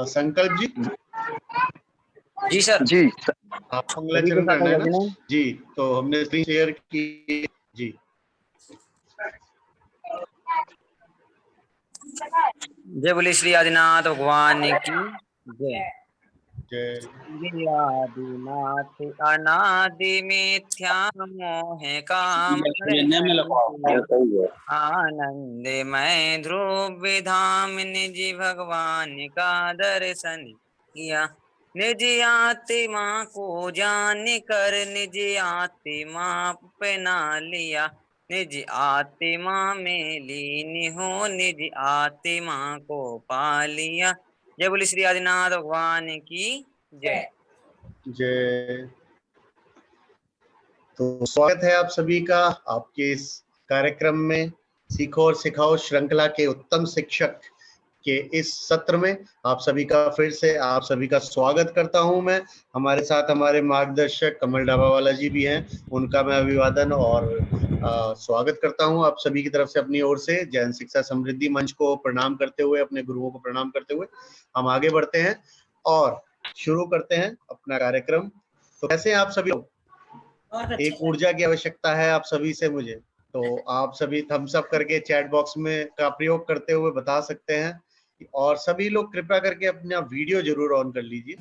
संकल्प जी। जी सर। जी आप मंगलाचरण करना है ना जी। तो हमने स्क्रीन शेयर की जी। जय बोले श्री आदिनाथ भगवान की जय। जय आदिनाथ अनादि मिथ्या मोह काम आनंदमय ध्रुव धाम निज भगवान का दर्शन किया। निज आत्मा को जान कर निज आत्मा अपना लिया। निज आत्मा में लीन हो निज आत्मा को पा लिया। जय बोले श्री आदिनाथ भगवान की जय। जय। तो स्वागत है आप सभी का आपके इस कार्यक्रम में सीखो और सिखाओ श्रृंखला के उत्तम शिक्षक के इस सत्र में आप सभी का फिर से आप सभी का स्वागत करता हूं मैं। हमारे साथ हमारे मार्गदर्शक कमल डाबावाला जी भी हैं, उनका मैं अभिवादन और स्वागत करता हूं आप सभी की तरफ से। अपनी ओर से जैन शिक्षा समृद्धि मंच को प्रणाम करते हुए, अपने गुरुओं को प्रणाम करते हुए हम आगे बढ़ते हैं और शुरू करते हैं अपना कार्यक्रम। तो कैसे हैं आप सभी लोग? एक ऊर्जा की आवश्यकता है आप सभी से मुझे, तो आप सभी थम्स अप करके चैट बॉक्स में का प्रयोग करते हुए बता सकते हैं। और सभी लोग कृपया करके अपना वीडियो जरूर ऑन कर लीजिए।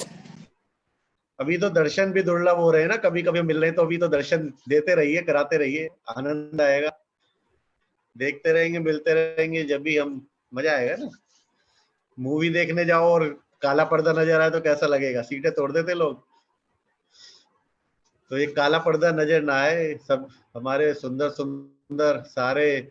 अभी तो दर्शन भी दुर्लभ हो रहे हैं ना, कभी कभी मिल रहे हैं, तो अभी तो दर्शन देते रहिए, कराते रहिए, आनंद आएगा। देखते रहेंगे, मिलते रहेंगे, जब भी हम मजा आएगा ना। मूवी देखने जाओ और काला पर्दा नजर आए तो कैसा लगेगा? सीटें तोड़ देते लोग। तो ये काला पर्दा नजर ना आए, सब हमारे सुंदर सुंदर सारे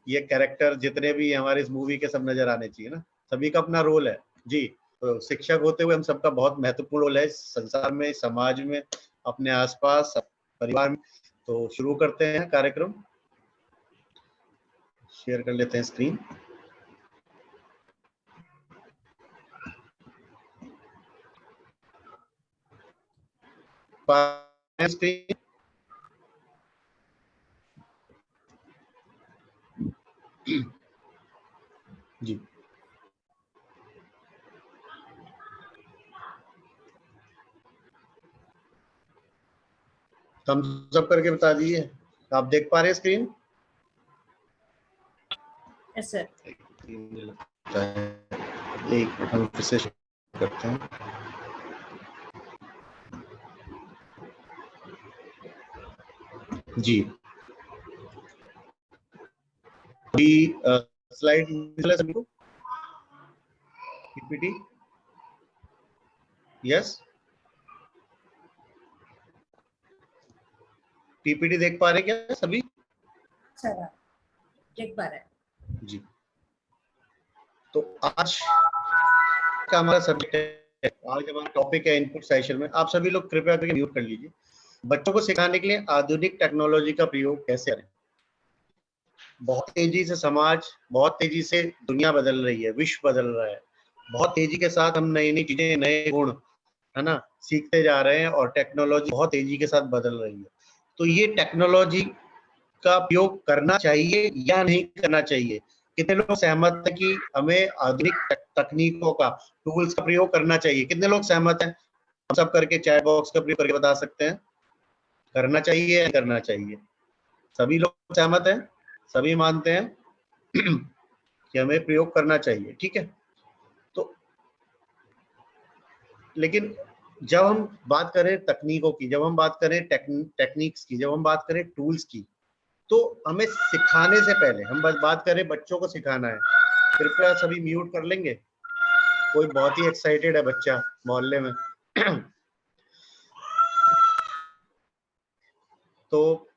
ये कैरेक्टर जितने भी हमारे इस मूवी के सब नजर आने चाहिए ना। सभी का अपना रोल है जी। तो शिक्षक होते हुए हम सबका बहुत महत्वपूर्ण रोल है इस संसार में, समाज में, अपने आसपास, परिवार में। तो शुरू करते हैं कार्यक्रम। शेयर कर लेते हैं स्क्रीन। स्क्रीन जी। थम्स अप करके बता दीजिए आप देख पा रहे हैं स्क्रीन? Yes sir. एक हम फिर से करते हैं। जी स्लाइड मिला सभी को? PPT yes. पीपीटी देख पा रहे क्या सभी? सर देख पा रहे हैं जी। तो आज का हमारा सब्जेक्ट है, आज हमारा टॉपिक है इनपुट सेशन में। आप सभी लोग कृपया करके म्यूट कर लीजिए। बच्चों को सिखाने के लिए आधुनिक टेक्नोलॉजी का प्रयोग कैसे करें। बहुत तेजी से समाज, बहुत तेजी से दुनिया बदल रही है, विश्व बदल रहा है। बहुत तेजी के साथ हम नई नई चीजें, नए गुण, है ना, सीखते जा रहे हैं और टेक्नोलॉजी बहुत तेजी के साथ बदल रही है। तो ये टेक्नोलॉजी का उपयोग करना चाहिए या नहीं करना चाहिए? कितने लोग सहमत हैं कि हमें आधुनिक तकनीकों का, टूल्स का प्रयोग करना चाहिए? कितने लोग सहमत हैं? हम सब करके चैट बॉक्स का प्रयोग करके बता सकते हैं करना चाहिए या करना चाहिए। सभी लोग सहमत हैं, सभी मानते हैं कि हमें प्रयोग करना चाहिए, ठीक है। तो लेकिन जब हम बात करें तकनीकों की, जब हम बात करें टेक्निक्स की, जब हम बात करें टूल्स की, तो हमें सिखाने से पहले हम बस बात करें, बच्चों को सिखाना है। कृपया सभी म्यूट कर लेंगे। कोई बहुत ही एक्साइटेड है बच्चा मोहल्ले में तो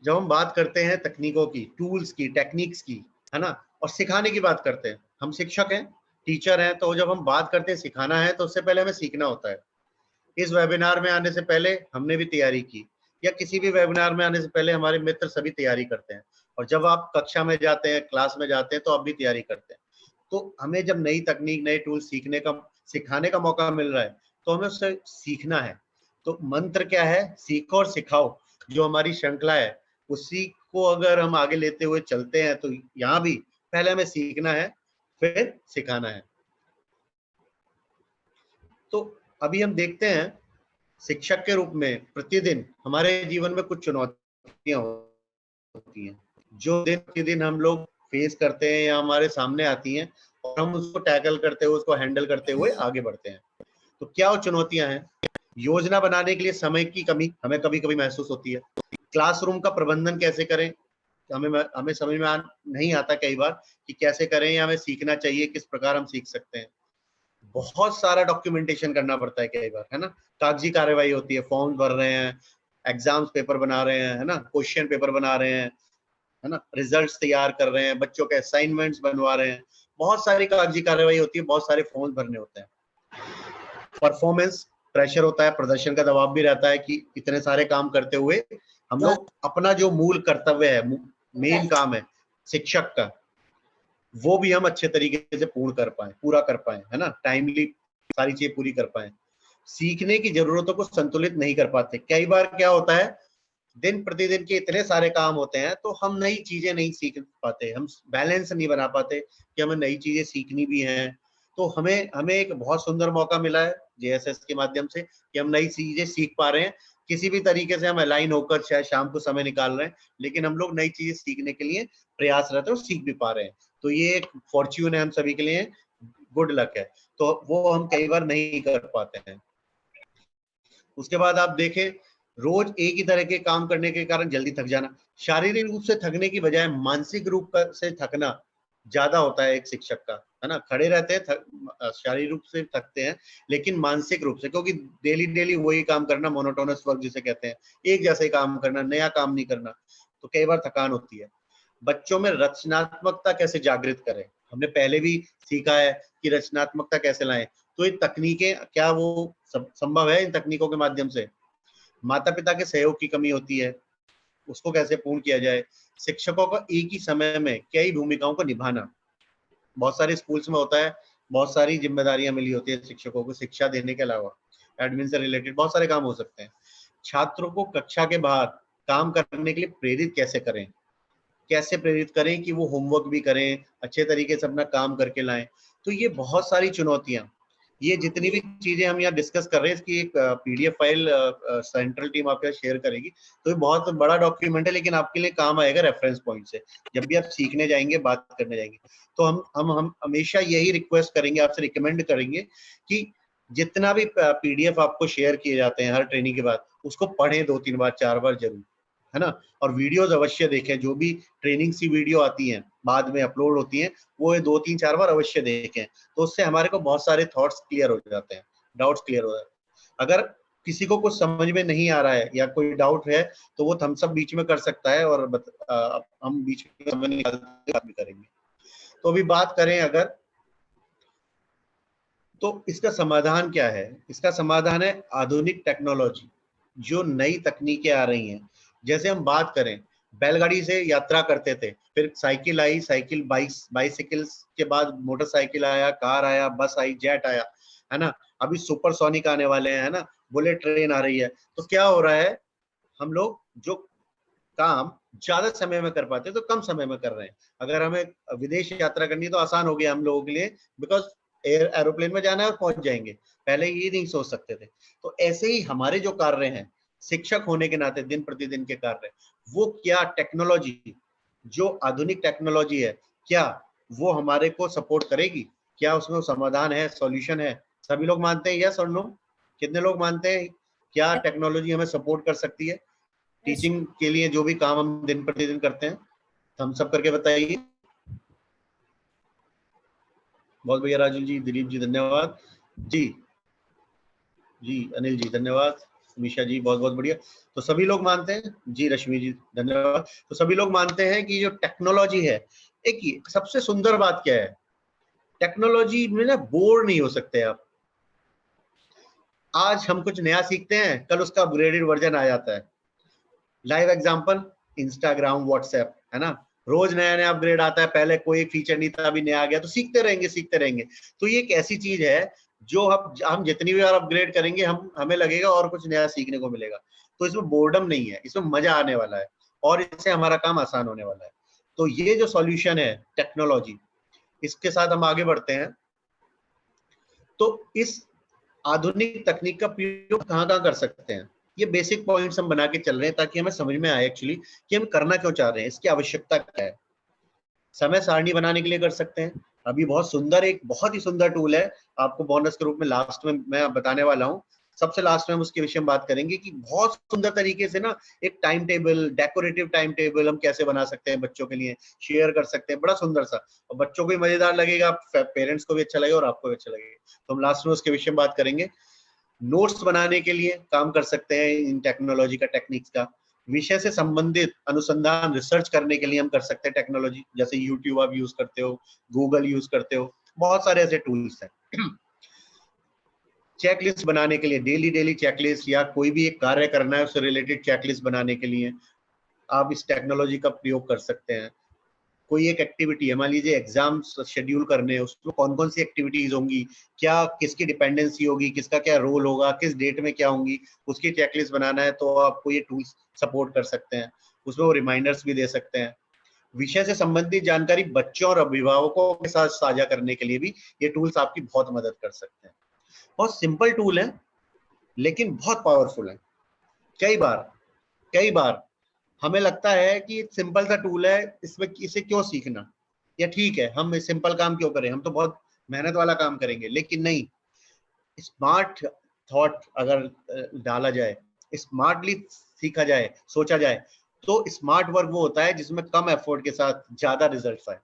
जब हम बात करते हैं तकनीकों की, टूल्स की, टेक्निक्स की, है ना, और सिखाने की बात करते हैं, हम शिक्षक हैं, टीचर हैं, तो जब हम बात करते हैं सिखाना है तो उससे पहले हमें सीखना होता है। इस वेबिनार में आने से पहले हमने भी तैयारी की, या किसी भी वेबिनार में आने से पहले हमारे मित्र सभी तैयारी करते हैं। और जब आप कक्षा में जाते हैं, क्लास में जाते हैं, तो आप भी तैयारी करते हैं। तो हमें जब नई तकनीक, नए टूल सीखने का, सिखाने का मौका मिल रहा है, तो हमें उससे सीखना है। तो मंत्र क्या है? सीखो और सिखाओ, जो हमारी श्रृंखला है, उसी को अगर हम आगे लेते हुए चलते हैं तो यहाँ भी पहले हमें सीखना है, फिर सिखाना है। तो अभी हम देखते हैं शिक्षक के रूप में प्रतिदिन हमारे जीवन में कुछ चुनौतियां होती हैं जो दिन प्रतिदिन हम लोग फेस करते हैं या हमारे सामने आती हैं, और हम उसको टैकल करते हुए, उसको हैंडल करते हुए आगे बढ़ते हैं। तो क्या वो चुनौतियां हैं? योजना बनाने के लिए समय की कमी हमें कभी कभी महसूस होती है। क्लासरूम का प्रबंधन कैसे करें, हमें समझ में नहीं आता कई बार कि कैसे करें या हमें सीखना चाहिए, किस प्रकार हम सीख सकते हैं। बहुत सारा डॉक्यूमेंटेशन करना पड़ता है कई बार, है ना। कागजी कार्यवाही होती है, फॉर्म भर रहे हैं, एग्जाम्स पेपर बना रहे हैं, है ना, क्वेश्चन पेपर बना रहे हैं, है ना, रिजल्ट्स तैयार कर रहे हैं, बच्चों के असाइनमेंट्स बनवा रहे हैं। बहुत सारी कागजी कार्यवाही होती है, बहुत सारे फॉर्म भरने होते हैं। परफॉर्मेंस प्रेशर होता है, प्रदर्शन का दबाव भी रहता है कि इतने सारे काम करते हुए हम लोग अपना जो मूल कर्तव्य है, मेन काम है शिक्षक का, वो भी हम अच्छे तरीके से पूरा कर पाए, है ना, टाइमली सारी चीजें पूरी कर पाए। सीखने की जरूरतों को संतुलित नहीं कर पाते। कई बार क्या होता है, दिन प्रतिदिन के इतने सारे काम होते हैं तो हम नई चीजें नहीं सीख पाते, हम बैलेंस नहीं बना पाते कि हमें नई चीजें सीखनी भी हैं। तो हमें हमें एक बहुत सुंदर मौका मिला है जेएसएस के माध्यम से कि हम नई चीजें सीख पा रहे हैं। किसी भी तरीके से हम अलाइन होकर चाहे शाम को समय निकाल रहे हैं, लेकिन हम लोग नई चीजें सीखने के लिए प्रयासरत है और सीख भी पा रहे हैं। तो ये एक फॉर्च्यून है हम सभी के लिए, गुड लक है। तो वो हम कई बार नहीं कर पाते हैं। उसके बाद आप देखें, रोज एक ही तरह के काम करने के कारण जल्दी थक जाना। शारीरिक रूप से थकने की बजाय मानसिक रूप से थकना ज्यादा होता है एक शिक्षक का, है ना। खड़े रहते हैं, शारीरिक रूप से थकते हैं, लेकिन मानसिक रूप से, क्योंकि डेली डेली वही काम करना, मोनोटोनस वर्क जिसे कहते हैं, एक जैसे ही काम करना, नया काम नहीं करना, तो कई बार थकान होती है। बच्चों में रचनात्मकता कैसे जागृत करें, हमने पहले भी सीखा है कि रचनात्मकता कैसे लाएं। तो ये तकनीकें, क्या वो संभव है इन तकनीकों के माध्यम से? माता पिता के सहयोग की कमी होती है, उसको कैसे पूर्ण किया जाए? शिक्षकों को एक ही समय में कई भूमिकाओं को निभाना, बहुत सारे स्कूल्स में होता है, बहुत सारी जिम्मेदारियां मिली होती है शिक्षकों को शिक्षा देने के अलावा, एडमिन से रिलेटेड बहुत सारे काम हो सकते हैं। छात्रों को कक्षा के बाहर काम करने के लिए प्रेरित कैसे करें, कैसे प्रेरित करें कि वो होमवर्क भी करें, अच्छे तरीके से अपना काम करके लाएं। तो ये बहुत सारी चुनौतियां, ये जितनी भी चीजें हम यहाँ डिस्कस कर रहे हैं, इसकी एक पीडीएफ फाइल सेंट्रल टीम आपके साथ शेयर करेगी। तो ये बहुत बड़ा डॉक्यूमेंट है, लेकिन आपके लिए काम आएगा रेफरेंस पॉइंट से, जब भी आप सीखने जाएंगे, बात करने जाएंगे। तो हम हमेशा यही रिक्वेस्ट करेंगे, आपसे रिकमेंड करेंगे कि जितना भी पीडीएफ आपको शेयर किए जाते हैं हर ट्रेनिंग के बाद, उसको पढ़ें 2-3 बार 4 बार जरूर, है ना। और वीडियोस अवश्य देखें, जो भी ट्रेनिंग सी वीडियो आती हैं बाद में अपलोड होती हैं, वो 2-3-4 बार अवश्य देखें। तो उससे हमारे को बहुत सारे थॉट्स क्लियर हो जाते हैं, डाउट्स क्लियर हो जाते हैं। अगर किसी को कुछ समझ में नहीं आ रहा है या कोई डाउट है, तो वो हम सब बीच में कर सकता है, और हम बीच में समय निकालते बात भी करेंगे। तो अभी बात करें अगर, तो इसका समाधान क्या है? इसका समाधान है आधुनिक टेक्नोलॉजी, जो नई तकनीकें आ रही हैं। जैसे हम बात करें, बैलगाड़ी से यात्रा करते थे, फिर साइकिल आई, साइकिल बाइसिकल्स के बाद मोटरसाइकिल आया, कार आया, बस आई, जेट आया, है ना। अभी सुपरसोनिक आने वाले हैं, है ना, बुलेट ट्रेन आ रही है। तो क्या हो रहा है, हम लोग जो काम ज्यादा समय में कर पाते तो कम समय में कर रहे हैं। अगर हमें विदेश यात्रा करनी है तो आसान हो गया हम लोगों के लिए, बिकॉज एरोप्लेन में जाना है और पहुंच जाएंगे। पहले ये नहीं सोच सकते थे। तो ऐसे ही हमारे जो कार्य हैं, शिक्षक होने के नाते दिन प्रतिदिन के कार्य, वो क्या टेक्नोलॉजी, जो आधुनिक टेक्नोलॉजी है, क्या वो हमारे को सपोर्ट करेगी? क्या उसमें समाधान है, सॉल्यूशन है? सभी लोग मानते हैं यस और नो? कितने लोग मानते हैं क्या टेक्नोलॉजी हमें सपोर्ट कर सकती है टीचिंग के लिए, जो भी काम हम दिन प्रतिदिन करते हैं? हम सब करके बताइए। बहुत बढ़िया राजू जी, दिलीप जी धन्यवाद जी, जी अनिल जी धन्यवाद, मिशा जी बहुत बहुत बढ़िया। तो सभी लोग मानते हैं जी, रश्मि जी धन्यवाद। तो सभी लोग मानते हैं कि जो टेक्नोलॉजी है, एक सबसे सुंदर बात क्या है, टेक्नोलॉजी में ना बोर नहीं हो सकते आप। आज हम कुछ नया सीखते हैं, कल उसका अपग्रेडेड वर्जन आ जाता है। लाइव एग्जांपल, इंस्टाग्राम, व्हाट्सएप, है ना, रोज नया नया अपग्रेड आता है। पहले कोई फीचर नहीं था, अभी नया आ गया, तो सीखते रहेंगे सीखते रहेंगे। तो ये एक ऐसी चीज है जो हम जितनी भी बार अपग्रेड करेंगे, हमें लगेगा और कुछ नया सीखने को मिलेगा। तो इसमें बोर्डम नहीं है, इसमें मजा आने वाला है, और इससे हमारा काम आसान होने वाला है। तो ये जो सॉल्यूशन है टेक्नोलॉजी, इसके साथ हम आगे बढ़ते हैं। तो इस आधुनिक तकनीक का प्रयोग कहाँ कहाँ कर सकते हैं, ये बेसिक पॉइंट्स हम बना के चल रहे हैं ताकि हमें समझ में आए एक्चुअली कि हम करना क्यों चाह रहे हैं, इसकी आवश्यकता क्या है। समय सारणी बनाने के लिए कर सकते हैं। अभी बहुत सुंदर, एक बहुत ही सुंदर टूल है, आपको बोनस के रूप में लास्ट में मैं बताने वाला हूँ, सबसे लास्ट में हम उसके विषय में बात करेंगे कि बहुत सुंदर तरीके से ना एक time table, decorative time table हम कैसे बना सकते हैं, बच्चों के लिए शेयर कर सकते हैं, बड़ा सुंदर सा, और बच्चों को भी मजेदार लगेगा, पेरेंट्स को भी अच्छा लगेगा और आपको भी अच्छा लगेगा। तो हम लास्ट में उसके विषय में बात करेंगे। नोट्स बनाने के लिए काम कर सकते हैं इन टेक्नोलॉजी का, टेक्निक्स का। विषय से संबंधित अनुसंधान, रिसर्च करने के लिए हम कर सकते हैं टेक्नोलॉजी, जैसे यूट्यूब आप यूज करते हो, गूगल यूज करते हो, बहुत सारे ऐसे टूल्स हैं। चेकलिस्ट बनाने के लिए, डेली चेकलिस्ट या कोई भी एक कार्य करना है उससे रिलेटेड चेकलिस्ट बनाने के लिए आप इस टेक्नोलॉजी का प्रयोग कर सकते हैं। कोई एक एक्टिविटी है, मान लीजिए एग्जाम शेड्यूल करने हैं, उसमें कौन कौन सी एक्टिविटीज होंगी, क्या किसकी डिपेंडेंसी होगी, किसका क्या रोल होगा, किस डेट में क्या होंगी, उसकी चेकलिस्ट बनाना है तो आपको ये टूल्स सपोर्ट कर सकते हैं। उसमें वो रिमाइंडर्स भी दे सकते हैं। विषय से संबंधित जानकारी बच्चों और अभिभावकों के साथ साझा करने के लिए भी ये टूल्स आपकी बहुत मदद कर सकते हैं। बहुत सिंपल टूल है लेकिन बहुत पावरफुल है। कई बार हमें लगता है कि सिंपल सा टूल है, इसमें इसे क्यों सीखना, या ठीक है हम सिंपल काम क्यों करें, हम तो बहुत मेहनत वाला काम करेंगे। लेकिन नहीं, स्मार्ट थॉट अगर डाला जाए, स्मार्टली सीखा जाए, सोचा जाए, तो स्मार्ट वर्क वो होता है जिसमें कम एफर्ट के साथ ज्यादा रिजल्ट आए,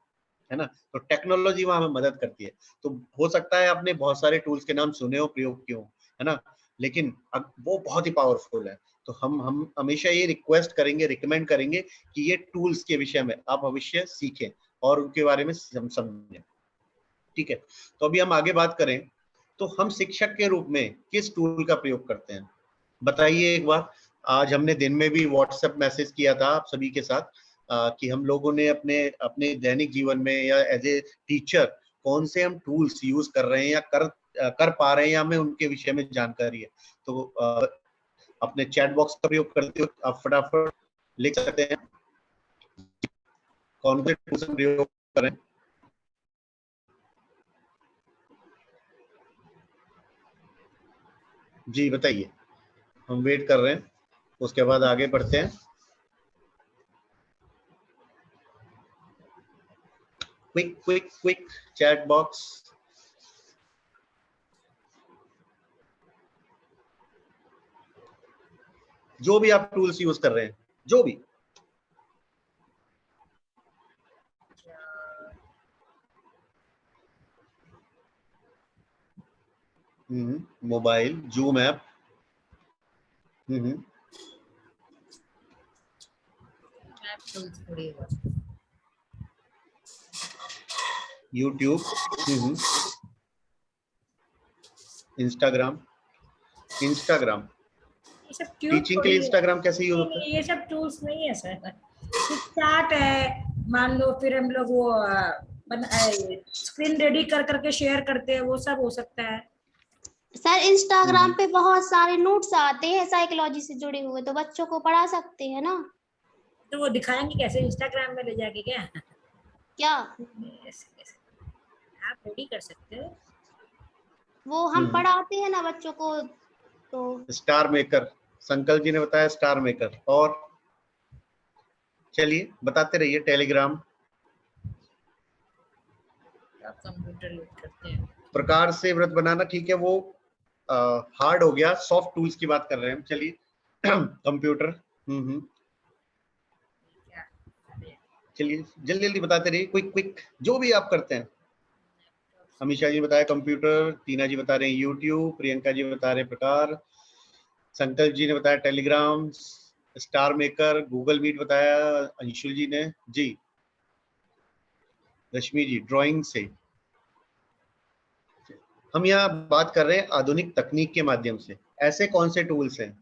है ना। तो टेक्नोलॉजी वहां हमें मदद करती है। तो हो सकता है आपने बहुत सारे टूल्स के नाम सुने हो, प्रयोग किए हो, है ना, लेकिन अब वो बहुत ही पावरफुल है। तो हम हमेशा ये रिक्वेस्ट करेंगे, रिकमेंड करेंगे कि ये टूल्स के विषय में आप अवश्य सीखें और उनके बारे में समझें। ठीक है, तो अभी हम आगे बात करें तो हम शिक्षक के रूप में किस टूल का प्रयोग करते हैं, बताइए एक बार। आज हमने दिन में भी व्हाट्सएप मैसेज किया था आप सभी के साथ कि हम लोगों ने अपने अपने दैनिक जीवन में या एज ए टीचर कौन से हम टूल्स यूज कर रहे हैं या कर पा रहे हैं, या हमें उनके विषय में जानकारी है। तो अपने चैट बॉक्स का प्रयोग करते हो आप फटाफट लिख सकते हैं कौन से टूल्स हम प्रयोग करें। जी बताइए, हम वेट कर रहे हैं, उसके बाद आगे बढ़ते हैं। Quick chat box. जो भी आप टूल्स यूज कर रहे हैं, जो भी। Mobile, zoom app, YouTube, Instagram. ये सब ट्यूब टीचिंग के लिए थोड़ी है। इंस्टाग्राम कैसे यूज होता है? ये सब टूल्स नहीं है सर। चैट है, मान लो, फिर हम लोग वो स्क्रीन रेडी कर करके शेयर करते हैं, वो सब हो सकता है। सर इंस्टाग्राम पे बहुत सारे नोट्स आते हैं साइकोलॉजी से जुड़े हुए, तो बच्चों को पढ़ा सकते हैं ना। तो वो दिखाएंगे कैसे इंस्टाग्राम में ले जाके, क्या क्या ऐसे आप रेडी कर सकते हो? वो हम पढ़ाते हैं ना बच्चों को। तो स्टार मेकर, संकल्प जी ने बताया स्टार मेकर, और चलिए बताते रहिए। टेलीग्राम, आप कंप्यूटर यूज करते हैं? प्रकार से व्रत बनाना, ठीक है वो हार्ड हो गया, सॉफ्ट टूल्स की बात कर रहे हैं हम। चलिए कंप्यूटर, चलिए जल्दी जल्दी बताते रहिए, क्विक जो भी आप करते हैं। अमीषा जी बताया कंप्यूटर, टीना जी बता रहे हैं यूट्यूब, प्रियंका जी बता रहे हैं प्रकार, संकल्प जी ने बताया Telegram, star maker, Google Meet बताया अंशुल जी ने जी, रश्मि जी ड्राइंग से। हम यहाँ बात कर रहे हैं आधुनिक तकनीक के माध्यम से ऐसे कौन से टूल्स हैं,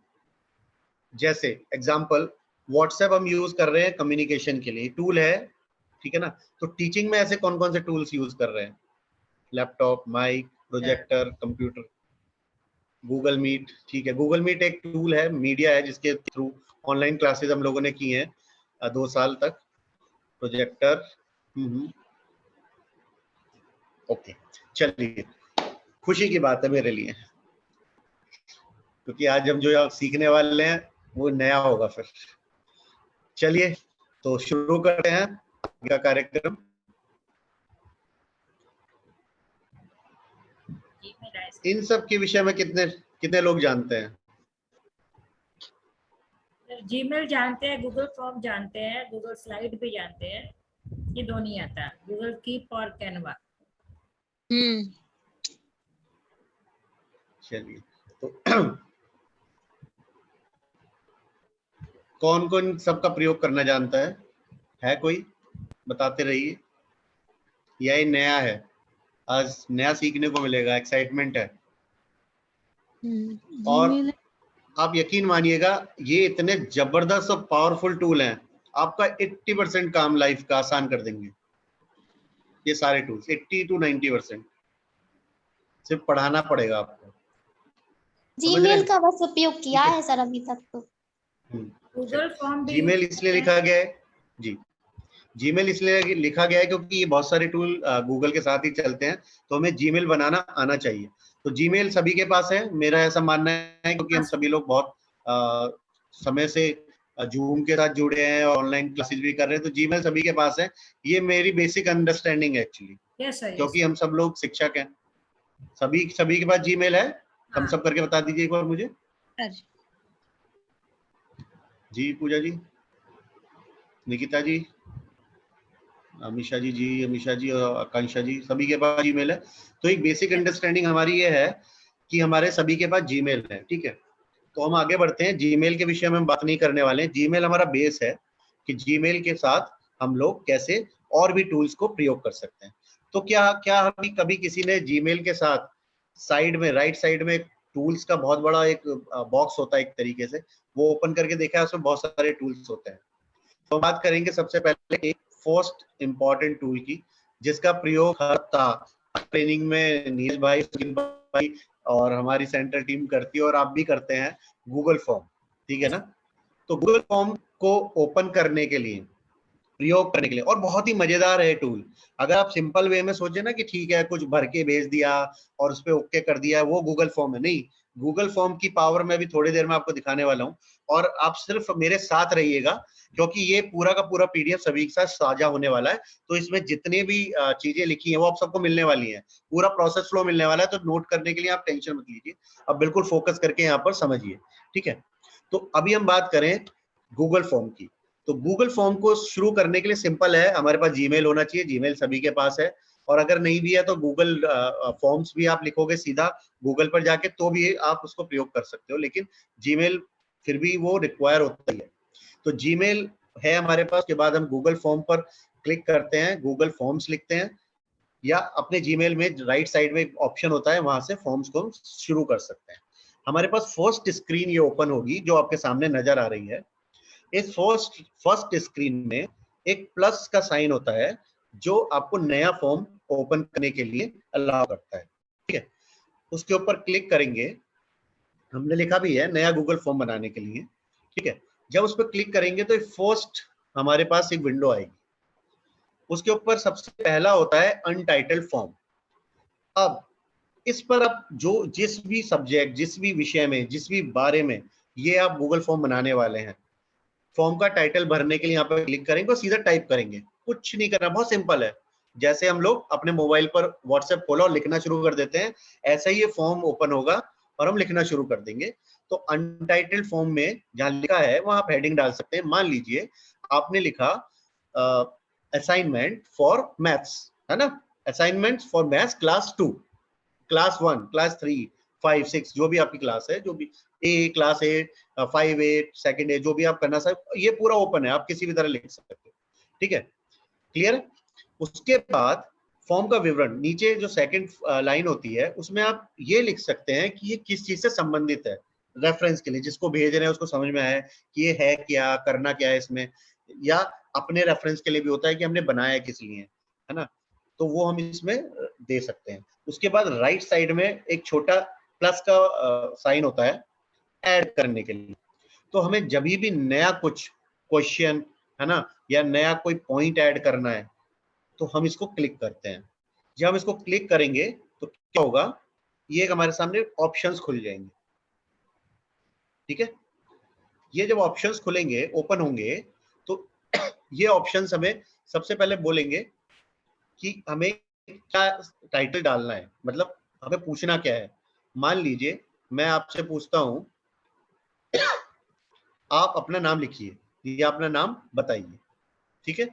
जैसे एग्जाम्पल व्हाट्सएप हम यूज कर रहे हैं कम्युनिकेशन के लिए, टूल है, ठीक है ना। तो टीचिंग में ऐसे कौन कौन से टूल्स यूज कर रहे हैं, laptop, mic, projector, computer, Google Meet, ठीक है। गूगल मीट एक टूल है, मीडिया है जिसके थ्रू ऑनलाइन क्लासेस हम लोगों ने की हैं 2 साल तक। प्रोजेक्टर, ओके, चलिए खुशी की बात है मेरे लिए, क्योंकि आज हम जो सीखने वाले हैं वो नया होगा। फिर चलिए तो शुरू करते हैं आगे का कार्यक्रम। इन सब के विषय में कितने कितने लोग जानते हैं? जीमेल जानते हैं, गूगल फॉर्म जानते हैं, गूगल स्लाइड भी जानते हैं, ये दोनों ही आता है, गूगल कीप और कैनवा। चलिए तो कौन कौन सबका प्रयोग करना जानता है कोई? बताते रहिए। यह नया है, आज नया सीखने को मिलेगा, एक्साइटमेंट है। और आप यकीन मानिएगा ये इतने जबरदस्त और पावरफुल टूल हैं, आपका 80% काम लाइफ का आसान कर देंगे। ये सारे टूल्स 80 to 90% सिर्फ पढ़ाना पड़ेगा आपको। जीमेल का बस उपयोग किया है सर अभी तक तो। गूगल फॉर्म भी जीमेल इसलिए लिखा गया है जी, जीमेल इसलिए लिखा गया है क्योंकि ये बहुत सारे टूल गूगल के साथ ही चलते हैं, तो हमें जीमेल बनाना आना चाहिए। तो जीमेल सभी के पास है, मेरा ऐसा मानना है, क्योंकि हम सभी लोग बहुत समय से जूम के साथ जुड़े हैं और ऑनलाइन क्लासेस भी कर रहे हैं, तो जीमेल सभी के पास है। ये मेरी बेसिक अंडरस्टैंडिंग है एक्चुअली, क्योंकि हम सब लोग शिक्षक हैं। सभी के पास जीमेल है। हम सब करके बता दीजिए एक बार मुझे। जी पूजा जी, निकिता जी, अमीशा जी और आकांक्षा जी, सभी के पास जीमेल है। तो एक बेसिक अंडरस्टैंडिंग हमारी ये है कि हमारे सभी के पास जीमेल है, ठीक है। तो हम आगे बढ़ते हैं। जीमेल के विषय में हम बात नहीं करने वाले हैं। जीमेल हमारा बेस है कि जीमेल के साथ हम लोग कैसे और भी टूल्स को प्रयोग कर सकते हैं। तो क्या क्या कभी किसी ने जीमेल के साथ साइड में, राइट साइड में टूल्स का बहुत बड़ा एक बॉक्स होता है एक तरीके से, वो ओपन करके देखा है, उसमें बहुत सारे टूल्स होते हैं। तो बात करेंगे सबसे पहले एक फर्स्ट इंपॉर्टेंट टूल की, जिसका प्रयोग हर ट्रेनिंग में नीरज भाई, सुनील भाई और हमारी सेंटर टीम करती है और आप भी करते हैं, गूगल फॉर्म, ठीक है ना। तो गूगल फॉर्म को ओपन करने के लिए, प्रयोग करने के लिए, और बहुत ही मजेदार है टूल। अगर आप सिंपल वे में सोचे ना कि ठीक है कुछ भर के भेज दिया और उस पर ओके कर दिया, वो गूगल फॉर्म है नहीं। गूगल फॉर्म की पावर मैं भी थोड़ी देर में आपको दिखाने वाला हूँ, और आप सिर्फ मेरे साथ रहिएगा, क्योंकि ये पूरा का पूरा पीडीएफ सभी के साथ साझा होने वाला है। तो इसमें जितने भी चीजें लिखी हैं वो आप सबको मिलने वाली हैं, पूरा प्रोसेस फ्लो मिलने वाला है। तो नोट करने के लिए आप टेंशन मत लीजिए, अब बिल्कुल फोकस करके यहाँ पर समझिए, ठीक है। तो अभी हम बात करें गूगल फॉर्म की। तो गूगल फॉर्म को शुरू करने के लिए सिंपल है, हमारे पास जीमेल होना चाहिए। जीमेल सभी के पास है, और अगर नहीं भी है तो गूगल फॉर्म्स भी आप लिखोगे सीधा गूगल पर जाके, तो भी आप उसको प्रयोग कर सकते हो, लेकिन जीमेल फिर भी वो रिक्वायर होता है। तो जीमेल है हमारे पास, के बाद हम गूगल फॉर्म पर क्लिक करते हैं, गूगल फॉर्म्स लिखते हैं, या अपने जीमेल में राइट साइड में एक ऑप्शन होता है, वहां से फॉर्म्स को शुरू कर सकते हैं। हमारे पास फर्स्ट स्क्रीन ये ओपन होगी जो आपके सामने नजर आ रही है। इस फर्स्ट स्क्रीन में एक प्लस का साइन होता है, जो आपको नया फॉर्म ओपन करने के लिए अलाउ करता है, ठीक है। उसके ऊपर क्लिक करेंगे, हमने लिखा भी है नया गूगल फॉर्म बनाने के लिए, ठीक है। जब उस पर क्लिक करेंगे तो फर्स्ट हमारे पास एक विंडो आएगी, उसके ऊपर सबसे पहला होता है अनटाइटल्ड फॉर्म। अब इस पर आप जो जिस भी सब्जेक्ट, जिस भी विषय में, जिस भी बारे में ये आप गूगल फॉर्म बनाने वाले हैं, फॉर्म का टाइटल भरने के लिए यहाँ पर क्लिक करेंगे और सीधा टाइप करेंगे, कुछ नहीं करना, बहुत सिंपल है। जैसे हम लोग अपने मोबाइल पर व्हाट्सएप खोला और लिखना शुरू कर देते हैं, ऐसा ही ये फॉर्म ओपन होगा और हम लिखना शुरू कर देंगे। तो अनटाइटल्ड फॉर्म में जहां लिखा है वहां आप हेडिंग डाल सकते हैं। मान लीजिए आपने लिखा असाइनमेंट फॉर मैथ्स, है ना, assignment for maths class 2, class 1, class 3, 5, 6, जो भी आपकी क्लास है, जो भी ए, क्लास 8, 5, 8, सेकंड ए, जो भी आप करना चाहे, ये पूरा ओपन है, आप किसी भी तरह लिख सकते हो, ठीक है, क्लियर है। उसके बाद फॉर्म का विवरण, नीचे जो सेकंड लाइन होती है उसमें आप ये लिख सकते हैं कि ये किस चीज से संबंधित है, रेफरेंस के लिए, जिसको भेज रहे हैं उसको समझ में आए कि ये है क्या, करना क्या है इसमें, या अपने रेफरेंस के लिए भी होता है कि हमने बनाया किस लिए, है ना, तो वो हम इसमें दे सकते हैं। उसके बाद राइट साइड में एक छोटा प्लस का साइन होता है ऐड करने के लिए। तो हमें जब भी नया कुछ क्वेश्चन, है ना, या नया कोई पॉइंट ऐड करना है, तो हम इसको क्लिक करते हैं। जब हम इसको क्लिक करेंगे तो क्या होगा, ये हमारे सामने ऑप्शंस खुल जाएंगे, ठीक है। ये जब ऑप्शंस खुलेंगे, ओपन होंगे, तो ये ऑप्शंस हमें सबसे पहले बोलेंगे कि हमें क्या टाइटल डालना है, मतलब हमें पूछना क्या है। मान लीजिए मैं आपसे पूछता हूं, आप अपना नाम लिखिए या अपना नाम बताइए। ठीक है,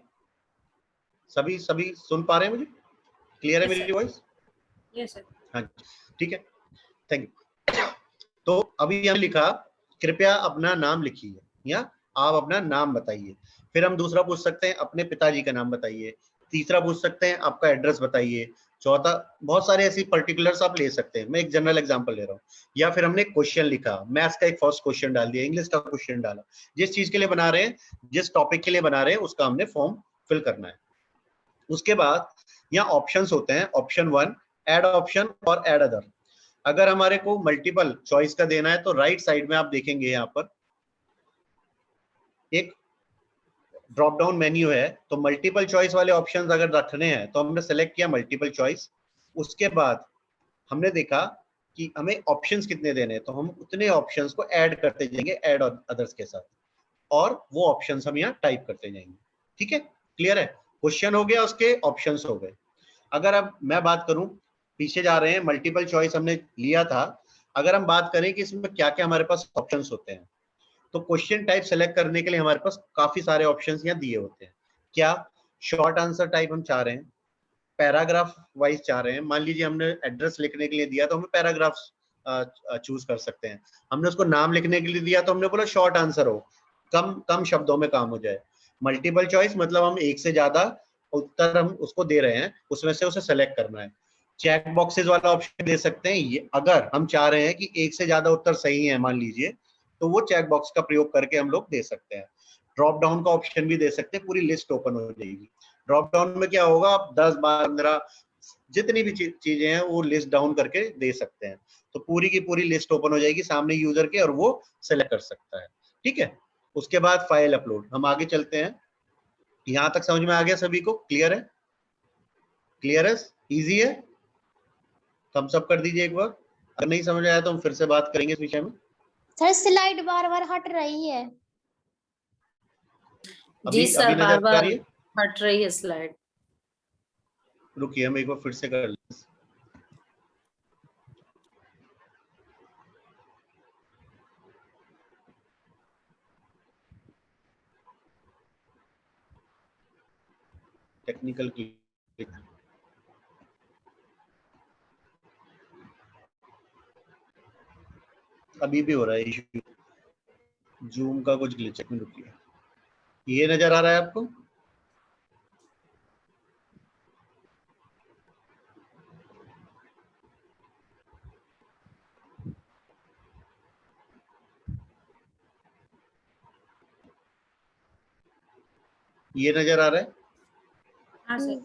सभी सभी सुन पा रहे हैं मुझे? क्लियर है Yes, मेरी sir. वॉइस? Yes, sir. हाँ जी, ठीक है, थैंक यू। तो अभी हमने लिखा कृपया अपना नाम लिखिए या आप अपना नाम बताइए। फिर हम दूसरा पूछ सकते हैं अपने पिताजी का नाम बताइए। तीसरा पूछ सकते हैं आपका एड्रेस बताइए। चौथा, बहुत सारे ऐसी पर्टिकुलर्स आप ले सकते हैं, मैं एक जनरल एग्जांपल ले रहा हूँ। या फिर हमने क्वेश्चन लिखा, मैथ्स का एक फर्स्ट क्वेश्चन डाल दिया, इंग्लिश का क्वेश्चन डाला। जिस चीज के लिए बना रहे हैं, जिस टॉपिक के लिए बना रहे हैं, उसका हमने फॉर्म फिल करना है। उसके बाद यहाँ ऑप्शंस होते हैं, ऑप्शन 1 ऐड ऑप्शन और ऐड अदर। अगर हमारे को मल्टीपल चॉइस का देना है तो राइट साइड में आप देखेंगे यहाँ पर एक ड्रॉप डाउन मेन्यू है। तो मल्टीपल चॉइस वाले ऑप्शंस अगर रखने हैं तो हमने सेलेक्ट किया मल्टीपल चॉइस। उसके बाद हमने देखा कि हमें ऑप्शंस कितने देने हैं, तो हम उतने ऑप्शंस को ऐड करते जाएंगे ऐड अदर्स के साथ, और वो ऑप्शंस हम यहाँ टाइप करते जाएंगे। ठीक है, क्लियर है? क्वेश्चन हो गया, उसके ऑप्शंस हो गए। अगर अब मैं बात करूं, पीछे जा रहे हैं, मल्टीपल चॉइस हमने लिया था। अगर हम बात करें कि इसमें क्या क्या हमारे पास ऑप्शंस होते हैं, तो क्वेश्चन टाइप सेलेक्ट करने के लिए हमारे पास काफी सारे ऑप्शंस यहाँ दिए होते हैं। क्या शॉर्ट आंसर टाइप हम चाह रहे हैं, पैराग्राफ वाइज चाह रहे हैं। मान लीजिए हमने एड्रेस लिखने के लिए दिया तो हमें पैराग्राफ्स चूज कर सकते हैं। हमने उसको नाम लिखने के लिए दिया तो हमने बोला शॉर्ट आंसर हो, कम कम शब्दों में काम हो जाए। मल्टीपल चॉइस मतलब हम एक से ज्यादा उत्तर हम उसको दे रहे हैं, उसमें से उसे सेलेक्ट करना है। चेक बॉक्सेस वाला ऑप्शन दे सकते हैं, ये अगर हम चाह रहे हैं कि एक से ज्यादा उत्तर सही है मान लीजिए, तो वो चेक बॉक्स का प्रयोग करके हम लोग दे सकते हैं। ड्रॉप डाउन का ऑप्शन भी दे सकते हैं, पूरी लिस्ट ओपन हो जाएगी। ड्रॉप डाउन में क्या होगा, आप 10 12 जितनी भी चीजें हैं वो लिस्ट डाउन करके दे सकते हैं। तो पूरी की पूरी लिस्ट ओपन हो जाएगी सामने यूजर के और वो सेलेक्ट कर सकता है। ठीक है, उसके बाद फाइल अपलोड। हम आगे चलते हैं। यहां तक समझ में आ गया सभी को? क्लियर है? क्लियर है? इजी है? थम्स अप कर दीजिए एक बार। अगर नहीं समझ आया तो हम फिर से बात करेंगे इस विषय में। सर स्लाइड बार बार हट रही है। जी सर, अभी नजर आ बार-बार रही है? हट रही है स्लाइड। रुकिए हम एक बार फिर से कर लें। Technical click. अभी भी हो रहा है इशू, जूम का कुछ ग्लिच है। रुकिए, ये नजर आ रहा है आपको? ये नजर आ रहा है? हाँ सर।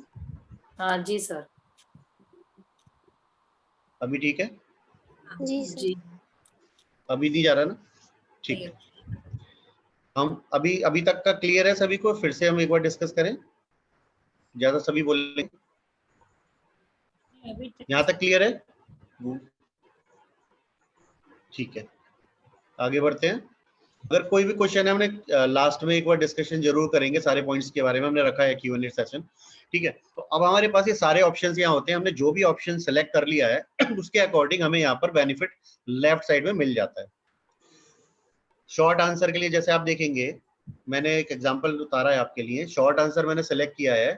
हाँ जी सर। अभी ठीक है? जी सर। जी अभी नहीं जा रहा ना? ठीक है, हम अभी अभी तक का क्लियर है सभी को? फिर से हम एक बार डिस्कस करें, ज्यादा सभी बोलेंगे। यहाँ तक क्लियर है? ठीक है, आगे बढ़ते हैं। अगर कोई भी क्वेश्चन है, हमने लास्ट में एक बार डिस्कशन जरूर करेंगे सारे पॉइंट्स के बारे में, हमने रखा है Q&A सेशन। ठीक है, तो अब हमारे पास ये सारे ऑप्शंस यहाँ होते हैं। हमने जो भी ऑप्शन सेलेक्ट कर लिया है उसके अकॉर्डिंग हमें यहाँ पर बेनिफिट लेफ्ट साइड में मिल जाता है। शॉर्ट आंसर के लिए जैसे आप देखेंगे, मैंने एक एग्जांपल उतारा है आपके लिए। शॉर्ट आंसर मैंने सेलेक्ट किया है,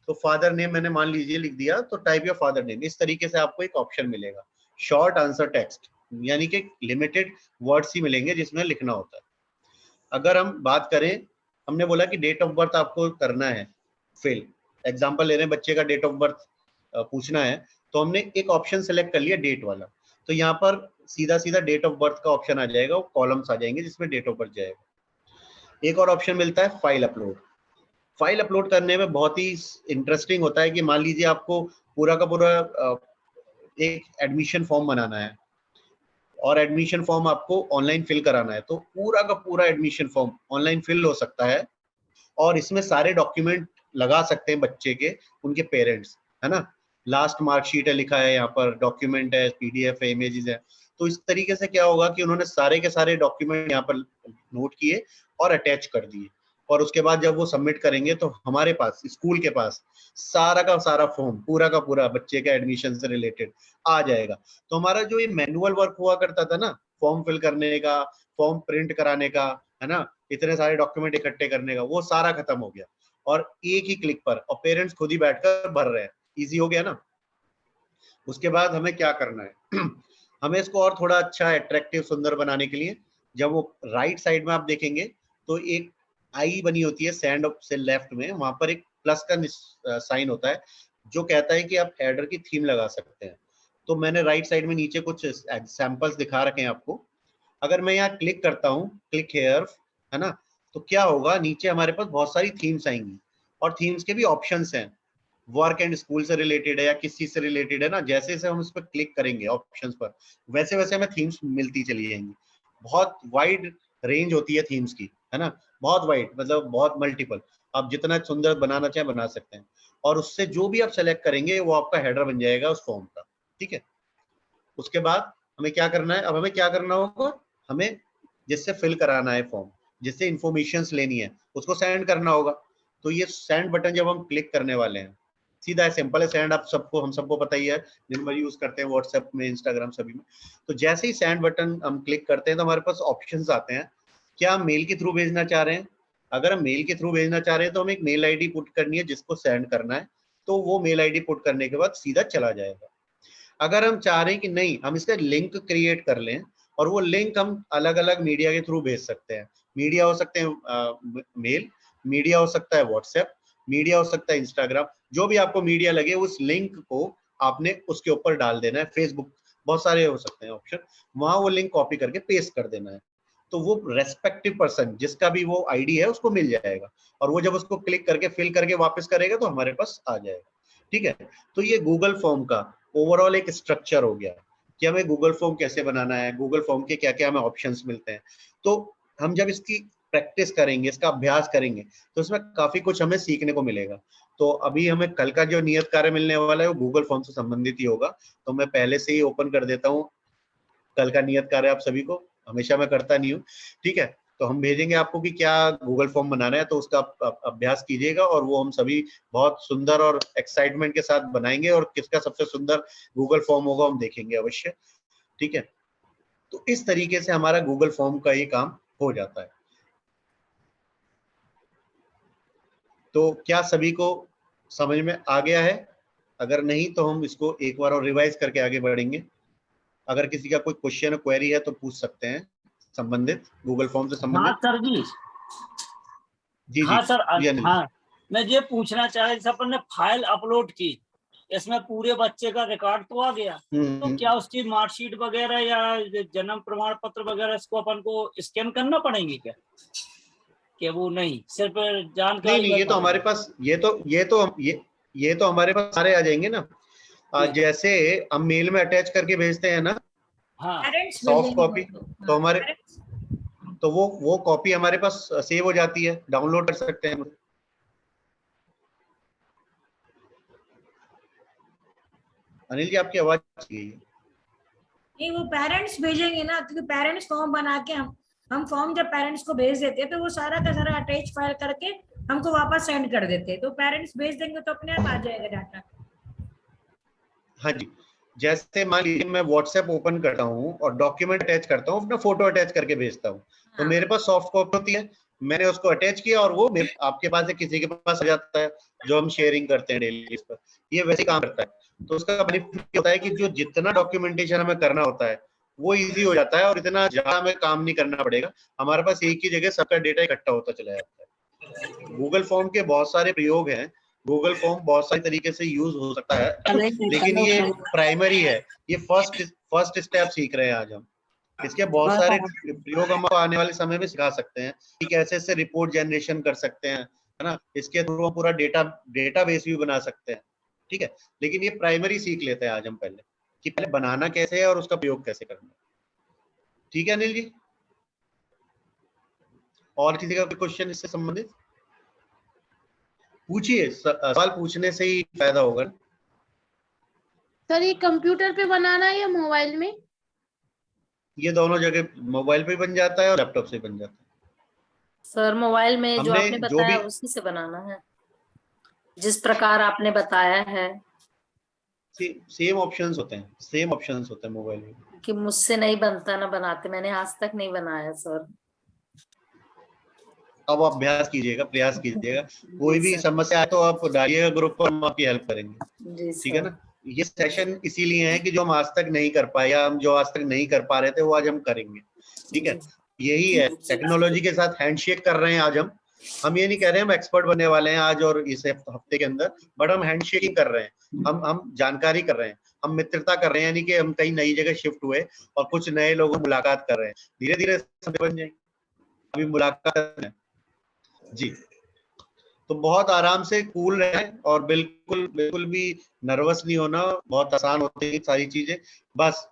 तो फादर नेम मैंने मान लीजिए लिख दिया, तो टाइप योर फादर नेम, इस तरीके से आपको एक ऑप्शन मिलेगा। शॉर्ट आंसर टेक्स्ट यानी कि लिमिटेड वर्ड्स ही मिलेंगे जिसमें लिखना होता है। अगर हम बात करें, हमने बोला कि डेट ऑफ बर्थ आपको करना है फिल, एग्जांपल ले रहे हैं, बच्चे का डेट ऑफ बर्थ पूछना है, तो हमने एक ऑप्शन सेलेक्ट कर लिया डेट वाला। तो यहाँ पर सीधा सीधा डेट ऑफ बर्थ का ऑप्शन आ जाएगा, वो कॉलम्स आ जाएंगे जिसमें डेट ऑफ बर्थ जाएगा। एक और ऑप्शन मिलता है फाइल अपलोड। फाइल अपलोड करने में बहुत ही इंटरेस्टिंग होता है कि मान लीजिए आपको पूरा का पूरा एक एडमिशन फॉर्म बनाना है और एडमिशन फॉर्म आपको ऑनलाइन फिल कराना है, तो पूरा का पूरा एडमिशन फॉर्म ऑनलाइन फिल हो सकता है और इसमें सारे डॉक्यूमेंट लगा सकते हैं बच्चे के, उनके पेरेंट्स, है ना। लास्ट मार्कशीट है लिखा है यहाँ पर, डॉक्यूमेंट है, PDF है, इमेजेस है, तो तो इस तरीके से क्या होगा कि उन्होंने सारे के सारे डॉक्यूमेंट यहाँ पर नोट किए और अटैच कर दिए, और उसके बाद जब वो सबमिट करेंगे तो हमारे पास स्कूल के पास सारा का सारा फॉर्म पूरा का पूरा बच्चे का एडमिशन से रिलेटेड आ जाएगा। तो हमारा जो ये मैनुअल वर्क हुआ करता था ना, फॉर्म फिल करने का, फॉर्म प्रिंट कराने का, है ना, इतने सारे डॉक्यूमेंट इकट्ठे करने का, वो सारा खत्म हो गया और एक ही क्लिक पर, और पेरेंट्स खुद ही बैठकर भर रहे हैं। इजी हो गया ना। उसके बाद हमें क्या करना है हमें इसको और थोड़ा अच्छा अट्रैक्टिव सुंदर बनाने के लिए, जब वो राइट साइड में आप देखेंगे तो एक आई बनी होती है सैंड से लेफ्ट में, वहां पर एक प्लस का साइन होता है जो कहता है कि आप हेडर की थीम लगा सकते हैं। तो मैंने राइट साइड में नीचे कुछ सैंपल्स दिखा रखे हैं आपको। अगर मैं यहाँ क्लिक करता हूँ, क्लिक हेयर, है ना, तो क्या होगा, नीचे हमारे पास बहुत सारी थीम्स आएंगी और थीम्स के भी ऑप्शंस हैं, वर्क एंड स्कूल से रिलेटेड है या किस चीज से रिलेटेड है ना। जैसे जैसे हम इस पर क्लिक करेंगे ऑप्शंस पर, वैसे वैसे हमें थीम्स मिलती चली जाएंगी। बहुत वाइड रेंज होती है थीम्स की, है ना, बहुत वाइड, मतलब बहुत मल्टीपल। आप जितना सुंदर बनाना चाहें बना सकते हैं, और उससे जो भी आप सेलेक्ट करेंगे वो आपका हेडर बन जाएगा उस फॉर्म का। ठीक है, उसके बाद हमें क्या करना है, अब हमें क्या करना होगा, हमें जिससे फिल कराना है फॉर्म, जिससे इंफॉर्मेशंस लेनी है, उसको सेंड करना होगा। तो ये सेंड बटन जब हम क्लिक करने वाले हैं, सीधा है, सिंपल है। सेंड आप सबको, हम सबको पता ही है, दिन भर यूज करते हैं व्हाट्सएप में, इंस्टाग्राम सभी में। तो जैसे ही सेंड बटन हम क्लिक करते हैं तो हमारे पास ऑप्शंस आते हैं। क्या हम मेल के थ्रू भेजना चाह रहे हैं? अगर हम मेल के थ्रू भेजना चाह रहे हैं तो हमें एक मेल आईडी पुट करनी है जिसको सेंड करना है, तो वो मेल आईडी पुट करने के बाद सीधा चला जाएगा। अगर हम चाह रहे हैं कि नहीं, हम इसका लिंक क्रिएट कर लें और वो लिंक हम अलग अलग मीडिया के थ्रू भेज सकते हैं। मीडिया हो सकते हैं मेल, मीडिया हो सकता है व्हाट्सएप, मीडिया हो सकता है इंस्टाग्राम, जो भी आपको मीडिया लगे उस लिंक को आपने उसके ऊपर डाल देना है। फेसबुक, बहुत सारे हो सकते हैं ऑप्शन, वहां वो लिंक कॉपी करके पेस्ट कर देना है। तो वो रेस्पेक्टिव पर्सन जिसका भी वो आईडी है उसको मिल जाएगा, और वो जब उसको क्लिक करके फिल करके वापस करेगा तो हमारे पास आ जाएगा। ठीक है, तो ये गूगल फॉर्म का ओवरऑल एक स्ट्रक्चर हो गया कि हमें गूगल फॉर्म कैसे बनाना है, गूगल फॉर्म के क्या क्या हमें ऑप्शंस मिलते हैं। तो हम जब इसकी प्रैक्टिस करेंगे, इसका अभ्यास करेंगे, तो इसमें काफी कुछ हमें सीखने को मिलेगा। तो अभी हमें कल का जो नियत कार्य मिलने वाला है वो गूगल फॉर्म से संबंधित ही होगा। तो मैं पहले से ही ओपन कर देता हूँ कल का नियत कार्य आप सभी को, हमेशा मैं करता नहीं हूँ। ठीक है, तो हम भेजेंगे आपको कि क्या गूगल फॉर्म बनाना है, तो उसका अभ्यास कीजिएगा, और वो हम सभी बहुत सुंदर और एक्साइटमेंट के साथ बनाएंगे, और किसका सबसे सुंदर गूगल फॉर्म होगा हम देखेंगे अवश्य। ठीक है, तो इस तरीके से हमारा गूगल फॉर्म का ये काम हो जाता है। तो क्या सभी को समझ में आ गया है? अगर नहीं तो हम इसको एक बार और रिवाइज करके आगे बढ़ेंगे। अगर किसी का कोई क्वेश्चन क्वेरी है तो पूछ सकते हैं संबंधित, गूगल फॉर्म से हाँ संबंधित। सर जी। जी हाँ जी सर। जी अनिल। हाँ, मैं ये पूछना चाह रहा, जैसे अपन ने फाइल अपलोड की, इसमें पूरे बच्चे का रिकॉर्ड तो आ गया, तो क्या उसकी मार्कशीट वगैरह या जन्म प्रमाण पत्र वगैरह इसको अपन को स्कैन करना पड़ेंगे क्या? कि वो नहीं, सिर्फ जानकारी? नहीं, ये तो हमारे पास, ये तो हमारे पास सारे आ जाएंगे ना। जैसे हम मेल में अटैच करके भेजते हैं ना, हाँ, सॉफ्ट कॉपी, तो हमारे, तो वो कॉपी हमारे पास सेव हो जाती है, डाउनलोड कर सकते हैं। अनिल जी आपकी आवाज चाहिए। नहीं, वो पेरेंट्स भेजेंगे ना, क्योंकि पेरेंट्स फॉर्म बना के हम फॉर्म जब पेरेंट्स को भेज देते हैं तो वो सारा का सारा अटैच फाइल करके हमको वापस सेंड कर देते हैं। तो पेरेंट्स भेज देंगे तो अपने आप आ जाएगा डाटा। हाँ जी, जैसे मान लीजिए मैं व्हाट्सएप ओपन करता हूँ और डॉक्यूमेंट अटैच करता हूँ, अपना फोटो अटैच करके भेजता हूँ, तो मेरे पास सॉफ्ट कॉपी होती है, मैंने उसको अटैच किया और वो आपके पास है, किसी के पास आ जाता है, जो हम शेयरिंग करते हैं डेली पर। ये वैसे काम करता है। तो उसका बेनिफिट होता है कि जो जितना डॉक्यूमेंटेशन हमें करना होता है वो इजी हो जाता है, और इतना ज्यादा हमें काम नहीं करना पड़ेगा। हमारे पास एक ही जगह सबका डेटा इकट्ठा होता चला जाता है। गूगल फॉर्म के बहुत सारे प्रयोग हैं, गूगल फॉर्म बहुत सारे तरीके से यूज हो सकता है, लेकिन ये प्राइमरी है, ये फर्स्ट स्टेप सीख रहे हैं आज हम। इसके बहुत सारे प्रयोग हम आने वाले समय में सिखा सकते हैं कि कैसे से रिपोर्ट जनरेशन कर सकते हैं, है ना, इसके थ्रू हम पूरा डेटाबेस भी बना सकते हैं। ठीक है, लेकिन ये प्राइमरी सीख लेते हैं आज हम पहले, कि पहले बनाना कैसे है और उसका प्रयोग कैसे करना है। ठीक है अनिल जी, और किसी का कोई क्वेश्चन इससे संबंधित पूछिए, सवाल पूछने से ही फायदा होगा। सर ये कंप्यूटर पे बनाना है या मोबाइल में? ये दोनों जगह मोबाइल पे बन जाता है और लैपटॉप से बन जाता है। सर मोबाइल में जो हमने आपने जो बताया भी उसी से बनाना है, जिस प्रकार आपने बताया है। सेम ऑप्शंस होते हैं, सेम ऑप्शंस होते हैं मोबाइल में। कि मुझसे नहीं बनता ना बनाते, मैंने आज तक नहीं बनाया सर। अब आप अभ्यास कीजिएगा, प्रयास कीजिएगा। कोई जी भी सर। समस्या है तो आप डालिएगा ग्रुप पर, हम आपकी हेल्प करेंगे। जी ठीक है सर। ना। ये सेशन इसीलिए है कि जो हम आज तक नहीं कर पाए या हम जो आज तक नहीं कर पा रहे थे वो आज हम करेंगे। ठीक है, यही है, टेक्नोलॉजी के साथ हैंडशेक कर रहे हैं आज हम ये नहीं कह रहे हैं हम एक्सपर्ट बनने वाले हैं आज और इस हफ्ते के अंदर, बट हम हैंडशेकिंग कर रहे हैं, हम जानकारी कर रहे हैं, हम मित्रता कर रहे हैं, यानी कि हम कहीं नई जगह शिफ्ट हुए और कुछ नए लोगों से मुलाकात कर रहे हैं, धीरे धीरे बन जाएंगे। अभी मुलाकात है जी। तो बहुत आराम से कूल रहें और बिल्कुल बिल्कुल भी नर्वस नहीं होना, बहुत आसान होती है सारी चीजें, बस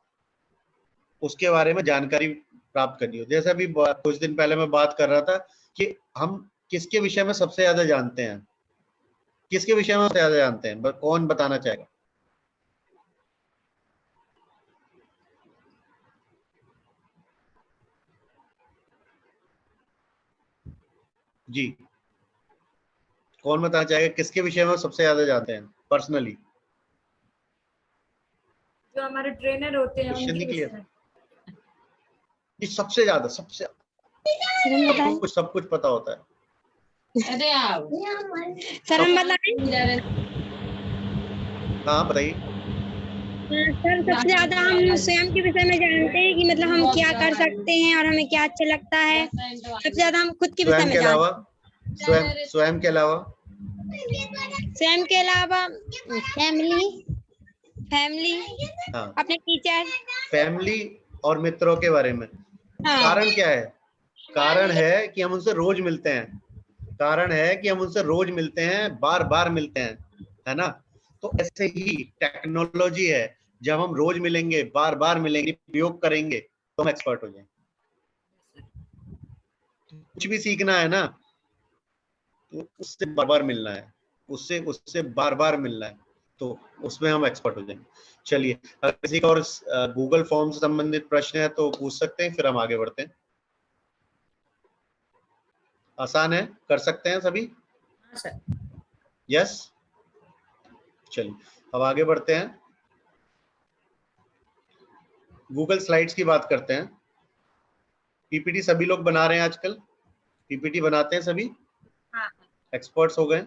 उसके बारे में जानकारी प्राप्त करनी हो। जैसे अभी कुछ दिन पहले मैं बात कर रहा था कि हम किसके विषय में सबसे ज्यादा जानते हैं, किसके विषय में सबसे ज्यादा जानते हैं, कौन बताना चाहेगा? जी, कौन बताना चाहेगा किसके विषय में सबसे ज्यादा जानते हैं पर्सनली? जो हमारे ट्रेनर होते हैं क्वेश्चन उनके नहीं क्लियर? विषय में। ये सबसे ज्यादा, सबसे सबको सब कुछ पता होता है। सर हम बताएं? हाँ बताइए। सर सबसे ज्यादा हम स्वयं के विषय में जानते हैं कि मतलब हम क्या कर सकते हैं और हमें क्या अच्छा लगता है। सबसे ज्यादा हम खुद के विषय स्वयं में के अलावा, जानते स्वयं के अलावा हैं। स्वयं के अलावा फैमिली, हाँ, अपने टीचर, फैमिली और मित्रों के बारे में। हाँ। कारण क्या है? कारण है कि हम उनसे रोज मिलते हैं, कारण है कि हम उनसे रोज मिलते हैं, बार बार मिलते हैं, है ना। तो ऐसे ही टेक्नोलॉजी है, जब हम रोज मिलेंगे, बार बार मिलेंगे, प्रयोग करेंगे तो हम एक्सपर्ट हो जाएंगे। कुछ भी सीखना है ना तो उससे बार बार मिलना है, उससे बार बार मिलना है, तो उसमें हम एक्सपर्ट हो जाएंगे। चलिए, अगर किसी का और गूगल फॉर्म से संबंधित प्रश्न है तो पूछ सकते हैं, फिर हम आगे बढ़ते हैं। आसान है, कर सकते हैं सभी? यस। चलिए अब आगे बढ़ते हैं, गूगल स्लाइड्स की बात करते हैं। पीपीटी सभी लोग बना रहे हैं आजकल, पीपीटी बनाते हैं सभी, एक्सपर्ट्स हो गए।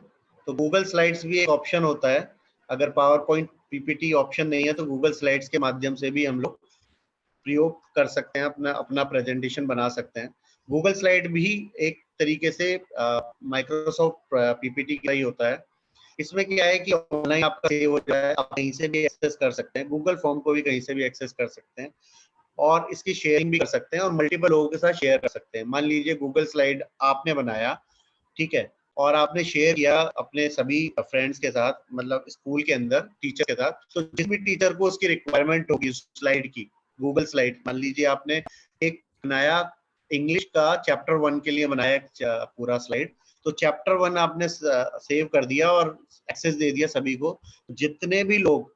तो गूगल स्लाइड्स भी एक ऑप्शन होता है, अगर पावर पॉइंट पीपीटी ऑप्शन नहीं है तो गूगल स्लाइड्स के माध्यम से भी हम लोग प्रयोग कर सकते हैं, अपना अपना प्रेजेंटेशन बना सकते हैं। गूगल स्लाइड भी एक तरीके से माइक्रोसॉफ्ट पीपीटी का ही होता है। इसमें क्या है कि ऑनलाइन आपका सेव हो जाए, आप कहीं से भी एक्सेस कर सकते हैं, गूगल फॉर्म को भी कहीं से भी एक्सेस कर सकते हैं और इसकी शेयरिंग भी कर सकते हैं और मल्टीपल लोगों के साथ शेयर कर सकते हैं। मान लीजिए गूगल स्लाइड आपने बनाया, ठीक है, और आपने शेयर किया अपने सभी फ्रेंड्स के साथ, मतलब स्कूल के अंदर टीचर के साथ, तो जिस भी टीचर को उसकी रिक्वायरमेंट होगी स्लाइड की, गूगल स्लाइड, मान लीजिए आपने एक बनाया इंग्लिश का चैप्टर 1 के लिए बनाया पूरा स्लाइड, तो चैप्टर 1 आपने सेव कर दिया और एक्सेस दे दिया सभी को। जितने भी लोग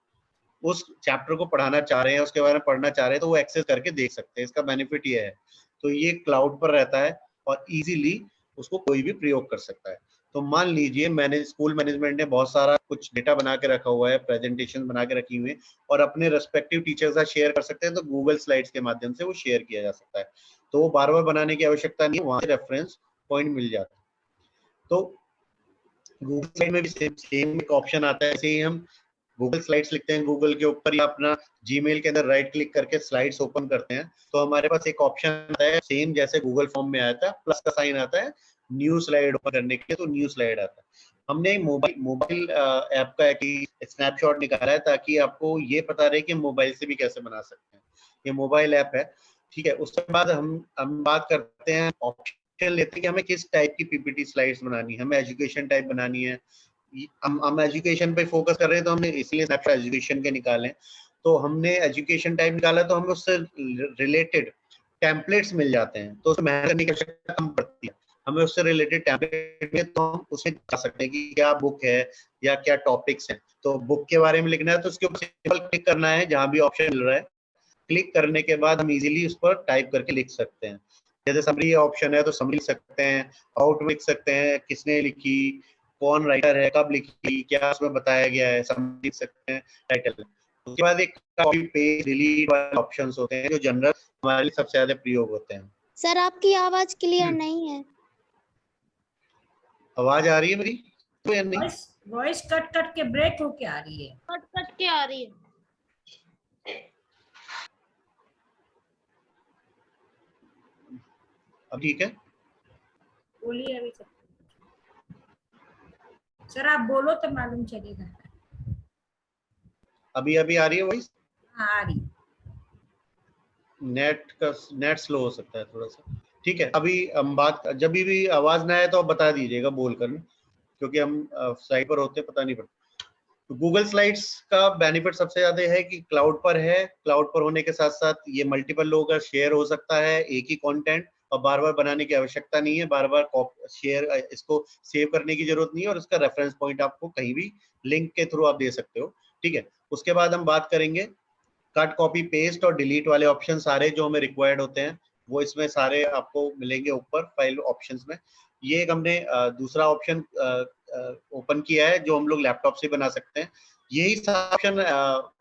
उस चैप्टर को पढ़ाना चाह रहे हैं, उसके बारे में पढ़ना चाह रहे हैं, तो वो एक्सेस करके देख सकते हैं। इसका बेनिफिट ये है, तो ये क्लाउड पर रहता है और इजीली उसको कोई भी प्रयोग कर सकता है। तो मान लीजिए स्कूल मैनेजमेंट ने बहुत सारा कुछ डेटा बना के रखा हुआ है, प्रेजेंटेशन बना के रखी हुई है और अपने रेस्पेक्टिव टीचर के साथ शेयर कर सकते हैं, तो गूगल स्लाइड्स के माध्यम से वो शेयर किया जा सकता है। तो वो बार बार बनाने की आवश्यकता नहीं है, वहां से रेफरेंस पॉइंट मिल जाता है। तो गूगल स्लाइड में भी सेम एक ऑप्शन आता है, ऐसे ही हम गूगल स्लाइड्स लिखते हैं, गूगल के ऊपर या अपना जीमेल के अंदर राइट क्लिक करके स्लाइड्स ओपन करते हैं, तो हमारे पास एक ऑप्शन आता है सेम जैसे गूगल फॉर्म में आया था, प्लस का साइन आता है न्यू स्लाइड ओपन करने के लिए, तो न्यू स्लाइड आता है। हमने मोबाइल ऐप का एक स्नैपशॉट निकाला है ताकि आपको ये पता रहे कि मोबाइल से भी कैसे बना सकते हैं। ये मोबाइल ऐप है, ठीक है। उसके बाद हम बात करते हैं, ऑप्शन लेते हैं कि हमें किस टाइप की पीपीटी स्लाइड्स बनानी है, हमें एजुकेशन टाइप बनानी है। हम एजुकेशन पे फोकस कर रहे हैं तो हमने इसलिए स्नैपशॉट एजुकेशन के निकाले। तो हमने एजुकेशन टाइप निकाला तो हमें उससे रिलेटेड टेम्पलेट्स मिल जाते हैं, तो उसमें मेहनत करने की आवश्यकता कम पड़ती है। हमें उससे रिलेटेड टेम्पलेट में तो हम उसमें जा सकते हैं कि क्या बुक है या क्या टॉपिक्स हैं। तो बुक के बारे में लिखना है तो उसके ऊपर सिंपल क्लिक करना है, जहां भी ऑप्शन मिल रहा है क्लिक करने के बाद हम इजीली उस पर टाइप करके लिख सकते हैं। जैसे समरी ऑप्शन है तो समरी लिख सकते हैं, आउट लिख सकते हैं, किसने लिखी, कौन राइटर है, कब लिखी, क्या उसमें बताया गया है, समरी लिख सकते हैं, टाइटल। उसके बाद एक कॉपी पेस्ट डिलीट वाले ऑप्शंस होते हैं जो जनरल हमारे लिए सबसे ज्यादा प्रयोग होते हैं। सर आपकी आवाज क्लियर नहीं है। आवाज आ रही है मेरी तो या नहीं? वॉइस कट कट के ब्रेक होके आ रही है। कट कट के आ रही है। अब ठीक है? बोलिए अभी सर आप बोलो तो मालूम चलेगा। अभी अभी आ रही है वॉइस? हाँ आ रही। नेट स्लो हो सकता है थोड़ा सा। ठीक है, अभी हम बात, जब भी आवाज ना आए तो आप बता दीजिएगा बोलकर, क्योंकि हम साइड पर होते हैं, पता नहीं पड़ता। तो गूगल स्लाइड्स का बेनिफिट सबसे ज्यादा है कि क्लाउड पर है। क्लाउड पर होने के साथ साथ ये मल्टीपल लोगों का शेयर हो सकता है एक ही कंटेंट, और बार बार बनाने की आवश्यकता नहीं है, बार बार शेयर इसको सेव करने की जरूरत नहीं है, और इसका रेफरेंस पॉइंट आपको कहीं भी लिंक के थ्रू आप दे सकते हो। ठीक है, उसके बाद हम बात करेंगे कट, कॉपी, पेस्ट और डिलीट वाले ऑप्शन सारे जो हमें रिक्वायर्ड होते हैं वो इसमें सारे आपको मिलेंगे ऊपर फाइल ऑप्शंस में। ये एक हमने दूसरा ऑप्शन ओपन किया है जो हम लोग लैपटॉप से बना सकते हैं। यही ऑप्शन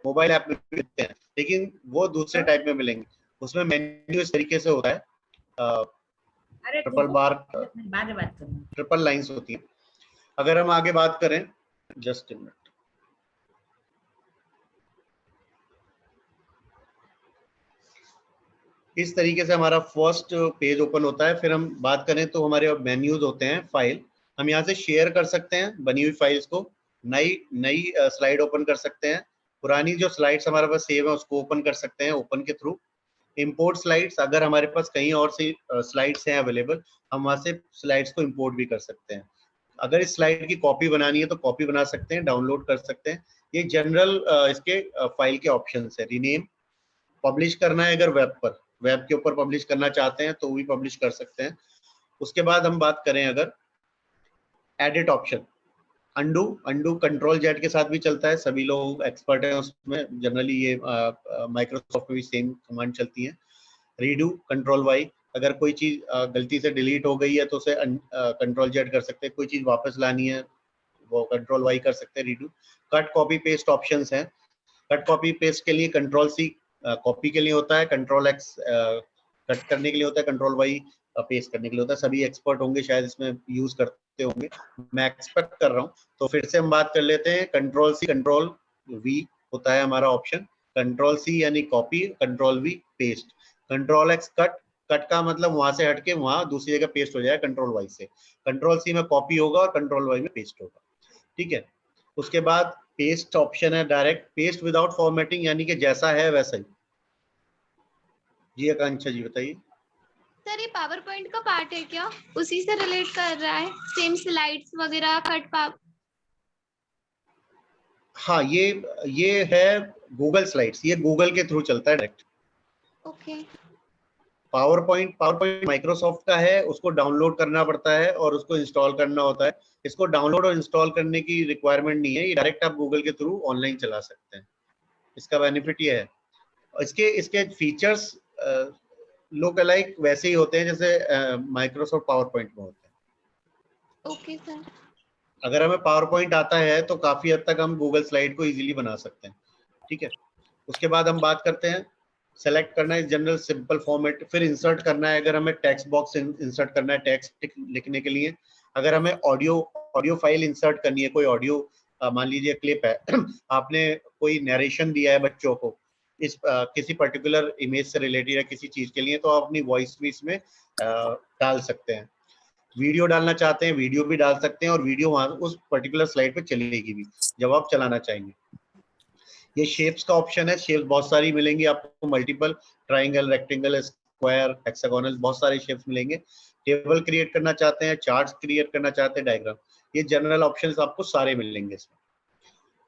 मोबाइल ऐप में भी मिलते हैं, लेकिन वो दूसरे टाइप में मिलेंगे। उसमें मेन्यू इस तरीके से होता है, ट्रिपल बार, बाद में बात करूंगा, ट्रिपल लाइंस होती है। अगर हम आगे बात करें, जस्ट मिनट, इस तरीके से हमारा फर्स्ट पेज ओपन होता है। फिर हम बात करें तो हमारे मेन्यूज होते हैं, फाइल हम यहाँ से शेयर कर सकते हैं बनी हुई फाइल्स को, नई स्लाइड ओपन कर सकते हैं, पुरानी जो स्लाइड्स हमारे पास सेव है उसको ओपन कर सकते हैं ओपन के थ्रू। इंपोर्ट स्लाइड्स, अगर हमारे पास कहीं और से स्लाइड्स हैं अवेलेबल, हम वहाँ से स्लाइड्स को इंपोर्ट भी कर सकते हैं। अगर इस स्लाइड की कॉपी बनानी है तो कॉपी बना सकते हैं, डाउनलोड कर सकते हैं। ये जनरल इसके फाइल के ऑप्शन है। रीनेम, पब्लिश करना है, अगर वेब के ऊपर पब्लिश करना चाहते हैं तो भी पब्लिश कर सकते हैं। उसके बाद हम बात करें अगर edit option, undo control Z के साथ भी चलता है, सभी लोग एक्सपर्ट हैं उसमें, जनरली ये माइक्रोसॉफ्ट में भी सेम कमांड चलती है। रीडू, कंट्रोल वाई, अगर कोई चीज गलती से डिलीट हो गई है तो उसे कंट्रोल जेड कर सकते हैं, कोई चीज वापस लानी है वो कंट्रोल वाई कर सकते हैं, redo. Cut, copy, paste options हैं। कट, कॉपी, पेस्ट के लिए कंट्रोल सी कॉपी के लिए होता है, कंट्रोल एक्स कट करने के लिए होता है, कंट्रोल वाई पेस्ट करने के लिए होता है। सभी एक्सपर्ट होंगे शायद इसमें यूज करते होंगे, मैं एक्सपेक्ट कर रहा हूँ। तो फिर से हम बात कर लेते हैं, कंट्रोल सी, कंट्रोल वी होता है हमारा ऑप्शन। कंट्रोल सी यानी copy, control we paste, control x cut, cut का मतलब वहां से हटके वहां दूसरी जगह पेस्ट हो जाएगा कंट्रोल वाई से। कंट्रोल सी में कॉपी होगा और कंट्रोल वाई में पेस्ट होगा। ठीक है, उसके बाद पेस्ट ऑप्शन है, डायरेक्ट पेस्ट विदाउट फॉर्मेटिंग, यानी कि जैसा है वैसा ही। जी आकांक्षा जी बताइए। सर ये पावर पॉइंट का पार्ट है क्या? उसी से रिलेट कर रहा है, सेम स्लाइड्स वगैरह कट हाँ, ये है गूगल स्लाइड्स, ये गूगल के थ्रू चलता है direct. Okay. Power point Microsoft का है, उसको डाउनलोड करना पड़ता है और उसको इंस्टॉल करना होता है। इसको डाउनलोड और इंस्टॉल करने की रिक्वायरमेंट नहीं है, ये डायरेक्ट आप गूगल के थ्रू ऑनलाइन चला सकते हैं। इसका बेनिफिट ये है। इसके फीचर्स लुक अलाइक वैसे ही होते हैं जैसे माइक्रोसॉफ्ट पावर पॉइंट में होते हैं। Okay sir. अगर हमें पावर पॉइंट आता है तो काफी हद तक हम गूगल स्लाइड को इजीली बना सकते हैं। ठीक है, उसके बाद हम बात करते हैं, सेलेक्ट करना है जनरल सिंपल फॉर्मेट, फिर इंसर्ट करना है। अगर हमें टेक्स्ट बॉक्स इंसर्ट करना है टेक्स्ट लिखने के लिए, अगर हमें ऑडियो फाइल इंसर्ट करनी है, कोई ऑडियो मान लीजिए क्लिप है आपने कोई नरेशन दिया है बच्चों को इस किसी पर्टिकुलर इमेज से रिलेटेड है किसी चीज के लिए, तो आप अपनी वॉइस भी इसमें डाल सकते हैं। वीडियो डालना चाहते हैं वीडियो भी डाल सकते हैं, और वीडियो वहां उस पर्टिकुलर स्लाइड पे चलेगी भी जब आप चलाना चाहेंगे। ये शेप्स का ऑप्शन है, शेप्स बहुत सारी मिलेंगी आपको, multiple, triangle, rectangle, square, hexagonal, बहुत सारे शेप्स मिलेंगे। टेबल क्रिएट करना चाहते हैं, चार्ट्स क्रिएट करना चाहते हैं, डायग्राम, ये जनरल ऑप्शंस आपको सारे मिलेंगे इसमें।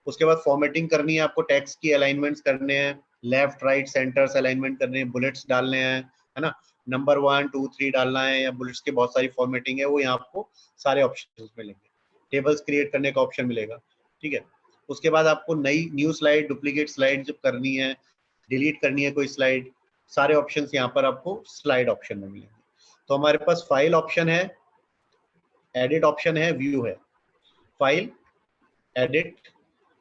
उसके बाद फॉर्मेटिंग करनी है आपको, टेक्स्ट की अलाइनमेंट्स करने हैं, लेफ्ट राइट सेंटर्स अलाइनमेंट करने हैं, बुलेट्स डालने हैं, है ना, नंबर 1 2 3 डालना है, या बुलेट्स की बहुत सारी फॉर्मेटिंग है, वो यहाँ आपको सारे ऑप्शन मिलेंगे। टेबल्स क्रिएट करने का ऑप्शन मिलेगा। ठीक है, उसके बाद आपको न्यू स्लाइड, डुप्लीकेट स्लाइड जब करनी है, डिलीट करनी है कोई स्लाइड, सारे ऑप्शंस यहाँ पर आपको स्लाइड ऑप्शन में मिलेंगे। तो हमारे पास फाइल ऑप्शन है, एडिट ऑप्शन है, व्यू है। File, edit,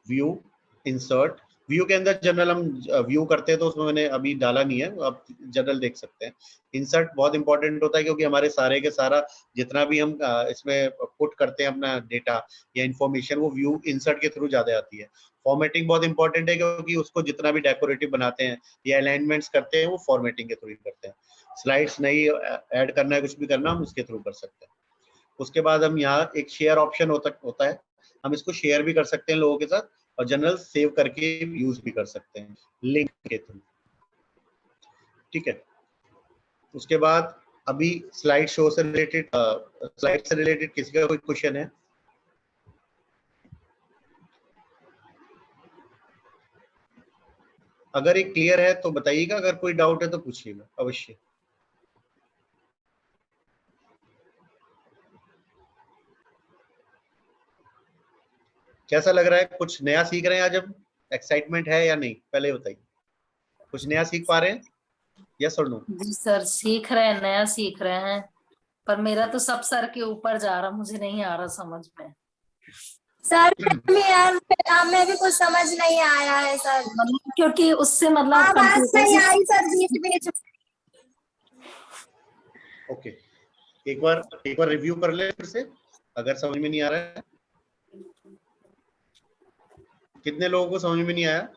view, insert. View के अंदर जनरल हम व्यू करते हैं तो उसमें मैंने अभी डाला नहीं है, आप जनरल देख सकते हैं। इंसर्ट बहुत इंपॉर्टेंट होता है क्योंकि हमारे सारे के सारा जितना भी हम इसमें पुट करते हैं अपना डेटा या इंफॉर्मेशन, वो व्यू इंसर्ट के थ्रू ज्यादा आती है। फॉर्मेटिंग बहुत इंपॉर्टेंट है क्योंकि उसको जितना भी डेकोरेटिव बनाते हैं या अलाइनमेंट्स करते हैं वो फॉर्मेटिंग के थ्रू ही करते हैं। स्लाइड्स नहीं ऐड करना है, कुछ भी करना, हम उसके थ्रू कर सकते हैं। उसके बाद हम यहाँ एक शेयर ऑप्शन होता है, हम इसको शेयर भी कर सकते हैं लोगों के साथ, और जनरल सेव करके यूज भी कर सकते हैं लिंक के थ्रू, ठीक है। उसके बाद अभी स्लाइड शो से रिलेटेड, स्लाइड से रिलेटेड किसी का कोई क्वेश्चन है? अगर ये क्लियर है तो बताइएगा, अगर कोई डाउट है तो पूछिएगा अवश्य। कैसा लग रहा है? कुछ नया सीख रहे हैं आज हम? एक्साइटमेंट है या नहीं, पहले बताइए। कुछ नया सीख पा रहे हैं? यस और नो? जी सर, सीख रहे हैं, नया सीख रहे हैं, पर मेरा तो सब सर के ऊपर जा रहा, मुझे नहीं आ रहा समझ में। सर हमें भी कुछ समझ नहीं आया है सर, क्योंकि उससे मतलब आवाज नहीं आई सर बीच बीच में। ओके, एक बार रिव्यू कर ले फिर से, अगर समझ में नहीं आ रहा है। कितने लोगों को समझ में नहीं आया?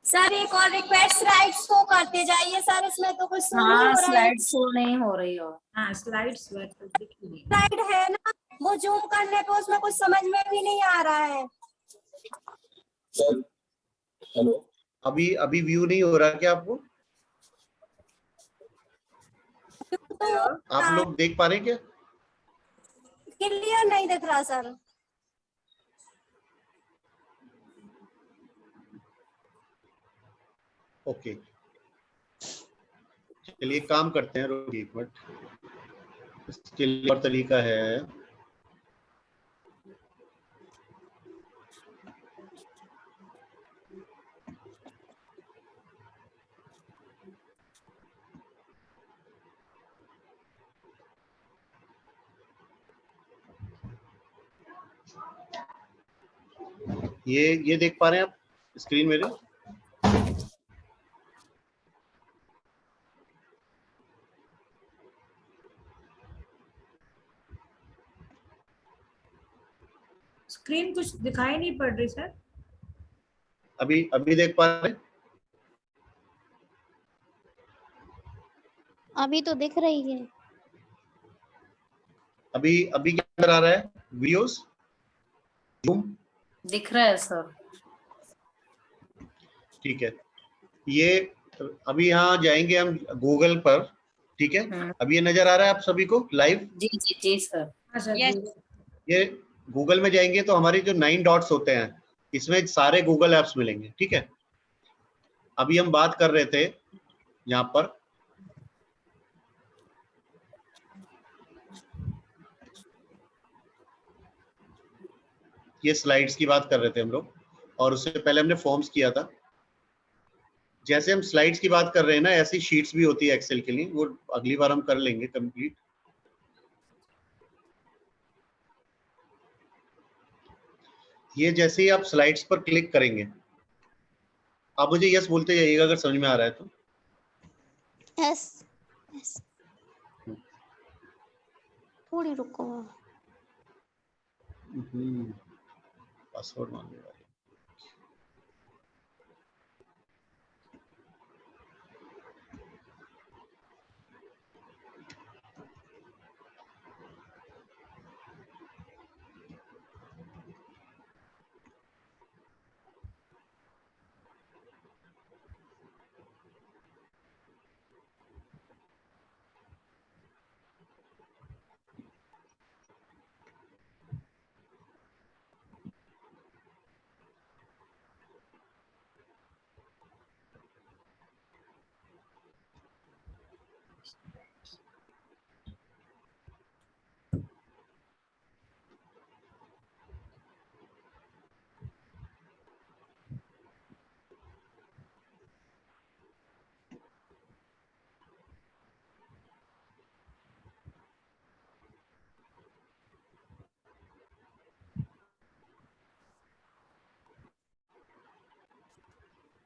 सर एक और रिक्वेस्ट, स्लाइड शो करते जाइए सर, इसमें तो कुछ शो नहीं हाँ, हो रहा है। स्लाइड शो नहीं हो रही हो। हाँ स्लाइड्स स्लाइड है ना, वो जूम करने पे उसमें कुछ समझ में भी नहीं आ रहा है। अभी व्यू नहीं हो रहा क्या आपको? आप लोग देख पा रहे हैं क्या? क्लियर नहीं दिख रहा सर। ओके, चलिए काम करते हैं, रुकिए एक मिनट। इसके लिए और तरीका है, ये देख पा रहे हैं आप स्क्रीन मेरे? स्क्रीन कुछ दिखाई नहीं पड़ रही सर। अभी देख पा रहे हैं? अभी तो दिख रही है। अभी क्या नजर आ रहा है? वीडियोस जूम दिख रहा है सर। ठीक है, ये अभी यहाँ जाएंगे हम गूगल पर, ठीक है। अभी ये नजर आ रहा है आप सभी को लाइव? जी जी जी सर। हाँ सर। ये गूगल में जाएंगे तो हमारी जो 9 डॉट्स होते हैं, इसमें सारे गूगल एप्स मिलेंगे, ठीक है। अभी हम बात कर रहे थे यहाँ पर, ये स्लाइड्स की बात कर रहे थे हम लोग, और उससे पहले हमने फॉर्म्स किया था। जैसे हम स्लाइड्स की बात कर रहे हैं ना, ऐसी शीट्स भी होती है एक्सेल के लिए, वो अगली बार हम कर लेंगे कंप्लीट। ये जैसे ही आप स्लाइड्स पर क्लिक करेंगे, आप मुझे यस बोलते जाइएगा अगर समझ में आ रहा है तो। यस यस, थोड़ी रुको। पासवर्ड मांगने वाले।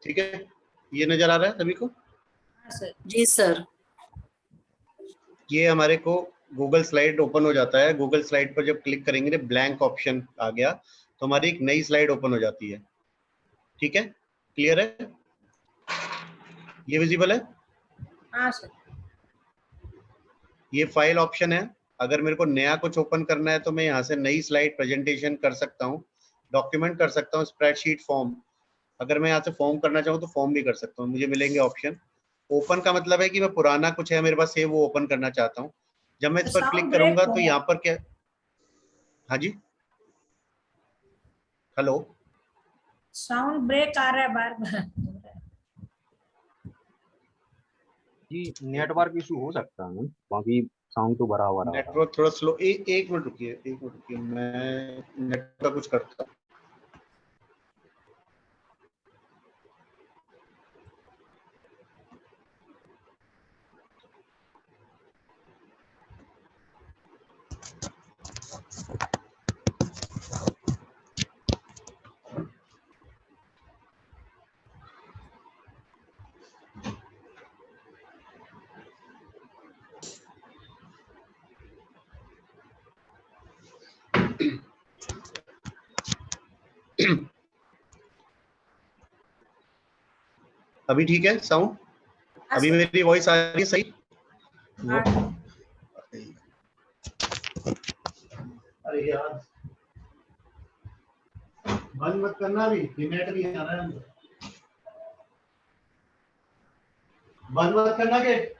ठीक है, ये नजर आ रहा है सभी को? हाँ सर। जी सर। ये हमारे को गूगल स्लाइड ओपन हो जाता है। गूगल स्लाइड पर जब क्लिक करेंगे ना, ब्लैंक ऑप्शन आ गया तो हमारी एक नई स्लाइड ओपन हो जाती है। ठीक है, क्लियर है? ये विजिबल है? हाँ सर। ये फाइल ऑप्शन है। अगर मेरे को नया कुछ ओपन करना है तो मैं यहाँ से नई स्लाइड प्रेजेंटेशन कर सकता हूँ, डॉक्यूमेंट कर सकता हूँ, स्प्रेडशीट, फॉर्म। अगर मैं यहाँ से फॉर्म करना चाहूँ तो फॉर्म भी कर सकता हूँ, मुझे मिलेंगे ऑप्शन। ओपन का मतलब है कि मैं पुराना कुछ है मेरे पास सेव, वो ओपन करना चाहता हूँ। जब मैं इस पर क्लिक करूंगा तो यहाँ पर क्या, हाँ जी, हेलो, साउंड ब्रेक आ रहा है बार बार। जी नेटवर्क इशू हो सकता है, बाकी साउंड तो बराबर आ रहा है। नेटवर्क थोड़ा स्लो। एक मिनट रुकिए, एक मिनट रुकिए, मैं नेट का कुछ करता हूँ। अभी ठीक है साउंड? अभी मेरी वॉइस आ रही है सही? अरे यार, बंद मत करना, अभी नेट भी आ रहा है, बंद मत करना गेट।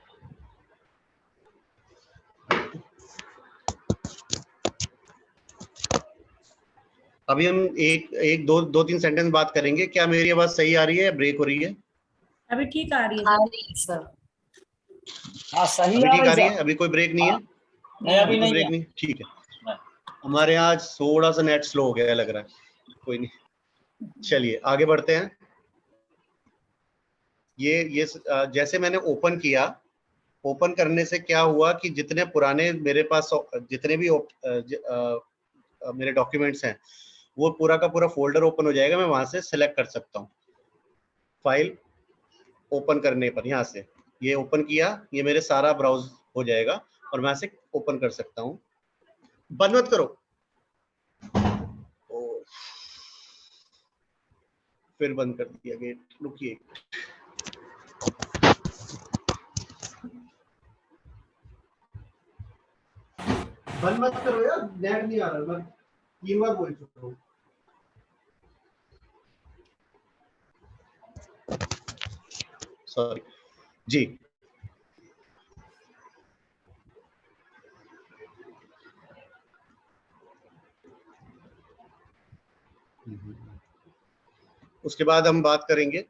अभी हम एक दो तीन सेंटेंस बात करेंगे। क्या मेरी आवाज सही आ रही है या ब्रेक हो रही है? अभी ठीक आ रही है। आ रही है सर। हाँ सही अभी ठीक आ रही है, सर। अभी कोई ब्रेक नहीं है? नहीं अभी कोई नहीं ब्रेक है। नहीं, ठीक है। हमारे यहाँ आज थोड़ा सा नेट स्लो हो गया लग रहा है, कोई नहीं, चलिए आगे बढ़ते हैं। ये जैसे मैंने ओपन किया, ओपन करने से क्या हुआ कि जितने पुराने मेरे पास जितने भी मेरे डॉक्यूमेंट्स हैं, वो पूरा का पूरा फोल्डर ओपन हो जाएगा। मैं वहां से सिलेक्ट कर सकता हूँ फाइल ओपन करने पर। यहाँ से ये ओपन किया, ये मेरे सारा ब्राउज हो जाएगा और मैं से ओपन कर सकता हूँ। बंद मत करो, फिर बंद कर दिया गेट, रुकिए। बंद मत करो यार, नेट नहीं आ रहा, मैं 3 बार बोल चुका हूँ। सॉरी जी। उसके बाद हम बात करेंगे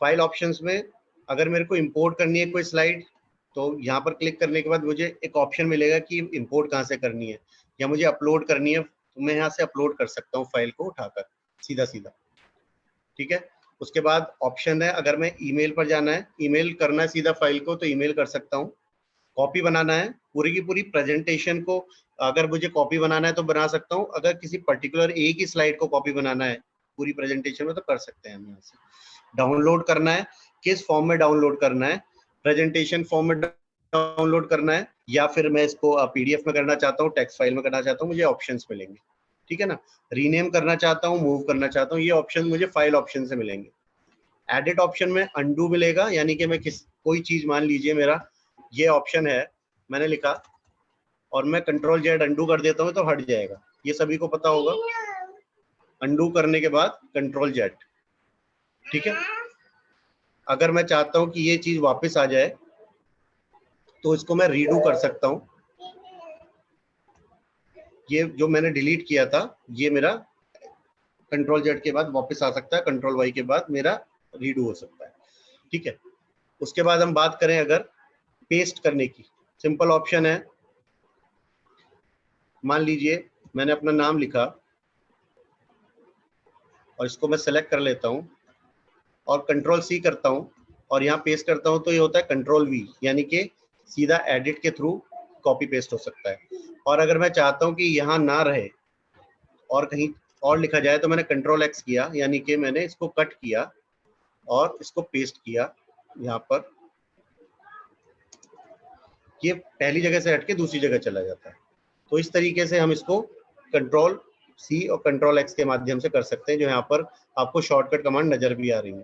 फाइल ऑप्शंस में। अगर मेरे को इंपोर्ट करनी है कोई स्लाइड, तो यहाँ पर क्लिक करने के बाद मुझे एक ऑप्शन मिलेगा कि इंपोर्ट कहाँ से करनी है, या मुझे अपलोड करनी है, तो मैं यहाँ से अपलोड कर सकता हूँ फाइल को उठाकर सीधा सीधा। ठीक है, उसके बाद ऑप्शन है, अगर मैं ईमेल पर जाना है, ईमेल करना है सीधा फाइल को, तो ईमेल कर सकता हूँ। कॉपी बनाना है पूरी की पूरी प्रेजेंटेशन को, अगर मुझे कॉपी बनाना है तो बना सकता हूँ। अगर किसी पर्टिकुलर एक ही स्लाइड को कॉपी बनाना है पूरी प्रेजेंटेशन में, तो कर सकते हैं हम यहाँ से। डाउनलोड करना है, किस फॉर्म में डाउनलोड करना है, प्रेजेंटेशन फॉर्म में डाउनलोड करना है, या फिर मैं इसको पीडीएफ में करना चाहता हूँ, टेक्स्ट फाइल में करना चाहता हूँ, मुझे ऑप्शंस मिलेंगे। ठीक है ना, रीनेम करना चाहता हूँ, मूव करना चाहता हूँ, ये ऑप्शन मुझे फाइल ऑप्शन से मिलेंगे। एडिट ऑप्शन में अंडू मिलेगा, यानी कि मैं कोई चीज, मान लीजिए मेरा ये ऑप्शन है, मैंने लिखा और मैं कंट्रोल जेड अंडू कर देता हूँ तो हट जाएगा, ये सभी को पता होगा। अंडू करने के बाद कंट्रोल जेड। ठीक है, अगर मैं चाहता हूं कि ये चीज वापस आ जाए तो इसको मैं रीडू कर सकता हूं। ये जो मैंने डिलीट किया था, ये मेरा कंट्रोल जेड के बाद वापस आ सकता है, कंट्रोल वाई के बाद मेरा रीडू हो सकता है। ठीक है, उसके बाद हम बात करें अगर पेस्ट करने की, सिंपल ऑप्शन है। मान लीजिए मैंने अपना नाम लिखा और इसको मैं सेलेक्ट कर लेता हूं और कंट्रोल सी करता हूं और यहाँ पेस्ट करता हूं, तो ये होता है कंट्रोल वी, यानी कि सीधा एडिट के थ्रू कॉपी पेस्ट हो सकता है। और अगर मैं चाहता हूं कि यहाँ ना रहे और कहीं और लिखा जाए, तो मैंने कंट्रोल एक्स किया, यानी कि मैंने इसको कट किया और इसको पेस्ट किया यहाँ पर, ये पहली जगह से हट के दूसरी जगह चला जाता है। तो इस तरीके से हम इसको कंट्रोल C और कंट्रोल X के माध्यम से कर सकते हैं, जो यहाँ पर आपको शॉर्टकट कमांड नजर भी आ रही है।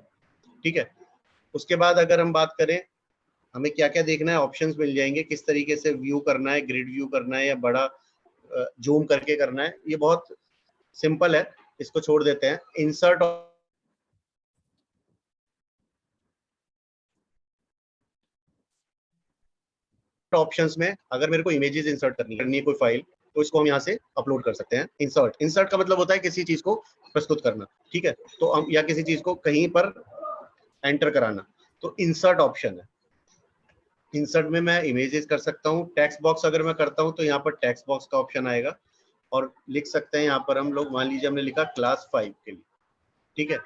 ठीक है, उसके बाद अगर हम बात करें हमें क्या क्या देखना है, ऑप्शंस मिल जाएंगे, किस तरीके से व्यू करना है, ग्रिड व्यू करना है या बड़ा जूम करके करना है, ये बहुत सिंपल है, इसको छोड़ देते हैं। इंसर्ट ऑप्शंस में अगर मेरे को इमेजेस इंसर्ट करनी है कोई फाइल, तो इसको हम यहाँ से अपलोड कर सकते हैं। इंसर्ट का मतलब होता है किसी चीज को प्रस्तुत करना, ठीक है, तो हम या किसी चीज को कहीं पर एंटर कराना, तो इंसर्ट ऑप्शन है। इंसर्ट में मैं इमेजेस कर सकता हूँ। टेक्स्ट बॉक्स अगर मैं करता हूँ तो यहाँ पर टेक्स्ट बॉक्स का ऑप्शन आएगा और लिख सकते हैं यहाँ पर हम लोग, मान लीजिए हमने लिखा क्लास 5 के लिए, ठीक है,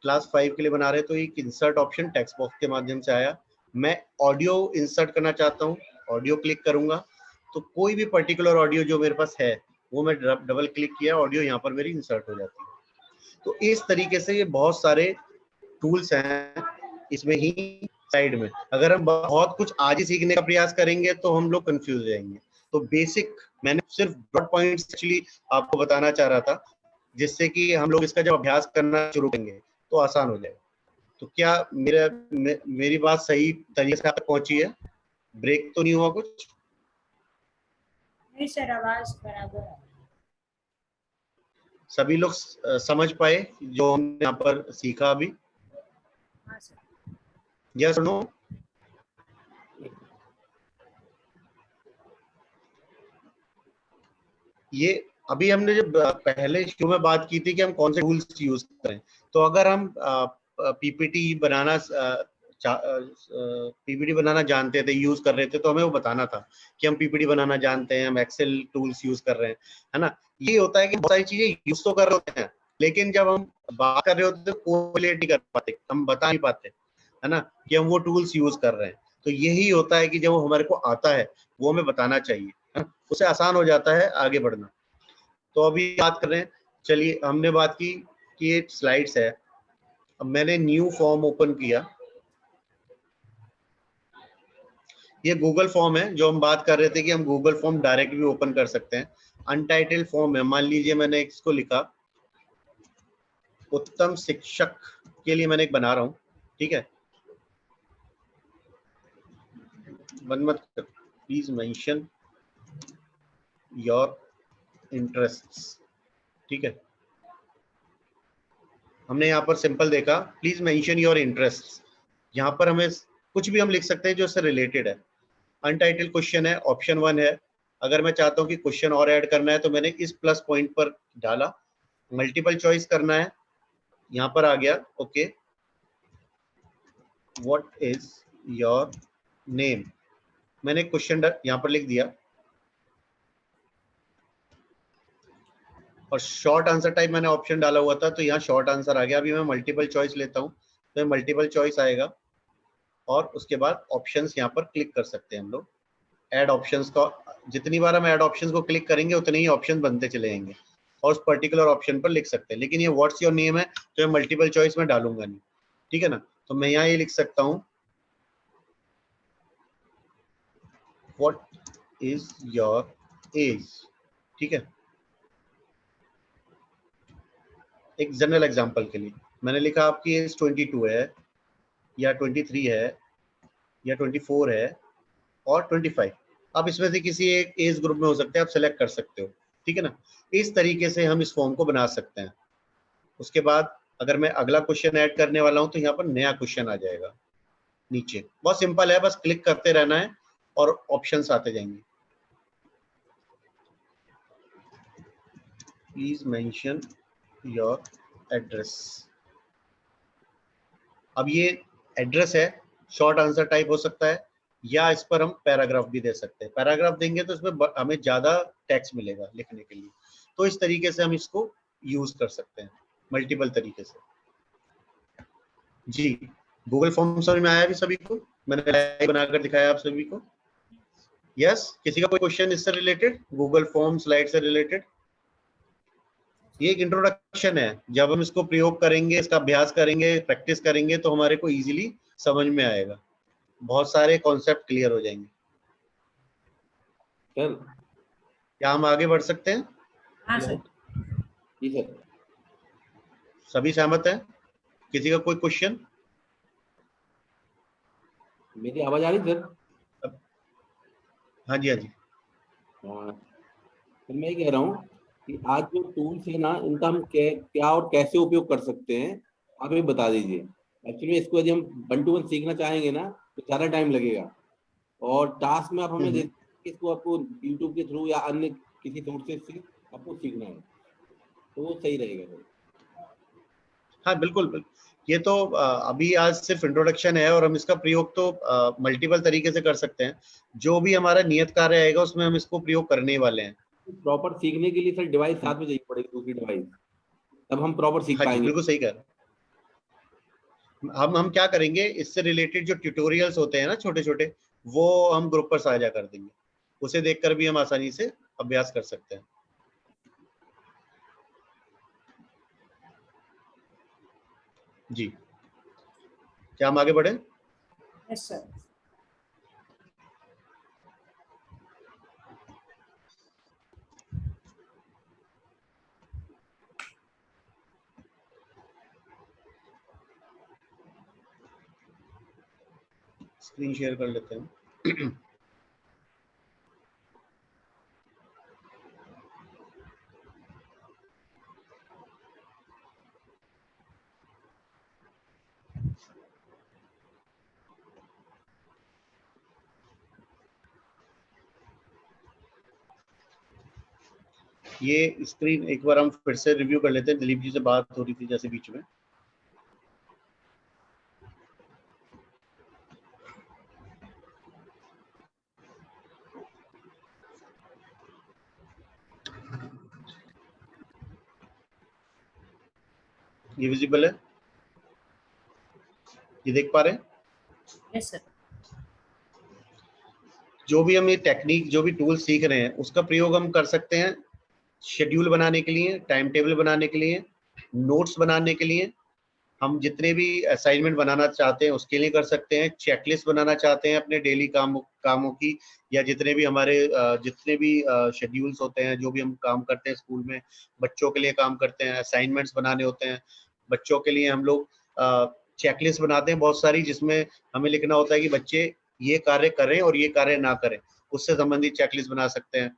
क्लास 5 के लिए बना रहे, तो एक इंसर्ट ऑप्शन टेक्स्ट बॉक्स के माध्यम से आया। मैं ऑडियो इंसर्ट करना चाहता हूँ, ऑडियो क्लिक करूंगा तो कोई भी पर्टिकुलर ऑडियो जो मेरे पास है वो मैं डबल क्लिक किया, ऑडियो यहाँ पर मेरी इंसर्ट हो जाती है। तो इस तरीके से ये बहुत सारे टूल्स हैं इसमें ही साइड में। अगर हम बहुत कुछ आज ही सीखने का प्रयास करेंगे तो हम लोग कंफ्यूज हो जाएंगे। तो बेसिक मैंने सिर्फ डॉट पॉइंट्स एक्चुअली आपको बताना चाह रहा था, जिससे कि हम लोग इसका जब अभ्यास करना शुरू करेंगे तो आसान हो जाए। तो क्या मेरी बात सही तरीके से आप तक पहुंची है? ब्रेक तो नहीं हुआ कुछ? नहीं सर, आवाज बराबर है। सभी लोग समझ पाए जो हमने यहाँ पर सीखा अभी? हाँ सर। यस और नो? ये अभी हमने जब पहले शुरू में बात की थी कि हम कौन से टूल्स यूज करें, तो अगर हम पीपीटी बनाना जानते थे, यूज कर रहे थे, तो हमें वो बताना था कि हम पीपीटी बनाना जानते हैं, हम एक्सेल टूल्स यूज कर रहे हैं, है ना। ये होता है कि बहुत सारी चीजें यूज तो कर रहे होते हैं, लेकिन जब हम बात कर रहे होते हैं कोरिलेट नहीं कर पाते, हम बता नहीं पाते, है ना, कि हम वो टूल्स यूज कर रहे हैं। तो यही होता है कि जब वो हमारे को आता है वो हमें बताना चाहिए, है ना, उससे आसान हो जाता है आगे बढ़ना। तो अभी बात कर रहे हैं, चलिए हमने बात की कि ये स्लाइड्स है। अब मैंने न्यू फॉर्म ओपन किया, ये गूगल फॉर्म है जो हम बात कर रहे थे कि हम गूगल फॉर्म डायरेक्ट भी ओपन कर सकते हैं। अनटाइटल्ड फॉर्म है, मान लीजिए मैंने इसको लिखा उत्तम शिक्षक के लिए, मैंने एक बना रहा हूं, ठीक है, बंद मत कर, प्लीज मेंशन योर इंटरेस्ट्स, ठीक है। हमने यहाँ पर सिंपल देखा प्लीज मेंशन योर इंटरेस्ट्स, यहाँ पर हमें कुछ भी हम लिख सकते हैं जो इससे रिलेटेड है। अनटाइटल्ड क्वेश्चन है, ऑप्शन 1 है। अगर मैं चाहता हूँ कि क्वेश्चन और ऐड करना है तो मैंने इस प्लस पॉइंट पर डाला। मल्टीपल चॉइस करना है, यहाँ पर आ गया, okay, what is your name, मैंने क्वेश्चन यहाँ पर लिख दिया और शॉर्ट आंसर टाइप मैंने ऑप्शन डाला हुआ था तो यहाँ शॉर्ट आंसर आ गया। अभी मैं मल्टीपल चॉइस लेता हूँ तो मल्टीपल चॉइस आएगा और उसके बाद ऑप्शंस यहाँ पर क्लिक कर सकते हैं हम लोग। ऐड ऑप्शंस का, जितनी बार हम ऐड ऑप्शंस को क्लिक करेंगे उतने ही ऑप्शन बनते चले जाएंगे और उस पर्टिकुलर ऑप्शन पर लिख सकते हैं। लेकिन ये व्हाट्स योर नेम है तो मैं मल्टीपल चॉइस में डालूंगा नहीं, ठीक है ना। तो मैं यहाँ ये लिख सकता हूँ व्हाट इज योर एज, ठीक है। एक जनरल एग्जांपल के लिए मैंने लिखा आपकी एज 22 है या 23 है या 24 है और 25। आप इसमें से किसी एक एज ग्रुप में हो सकते हैं, आप सेलेक्ट कर सकते हो, ठीक है ना। इस तरीके से हम इस फॉर्म को बना सकते हैं। उसके बाद अगर मैं अगला क्वेश्चन ऐड करने वाला हूं तो यहाँ पर नया क्वेश्चन आ जाएगा नीचे। बहुत सिंपल है, बस क्लिक करते रहना है और ऑप्शंस आते जाएंगे। Please mention your address. अब ये एड्रेस है, शॉर्ट आंसर टाइप हो सकता है या इस पर हम पैराग्राफ भी दे सकते हैं। पैराग्राफ देंगे तो इसमें हमें ज्यादा टेक्स्ट मिलेगा लिखने के लिए। तो इस तरीके से हम इसको यूज कर सकते हैं मल्टीपल तरीके से। जी, गूगल फॉर्म समझ में आया भी सभी को? मैंने बनाकर दिखाया आप सभी को। यस, किसी का कोई क्वेश्चन इससे रिलेटेड, गूगल फॉर्म स्लाइड से रिलेटेड? ये एक इंट्रोडक्शन है। जब हम इसको प्रयोग करेंगे, इसका अभ्यास करेंगे, प्रैक्टिस करेंगे तो हमारे को इजीली समझ में आएगा, बहुत सारे कॉन्सेप्ट क्लियर हो जाएंगे। सर क्या हम आगे बढ़ सकते हैं? हाँ सर। जी सर। सभी सहमत हैं? किसी का कोई क्वेश्चन? मेरी आवाज आ रही सर? हाँ जी, हाँ जी। हाँ सर, मैं ये कह रहा हूँ कि आज जो टूल्स है ना, इनका हम क्या और कैसे उपयोग कर सकते हैं, आप ये बता दीजिए। एक्चुअली इसको यदि हम 1 to 1 सीखना चाहेंगे ना तो ज़्यादा टाइम लगेगा, और टास्क में आप हमें दे इसको आपको यूट्यूब के थ्रू या अन्य किसी सोर्सेज से आपको सीखना है, तो वो सही रहेगा सर। हाँ बिल्कुल बिल्कुल। ये तो अभी आज सिर्फ इंट्रोडक्शन है और हम इसका प्रयोग तो मल्टीपल तरीके से कर सकते हैं। जो भी हमारा नियत कार्य आएगा उसमें हम इसको प्रयोग करने ही वाले हैं। प्रॉपर सीखने के लिए सर डिवाइस साथ में चाहिए पड़ेगी, दूसरी डिवाइस, तब हम प्रॉपर सीख हाँ जी, पाएंगे। बिल्कुल सही कह रहे हैं। हम क्या करेंगे, इससे रिलेटेड जो ट्यूटोरियल्स होते हैं ना छोटे छोटे, वो हम ग्रुप पर साझा कर देंगे, उसे देखकर भी हम आसानी से अभ्यास कर सकते हैं। जी, क्या हम आगे बढ़े? Yes sir. स्क्रीन शेयर कर लेते हैं। ये स्क्रीन एक बार हम फिर से रिव्यू कर लेते हैं। दिलीप जी से बात हो रही थी जैसे बीच में। ये विजिबल है? ये देख पा रहे हैं? Yes sir. जो भी हम ये टेक्निक, जो भी टूल सीख रहे हैं, उसका प्रयोग हम कर सकते हैं शेड्यूल बनाने के लिए, टाइम टेबल बनाने के लिए, नोट्स बनाने के लिए। हम जितने भी असाइनमेंट बनाना चाहते हैं उसके लिए कर सकते हैं। चेकलिस्ट बनाना चाहते हैं अपने डेली कामों की, या जितने भी हमारे जितने भी शेड्यूल्स होते हैं, जो भी हम काम करते हैं स्कूल में, बच्चों के लिए काम करते हैं, असाइनमेंट्स बनाने होते हैं बच्चों के लिए, हम लोग चेकलिस्ट बनाते हैं बहुत सारी, जिसमें हमें लिखना होता है कि बच्चे ये कार्य करें और ये कार्य ना करें, उससे संबंधित चेकलिस्ट बना सकते हैं।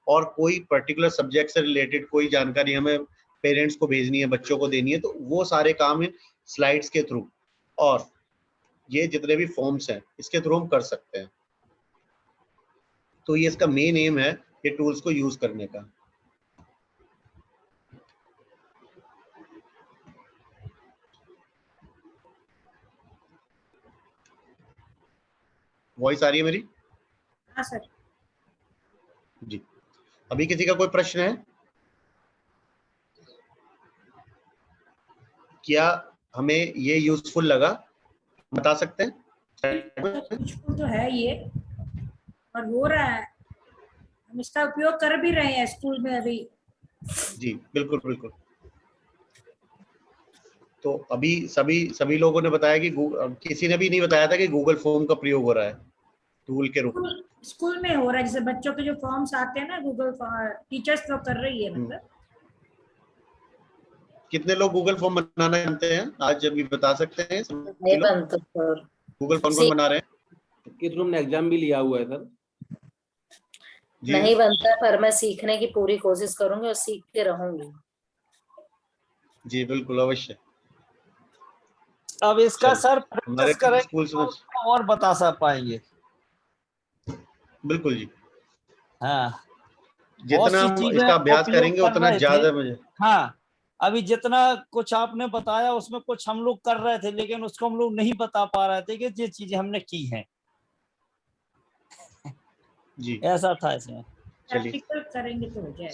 और कोई पर्टिकुलर सब्जेक्ट से रिलेटेड कोई जानकारी हमें पेरेंट्स को भेजनी है, बच्चों को देनी है, तो वो सारे काम इन स्लाइड्स के थ्रू और ये जितने भी फॉर्म्स हैं इसके थ्रू हम कर सकते हैं। तो ये इसका मेन एम है ये टूल्स को यूज करने का। वॉइस आ रही है मेरी? हाँ सर। जी, अभी किसी का कोई प्रश्न है? क्या हमें ये यूजफुल लगा, बता सकते हैं? यूजफुल तो है ये, और हो रहा है, हम इसका उपयोग कर भी रहे हैं स्कूल में अभी। जी बिल्कुल बिल्कुल। तो अभी सभी लोगों ने बताया कि किसी ने भी नहीं बताया था कि गूगल फॉर्म का प्रयोग हो रहा है टूल के रूप में। स्कूल में हो रहा है, जैसे बच्चों के जो फॉर्म्स आते हैं ना, गूगल टीचर्स तो कर रही है। मतलब कितने लोग गूगल फॉर्म बनाना जानते हैं आज, अभी बता सकते हैं? नहीं बनता सर। गूगल कौन बना रहे हैं? के थ्रू हमने एग्जाम भी लिया हुआ है सर। नहीं बनता, पर मैं सीखने की पूरी कोशिश करूंगी और सीख के रहूंगी। जी बिल्कुल, अवश्य। अब इसका सर हमारे करें स्कूल में और बता पाएंगे। बिल्कुल जी। हाँ, जितना हम इसका अभ्यास करेंगे उतना ज्यादा मुझे। हाँ, अभी जितना कुछ आपने बताया उसमें कुछ हम लोग कर रहे थे, लेकिन उसको हम लोग नहीं बता पा रहे थे कि ये चीजें हमने की हैं। जी ऐसा था इसमें। चलिए, करेंगे तो हो जाएगा।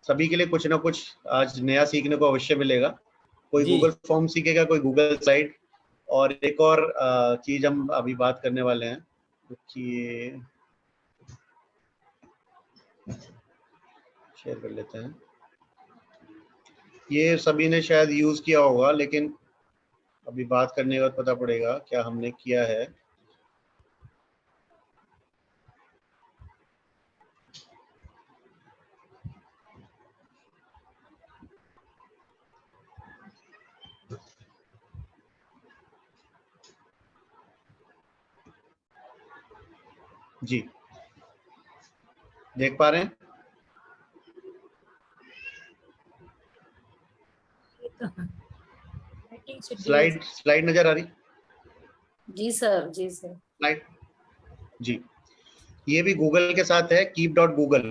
सभी के लिए कुछ ना कुछ आज नया सीखने को अवश्य मिलेगा। कोई गूगल फॉर्म सीखेगा, कोई गूगल स्लाइड, और एक और चीज हम अभी बात करने वाले हैं कि शेयर कर लेते हैं। ये सभी ने शायद यूज किया होगा, लेकिन अभी बात करने के बाद पता पड़ेगा क्या हमने किया है। जी, देख पा रहे हैं? स्लाइड नजर आ रही? जी सर, जी सर। स्लाइड जी, ये भी गूगल के साथ है, keep.google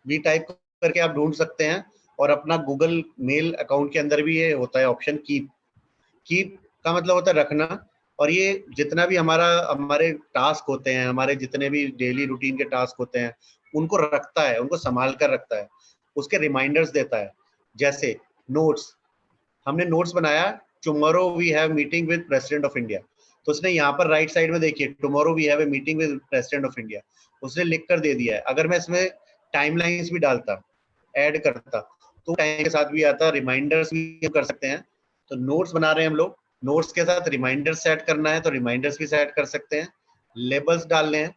भी टाइप करके आप ढूंढ सकते हैं, और अपना गूगल मेल अकाउंट के अंदर भी ये होता है ऑप्शन कीप का मतलब होता है रखना, और ये जितना भी हमारे टास्क होते हैं, हमारे जितने भी डेली रूटीन के टास्क होते हैं, उनको रखता है, उनको संभाल कर रखता है, उसके रिमाइंडर्स देता है। जैसे नोट्स, हमने नोट्स बनाया, tomorrow we have meeting with president of India, तो उसने यहाँ पर राइट साइड में देखिए tomorrow we have a meeting with president of India, उसने लिख कर दे दिया है। अगर मैं इसमें टाइमलाइंस भी डालता, ऐड करता, तो टाइम के साथ भी आता, रिमाइंडर्स भी कर सकते हैं। तो नोट्स बना रहे हैं हम लोग, नोट्स के साथ रिमाइंडर सेट करना है तो रिमाइंडर्स भी सेट कर सकते हैं, लेबल्स डालने हैं,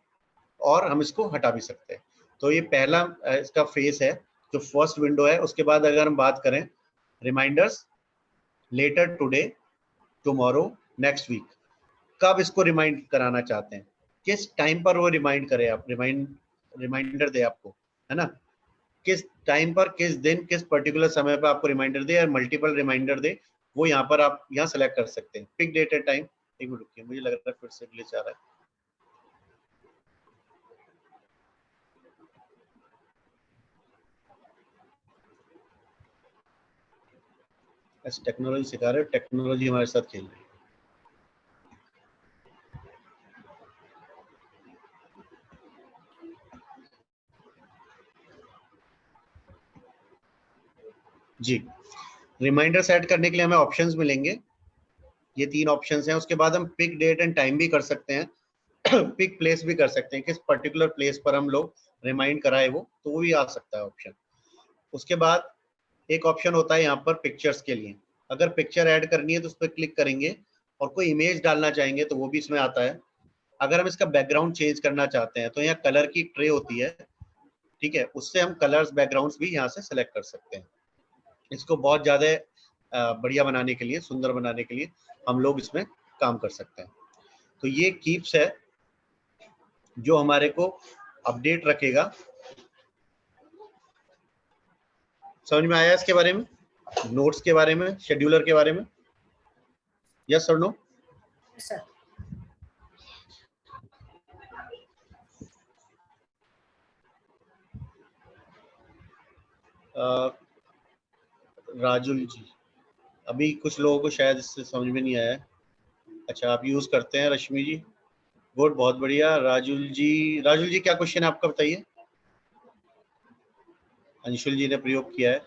और हम इसको हटा भी सकते हैं। तो ये पहला इसका फेस है, जो फर्स्ट विंडो है। उसके बाद अगर हम बात करें reminders, letter, today, tomorrow, next week, कब इसको रिमाइंड कराना चाहते हैं, किस टाइम पर वो रिमाइंड करे, आप रिमाइंडर दे आपको, है ना, किस टाइम पर, किस दिन, किस पर्टिकुलर समय पर आपको रिमाइंडर दे, या मल्टीपल रिमाइंडर दे, वो यहाँ पर आप यहाँ सेलेक्ट कर सकते हैं। पिक डेट एंड टाइम, एक मिनट रुकिए, मुझे लग रहा है फिर से ग्लिच आ रहा है। ऐसे टेक्नोलॉजी सिखा रहे हो, टेक्नोलॉजी हमारे साथ खेल रही है। जी, रिमाइंडर सेट करने के लिए हमें ऑप्शंस मिलेंगे, ये 3 ऑप्शंस हैं। उसके बाद हम पिक डेट एंड टाइम भी कर सकते हैं, पिक प्लेस भी कर सकते हैं, किस पर्टिकुलर प्लेस पर हम लोग रिमाइंड कराए वो भी आ सकता है ऑप्शन। उसके बाद एक ऑप्शन होता है यहाँ पर पिक्चर्स के लिए, अगर पिक्चर ऐड करनी है तो उस पर क्लिक करेंगे, और कोई इमेज डालना चाहेंगे तो वो भी इसमें आता है। अगर हम इसका बैकग्राउंड चेंज करना चाहते हैं तो यहाँ कलर की ट्रे होती है, ठीक है, उससे हम कलर्स बैकग्राउंड्स भी यहाँ से सेलेक्ट कर सकते हैं। इसको बहुत ज़्यादा बढ़िया बनाने के लिए, सुंदर बनाने के लिए हम लोग इसमें काम कर सकते हैं। तो ये कीप्स है जो हमारे को अपडेट रखेगा। समझ में आया इसके बारे में, नोट्स के बारे में, शेड्यूलर के बारे में? यस और नो? सर राजुल जी, अभी कुछ लोगों को शायद इससे समझ में नहीं आया है। अच्छा, आप यूज करते हैं, रश्मि जी, गुड, बहुत बढ़िया। राजुल जी क्या क्वेश्चन है आपका, बताइए। अंशुल जी ने प्रयोग किया है,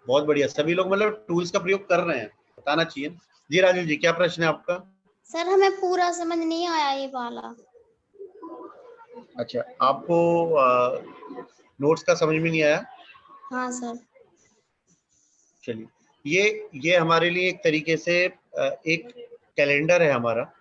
बहुत बढ़िया। सभी लोग मतलब टूल्स का प्रयोग कर रहे हैं, बताना चाहिए जी। राजुल जी, क्या प्रश्न है आपका? सर हमें पूरा समझ नहीं आया ये वाला। अच्छा, आपको नोट्स का समझ में नहीं आया? हाँ सर। चलिए, ये हमारे लिए एक तरीके से एक कैलेंडर है हमारा,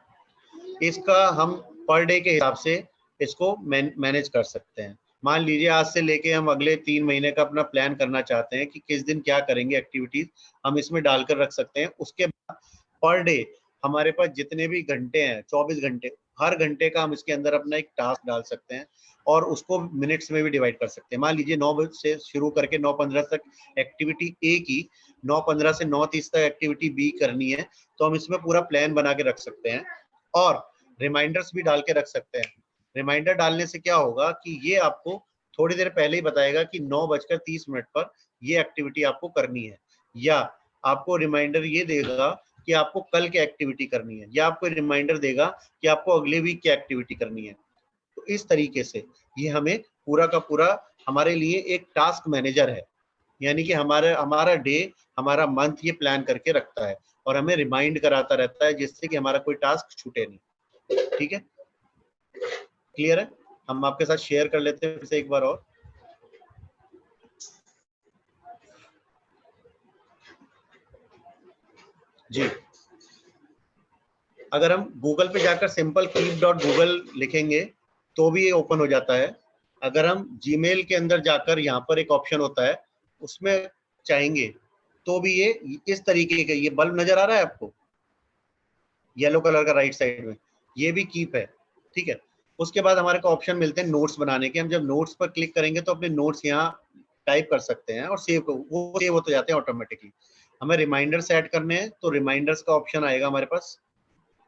इसका हम पर डे के हिसाब से इसको मैनेज कर सकते हैं। मान लीजिए आज से लेके हम अगले 3 महीने का अपना प्लान करना चाहते हैं कि किस दिन क्या करेंगे एक्टिविटीज, हम इसमें डालकर रख सकते हैं। उसके बाद पर डे हमारे पास जितने भी घंटे हैं, 24 घंटे, हर घंटे का हम इसके अंदर अपना एक टास्क डाल सकते हैं, और उसको मिनट्स में भी डिवाइड कर सकते हैं। मान लीजिए 9 बजे से शुरू करके 9:15 तक एक्टिविटी ए की, 9:15 से 9:30 तक एक्टिविटी बी करनी है, तो हम इसमें पूरा प्लान बना के रख सकते हैं, और रिमाइंडर्स भी डाल के रख सकते हैं। रिमाइंडर डालने से क्या होगा कि ये आपको थोड़ी देर पहले ही बताएगा कि 9:30 पर ये एक्टिविटी आपको करनी है, या आपको रिमाइंडर ये देगा कि आपको कल की एक्टिविटी करनी है, या आपको रिमाइंडर देगा कि आपको अगले वीक की एक्टिविटी करनी है। तो इस तरीके से ये हमें पूरा का पूरा हमारे लिए एक टास्क मैनेजर है, यानी कि हमारा डे, हमारा मंथ ये प्लान करके रखता है, और हमें रिमाइंड कराता रहता है, जिससे कि हमारा कोई टास्क छूटे नहीं। ठीक है, क्लियर है? हम आपके साथ शेयर कर लेते हैं फिर से एक बार और। जी, अगर हम गूगल पे जाकर सिंपल keep.google लिखेंगे तो भी ये ओपन हो जाता है। अगर हम जीमेल के अंदर जाकर यहाँ पर एक ऑप्शन होता है उसमें चाहेंगे तो भी ये इस तरीके का, ये बल्ब नजर आ रहा है आपको येलो कलर का राइट साइड में, ये भी कीप है, ठीक है। उसके बाद हमारे को ऑप्शन मिलते हैं नोट्स बनाने के। हम जब नोट्स पर क्लिक करेंगे तो अपने नोट्स यहाँ टाइप कर सकते हैं और वो सेव होते जाते हैं ऑटोमेटिकली। हमें रिमाइंडर सेट करने हैं तो रिमाइंडर्स का ऑप्शन आएगा हमारे पास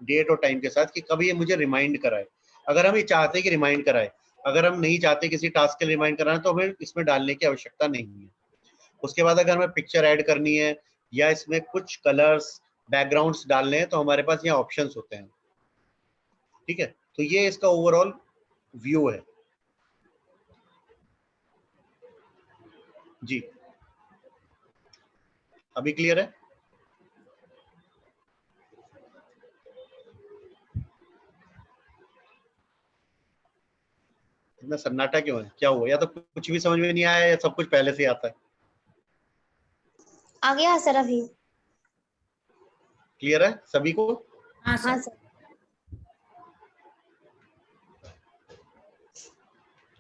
डेट और टाइम के साथ कि कभी ये मुझे रिमाइंड कराए। अगर हम ये चाहते हैं कि रिमाइंड कराए, अगर हम नहीं चाहते किसी टास्क के लिए रिमाइंड कराना तो हमें इसमें डालने की आवश्यकता नहीं है। उसके बाद अगर हमें पिक्चर ऐड करनी है या इसमें कुछ कलर्स बैकग्राउंड्स डालने हैं तो हमारे पास यहाँ ऑप्शंस होते हैं, ठीक है। तो ये इसका ओवरऑल व्यू है जी। अभी क्लियर है? इतना सन्नाटा क्यों है, क्या हुआ? या तो कुछ भी समझ में नहीं आया या सब कुछ पहले से आता है? आ गया सर अभी। क्लियर है सभी को? हाँ हाँ सर। सर।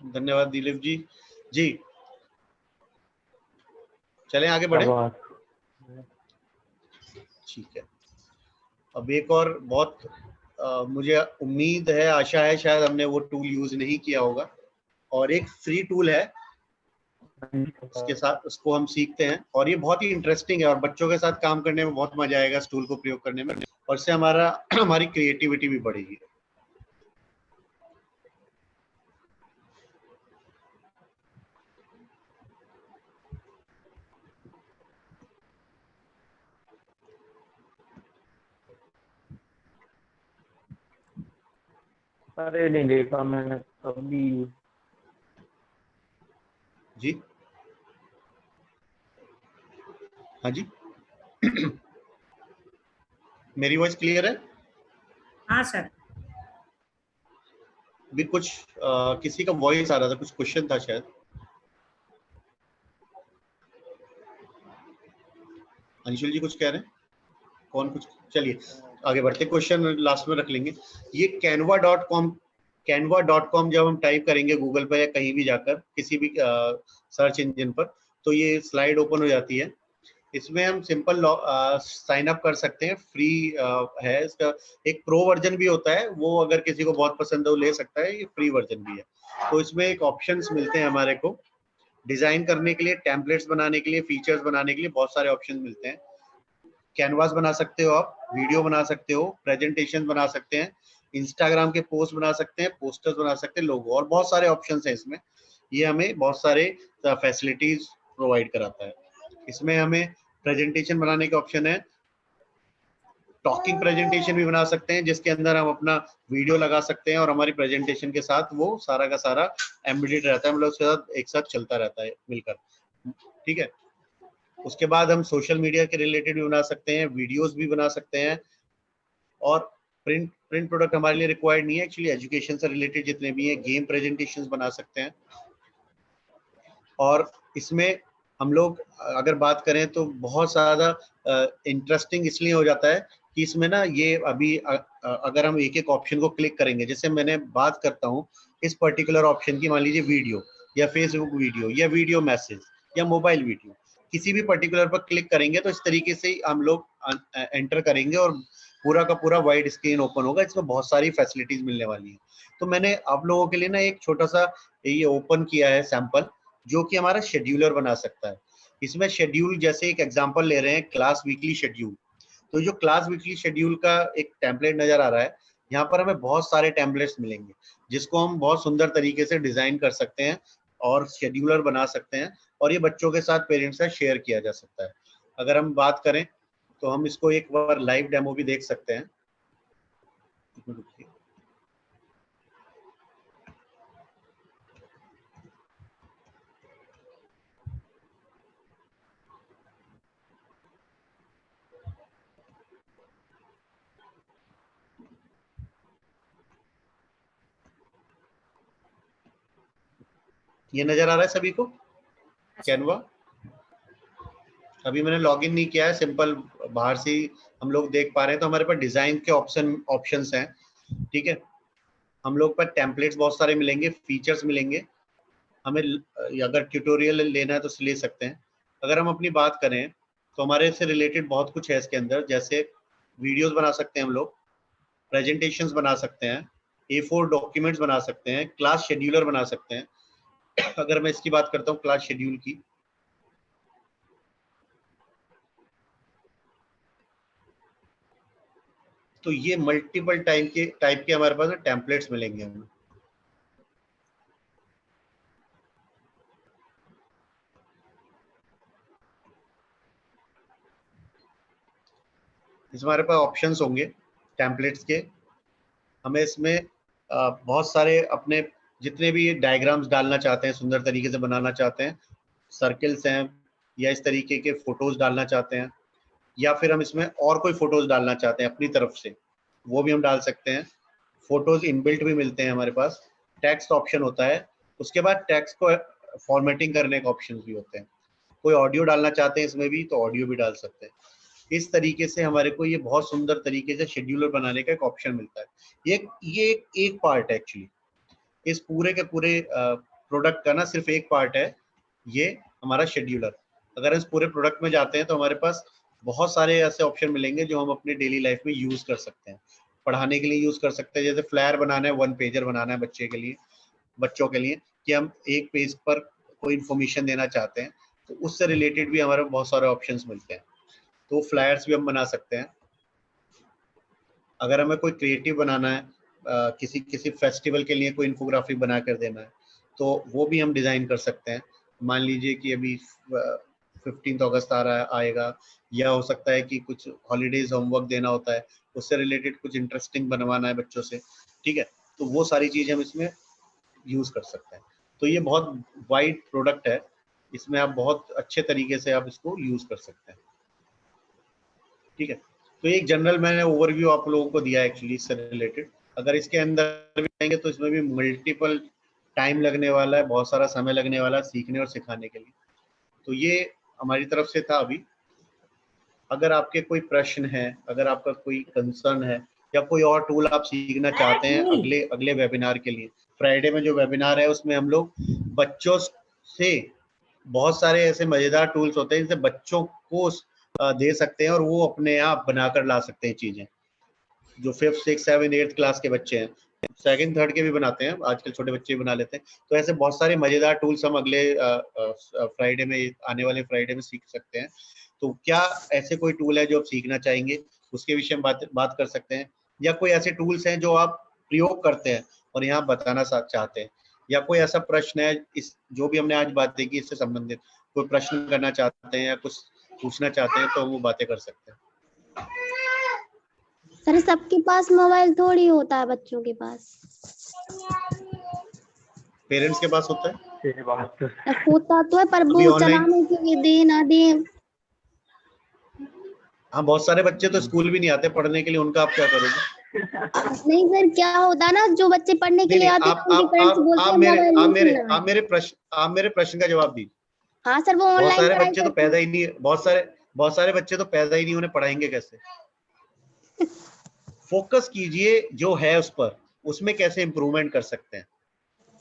धन्यवाद दिलीप जी। जी चलें आगे बढ़े। ठीक है, अब एक और बहुत मुझे उम्मीद है, आशा है शायद हमने वो टूल यूज नहीं किया होगा, और एक फ्री टूल है उसके साथ उसको हम सीखते हैं और ये बहुत ही इंटरेस्टिंग है और बच्चों के साथ काम करने में बहुत मजा आएगा इस टूल को प्रयोग करने में, और इससे हमारी क्रिएटिविटी भी बढ़ेगी। अरे नहीं देखा मैंने कभी जी हाँ जी मेरी वॉइस क्लियर है? हाँ सर। भी कुछ किसी का वॉइस आ रहा था, कुछ क्वेश्चन था शायद। अंशुल जी कुछ कह रहे हैं? कौन कुछ? चलिए आगे बढ़ते, क्वेश्चन लास्ट में रख लेंगे। ये canva.com जब हम टाइप करेंगे गूगल पर या कहीं भी जाकर किसी भी सर्च इंजन पर तो ये स्लाइड ओपन हो जाती है। इसमें हम सिंपल साइन अप कर सकते हैं, फ्री है। इसका एक प्रो वर्जन भी होता है, वो अगर किसी को बहुत पसंद है वो ले सकता है, ये फ्री वर्जन भी है। तो इसमें एक ऑप्शंस मिलते हैं हमारे को डिजाइन करने के लिए, टेम्पलेट्स बनाने के लिए, फीचर्स बनाने के लिए बहुत सारे ऑप्शन मिलते हैं। कैनवास बना सकते हो आप, वीडियो बना सकते हो, प्रेजेंटेशन बना सकते हैं, इंस्टाग्राम के पोस्ट बना सकते हैं, पोस्टर्स बना सकते हैं, लोगो, और बहुत सारे ऑप्शंस हैं इसमें। ये हमें बहुत सारे फैसिलिटीज प्रोवाइड कराता है। इसमें हमें प्रेजेंटेशन बनाने के ऑप्शन है, टॉकिंग प्रेजेंटेशन भी बना सकते हैं जिसके अंदर हम अपना वीडियो लगा सकते हैं और हमारी प्रेजेंटेशन के साथ वो सारा का सारा एम्बेडेड रहता है, मतलब उसके साथ एक साथ चलता रहता है मिलकर, ठीक है। उसके बाद हम सोशल मीडिया के रिलेटेड भी बना सकते हैं, वीडियोस भी बना सकते हैं, और प्रिंट प्रोडक्ट हमारे लिए रिक्वायर्ड नहीं है एक्चुअली, एजुकेशन से रिलेटेड जितने भी हैं, गेम प्रेजेंटेशंस बना सकते हैं। और इसमें हम लोग अगर बात करें तो बहुत ज़्यादा इंटरेस्टिंग इसलिए हो जाता है कि इसमें ना ये अभी अगर हम एक एक ऑप्शन को क्लिक करेंगे, जैसे मैंने बात करता हूँ इस पर्टिकुलर ऑप्शन की, मान लीजिए वीडियो या फेसबुक वीडियो या वीडियो मैसेज या मोबाइल वीडियो, किसी भी पर्टिकुलर पर क्लिक करेंगे तो इस तरीके से हम लोग एंटर करेंगे और पूरा का पूरा वाइड स्क्रीन ओपन होगा। इसमें बहुत सारी फैसिलिटीज मिलने वाली है। तो मैंने आप लोगों के लिए ना एक छोटा सा ये ओपन किया है सैंपल, जो कि हमारा शेड्यूलर बना सकता है। इसमें शेड्यूल, जैसे एक एग्जांपल ले रहे हैं क्लास वीकली शेड्यूल, तो जो क्लास वीकली शेड्यूल का एक टेम्पलेट नजर आ रहा है, यहाँ पर हमें बहुत सारे टेम्पलेट्स मिलेंगे जिसको हम बहुत सुंदर तरीके से डिजाइन कर सकते हैं और शेड्यूलर बना सकते हैं, और ये बच्चों के साथ, पेरेंट्स से शेयर किया जा सकता है। अगर हम बात करें तो हम इसको एक बार लाइव डेमो भी देख सकते हैं। ये नजर आ रहा है सभी को कैनवा? अभी मैंने लॉगिन नहीं किया है, सिंपल बाहर से ही हम लोग देख पा रहे हैं, तो हमारे पास डिजाइन के ऑप्शंस हैं, ठीक है। हम लोग पर टेम्पलेट्स बहुत सारे मिलेंगे, फीचर्स मिलेंगे, हमें अगर ट्यूटोरियल लेना है तो ले सकते हैं। अगर हम अपनी बात करें तो हमारे से रिलेटेड बहुत कुछ है इसके अंदर, जैसे वीडियोस बना सकते हैं हम लोग, प्रेजेंटेशंस बना सकते हैं, A4 डॉक्यूमेंट्स बना सकते हैं, क्लास शेड्यूलर बना सकते हैं। अगर मैं इसकी बात करता हूँ क्लास शेड्यूल की, तो ये मल्टीपल टाइप के हमारे पास टेम्पलेट्स मिलेंगे हमें। इसमें हमारे पास ऑप्शंस होंगे टेम्पलेट्स के। हमें इसमें बहुत सारे अपने जितने भी डायग्राम्स डालना चाहते हैं, सुंदर तरीके से बनाना चाहते हैं, सर्कल्स हैं या इस तरीके के फोटोज डालना चाहते हैं, या फिर हम इसमें और कोई फोटोज डालना चाहते हैं अपनी तरफ से, वो भी हम डाल सकते हैं। फोटोज इनबिल्ट भी मिलते हैं हमारे पास। टेक्स्ट ऑप्शन होता है, उसके बाद टेक्स्ट को फॉर्मेटिंग करने के ऑप्शन भी होते हैं। कोई ऑडियो डालना चाहते हैं इसमें भी तो ऑडियो भी डाल सकते हैं। इस तरीके से हमारे को ये बहुत सुंदर तरीके से शेड्यूलर बनाने का एक ऑप्शन मिलता है। ये एक पार्ट है एक्चुअली, इस पूरे के पूरे प्रोडक्ट का ना सिर्फ एक पार्ट है ये हमारा शेड्यूलर। अगर इस पूरे प्रोडक्ट में जाते हैं तो हमारे पास बहुत सारे ऐसे ऑप्शन मिलेंगे जो हम अपनी डेली लाइफ में यूज कर सकते हैं। पढ़ाने के लिए यूज कर सकते हैं, जैसे फ्लायर बनाना है, 1 पेजर बनाना है बच्चों के लिए कि हम एक पेज पर कोई इन्फॉर्मेशन देना चाहते हैं, तो उससे रिलेटेड भी हमारे बहुत सारे ऑप्शंस मिलते हैं, तो फ्लायर्स भी हम बना सकते हैं। अगर हमें कोई क्रिएटिव बनाना है, किसी फेस्टिवल के लिए कोई इन्फोग्राफी बना कर देना है, तो वो भी हम डिजाइन कर सकते हैं। मान लीजिए कि अभी 15 अगस्त आएगा, या हो सकता है कि कुछ हॉलीडेज होमवर्क देना होता है, उससे रिलेटेड कुछ इंटरेस्टिंग बनवाना है बच्चों से, ठीक है, तो वो सारी चीजें हम इसमें यूज कर सकते हैं। तो ये बहुत वाइड प्रोडक्ट है, इसमें आप बहुत अच्छे तरीके से आप इसको यूज कर सकते हैं, ठीक है। तो एक जनरल मैंने ओवरव्यू आप लोगों को दिया एक्चुअली इससे रिलेटेड। अगर इसके अंदर भी आएंगे तो इसमें भी मल्टीपल टाइम लगने वाला है, बहुत सारा समय लगने वाला है सीखने और सिखाने के लिए। तो ये हमारी तरफ से था अभी। अगर आपके कोई प्रश्न है, अगर आपका कोई कंसर्न है, या कोई और टूल आप सीखना चाहते हैं अगले वेबिनार के लिए, फ्राइडे में जो वेबिनार है उसमें हम लोग बच्चों से बहुत सारे ऐसे मजेदार टूल्स होते हैं जिनसे बच्चों को दे सकते हैं और वो अपने आप बनाकर ला सकते हैं चीजें। जो 5th 6th 7th 8th class के बच्चे हैं, 2nd 3rd के भी बनाते हैं, आजकल छोटे बच्चे भी बना लेते हैं। तो ऐसे बहुत सारे मजेदार टूल्स हम अगले फ्राइडे में, आने वाले फ्राइडे में सीख सकते हैं। तो क्या ऐसे कोई टूल है जो आप सीखना चाहेंगे, उसके विषय में बात कर सकते हैं, या कोई ऐसे टूल्स हैं जो आप प्रयोग करते हैं और यहाँ बताना चाहते हैं, या कोई ऐसा प्रश्न है इस जो भी हमने आज बात की इससे संबंधित कोई प्रश्न करना चाहते हैं या कुछ पूछना चाहते हैं, तो वो बातें कर सकते हैं। सर सबके पास मोबाइल थोड़ी होता है, बच्चों के पास, पेरेंट्स के पास होता है, ये बात तो होता तो है, पर वो चलाने के लिए दे ना दे। हाँ, बहुत सारे बच्चे तो स्कूल भी नहीं आते पढ़ने के लिए, उनका आप क्या करोगे? नहीं सर, क्या होता है ना, जो बच्चे पढ़ने के लिए आते हैं उनके पेरेंट्स बोलते हैं मोबाइल। आप मेरे प्रश्न का जवाब दीजिए। हाँ सर, वो ऑनलाइन बहुत सारे बच्चे तो पैदा ही नहीं, बहुत सारे बच्चे तो पैदा ही नहीं, उन्हें पढ़ाएंगे कैसे? फोकस कीजिए जो है उस पर, उसमें कैसे इंप्रूवमेंट कर सकते हैं।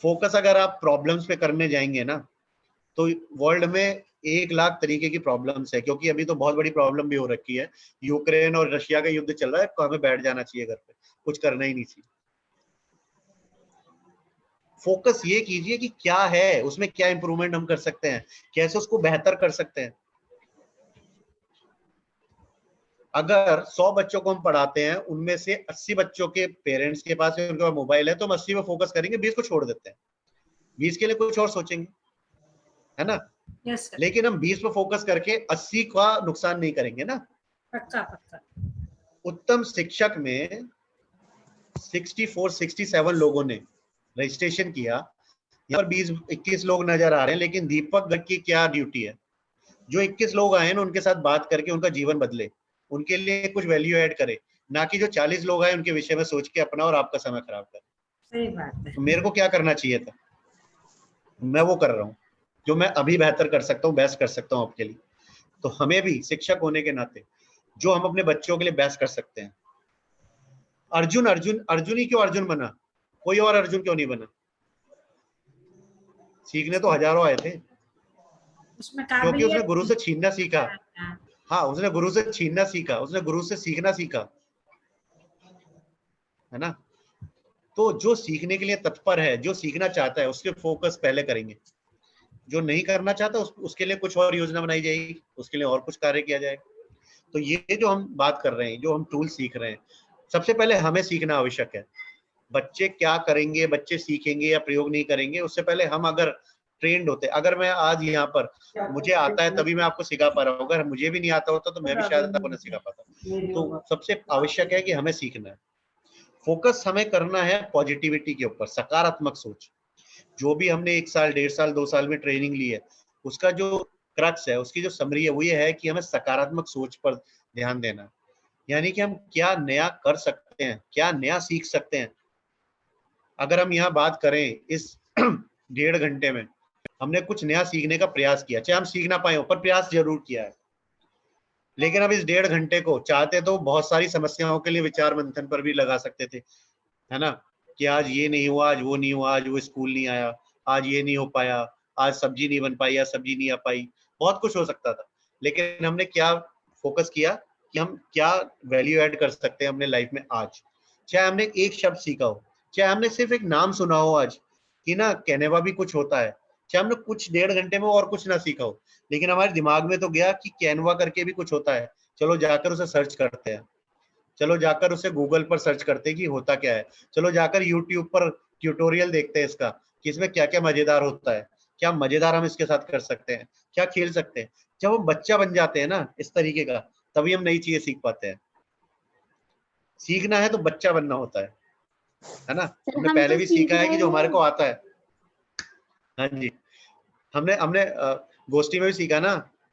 फोकस अगर आप प्रॉब्लम्स पे करने जाएंगे ना, तो वर्ल्ड में 1 लाख तरीके की प्रॉब्लम्स है, क्योंकि अभी तो बहुत बड़ी प्रॉब्लम भी हो रखी है, यूक्रेन और रशिया का युद्ध चल रहा है, तो हमें बैठ जाना चाहिए घर पे, कुछ करना ही नहीं चाहिए। फोकस ये कीजिए कि क्या है उसमें, क्या इंप्रूवमेंट हम कर सकते हैं, कैसे उसको बेहतर कर सकते हैं। अगर 100 बच्चों को हम पढ़ाते हैं, उनमें से 80 बच्चों के पेरेंट्स के पास उनके पास मोबाइल है, तो हम 80 पे फोकस करेंगे, 20 को छोड़ देते हैं, 20 के लिए कुछ और सोचेंगे, है ना? yes, लेकिन हम 20 पे फोकस करके 80 का नुकसान नहीं करेंगे ना। पक्का। उत्तम शिक्षक में 67 लोगों ने रजिस्ट्रेशन किया, यहाँ पर 20-21 लोग नजर आ रहे हैं, लेकिन दीपक गर्ग की क्या ड्यूटी है? जो 21 लोग आए ना, उनके साथ बात करके उनका जीवन बदले, उनके लिए कुछ वैल्यू ऐड करे, ना कि जो 40 लोग आए उनके विषय में सोच के अपना और आपका समय खराब करे। सही बात है। तो मेरे को क्या करना चाहिए था, मैं वो कर रहा हूँ जो मैं अभी बेहतर कर सकता हूँ, बेस्ट कर सकता हूँ आपके लिए। तो हमें भी शिक्षक होने के नाते जो हम अपने बच्चों के लिए बेस्ट कर सकते हैं। अर्जुन अर्जुन अर्जुन ही क्यों अर्जुन बना, कोई और अर्जुन क्यों नहीं बना? सीखने तो हजारों आए थे, उसमें क्योंकि उसने गुरु से छीनना सीखा। हाँ। हाँ, उसने गुरु से छीनना सीखा, उसने गुरु से सीखना सीखा, है ना। तो जो सीखने के लिए तत्पर है, जो सीखना चाहता है, उसके फोकस पहले करेंगे। जो नहीं करना चाहता उसके लिए कुछ और योजना बनाई जाएगी, उसके लिए और कुछ कार्य किया जाएगा। तो ये जो हम बात कर रहे हैं, जो हम टूल सीख रहे हैं, सबसे पहले हमें सीखना आवश्यक है। बच्चे क्या करेंगे, बच्चे सीखेंगे या प्रयोग नहीं करेंगे, उससे पहले हम अगर ट्रेंड होते, अगर मैं आज यहाँ पर मुझे आता है तभी मैं आपको सिखा पा रहा हूँ, अगर मुझे भी नहीं आता होता तो मैं भी शायद आपको नहीं सिखा पाता। तो सबसे आवश्यक है कि हमें सीखना है। फोकस हमें करना है पॉजिटिविटी के ऊपर, सकारात्मक सोच। जो भी हमने 1 साल 1.5 साल 2 साल में ट्रेनिंग ली है, उसका जो क्रक्स है, उसकी जो समरी है, वो ये है कि हमें सकारात्मक सोच पर ध्यान देना है। यानी कि हम क्या नया कर सकते हैं, क्या नया सीख सकते हैं। अगर हम यहाँ बात करें, इस 1.5 घंटे में हमने कुछ नया सीखने का प्रयास किया, चाहे हम सीख ना पाए हो पर प्रयास जरूर किया है। लेकिन अब इस 1.5 घंटे को चाहते तो बहुत सारी समस्याओं के लिए विचार मंथन पर भी लगा सकते थे, है ना, कि आज ये नहीं हुआ, आज वो नहीं हुआ, आज वो स्कूल नहीं आया, आज ये नहीं हो पाया, आज सब्जी नहीं बन पाई या सब्जी नहीं आ पाई, बहुत कुछ हो सकता था। लेकिन हमने क्या फोकस किया कि हम क्या वैल्यू ऐड कर सकते हैं अपने लाइफ में आज। चाहे हमने एक शब्द सीखा हो, चाहे हमने सिर्फ एक नाम सुना हो आज कि ना कैनवा भी कुछ होता है, चाहे हमने कुछ 1.5 घंटे में और कुछ ना सीखा हो, लेकिन हमारे दिमाग में तो गया कि कैनवा करके भी कुछ होता है, चलो जाकर उसे सर्च करते हैं, चलो जाकर उसे गूगल पर सर्च करते हैं कि होता क्या है, चलो जाकर यूट्यूब पर ट्यूटोरियल देखते हैं इसका कि इसमें क्या क्या मजेदार होता है, क्या मजेदार हम इसके साथ कर सकते हैं, क्या खेल सकते हैं। जब हम बच्चा बन जाते हैं ना इस तरीके का, तभी हम नई चीजें सीख पाते हैं। सीखना है तो बच्चा बनना होता है ना। हमने पहले भी सीखा है कि जो हमारे को आता है। हाँ जी, हमने हमने गोष्ठी में भी सीखा ना,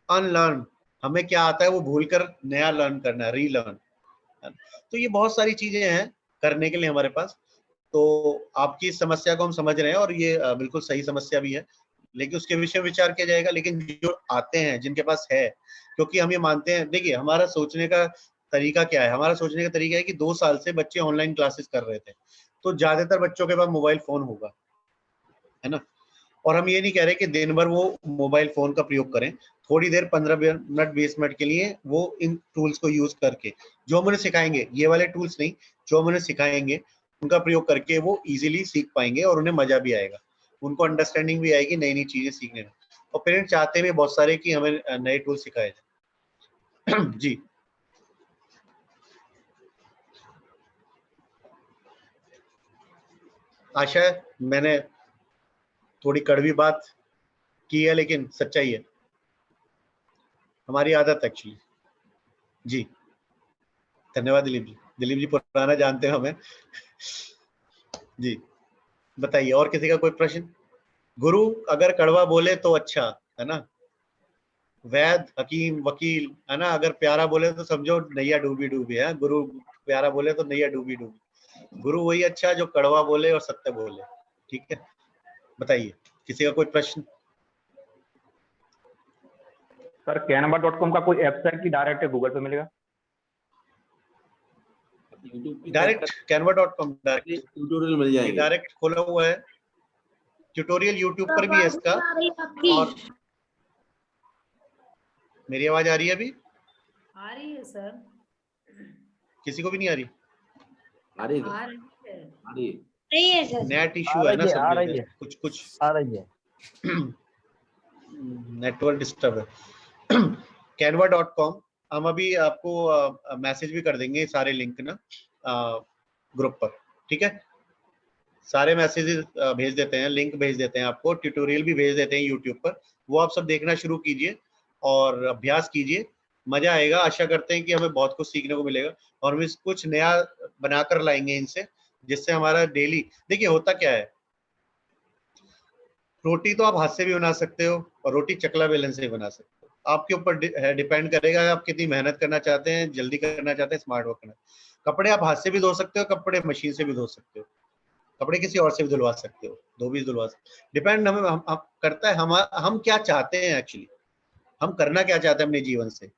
अनलर्न, हमें क्या आता है वो भूलकर नया लर्न करना है, रीलर्न। तो ये बहुत सारी चीजें हैं करने के लिए हमारे पास। तो आपकी समस्या को हम समझ रहे हैं और ये बिल्कुल सही समस्या भी है, लेकिन उसके विषय में विचार किया जाएगा। लेकिन जो आते हैं, जिनके पास है, क्योंकि हम ये मानते हैं, देखिए हमारा सोचने का तरीका क्या है, हमारा सोचने का तरीका है कि 2 साल से बच्चे ऑनलाइन क्लासेस कर रहे थे, तो ज्यादातर बच्चों के पास मोबाइल फोन होगा, है ना। और हम ये नहीं कह रहे कि दिन भर वो मोबाइल फोन का प्रयोग करें, थोड़ी देर 15 मिनट 20 मिनट के लिए वो इन टूल्स को यूज करके, जो हम उन्हें सिखाएंगे, ये वाले टूल्स नहीं, जो हम उन्हें सिखाएंगे उनका प्रयोग करके वो इजीली सीख पाएंगे और उन्हें मजा भी आएगा, उनको अंडरस्टैंडिंग भी आएगी नई नई चीजें सीखने में। और पेरेंट्स चाहते हैं बहुत सारे कि हमें नए टूल सिखाए जाए। जी आशा है मैंने थोड़ी कड़वी बात की है, लेकिन सच्चाई है, हमारी आदत एक्चुअली। जी धन्यवाद दिलीप जी। दिलीप जी पुराना जानते हैं हमें। जी बताइए, और किसी का कोई प्रश्न? गुरु अगर कड़वा बोले तो अच्छा, है ना, वैद हकीम वकील, है ना, अगर प्यारा बोले तो समझो नैया डूबी डूबी है। गुरु प्यारा बोले तो नैया डूबी डूबी। गुरु वही अच्छा जो कड़वा बोले और सत्य बोले। ठीक है, बताइए किसी का कोई प्रश्न? सर canva.com का कोई ऐप है कि डायरेक्ट गूगल पे मिलेगा? डायरेक्ट canva.com डायरेक्ट ट्यूटोरियल मिल जाएंगे, डायरेक्ट खोला हुआ है, ट्यूटोरियल यूट्यूब पर भी है इसका। और मेरी आवाज आ रही है अभी? आ रही है सर। किसी को भी नहीं आ रही? आ रही आ है, रही है। आ रही है। नहीं है सर। नेट इशू है ना सब आ रही जगह, है, कुछ कुछ आ रही है। नेटवर्क डिस्टर्ब है। canva.com हम अभी आपको मैसेज भी कर देंगे सारे लिंक ना ग्रुप पर, ठीक है। सारे मैसेजेस भेज देते हैं, लिंक भेज देते हैं आपको, ट्यूटोरियल भी भेज देते हैं यूट्यूब पर, वो आप सब देखना शुरू कीजिए और अभ्यास कीजिए, मजा आएगा। आशा करते हैं कि हमें बहुत कुछ सीखने को मिलेगा और हम कुछ नया बनाकर लाएंगे इनसे, जिससे हमारा डेली, देखिए होता क्या है, रोटी तो आप हाथ से भी बना सकते हो और रोटी चकला बेलन से भी बना सकते हो, आपके ऊपर डिपेंड करेगा आप कितनी मेहनत करना चाहते हैं, जल्दी करना चाहते हैं, स्मार्ट वर्क करना। कपड़े आप हाथ से भी धो सकते हो, कपड़े मशीन से भी धो सकते हो, कपड़े किसी और से भी धुलवा सकते हो, दो भी धुलवा सकते हो, डिपेंड हमें करता है हम क्या चाहते हैं एक्चुअली, हम करना क्या चाहते हैं अपने जीवन से,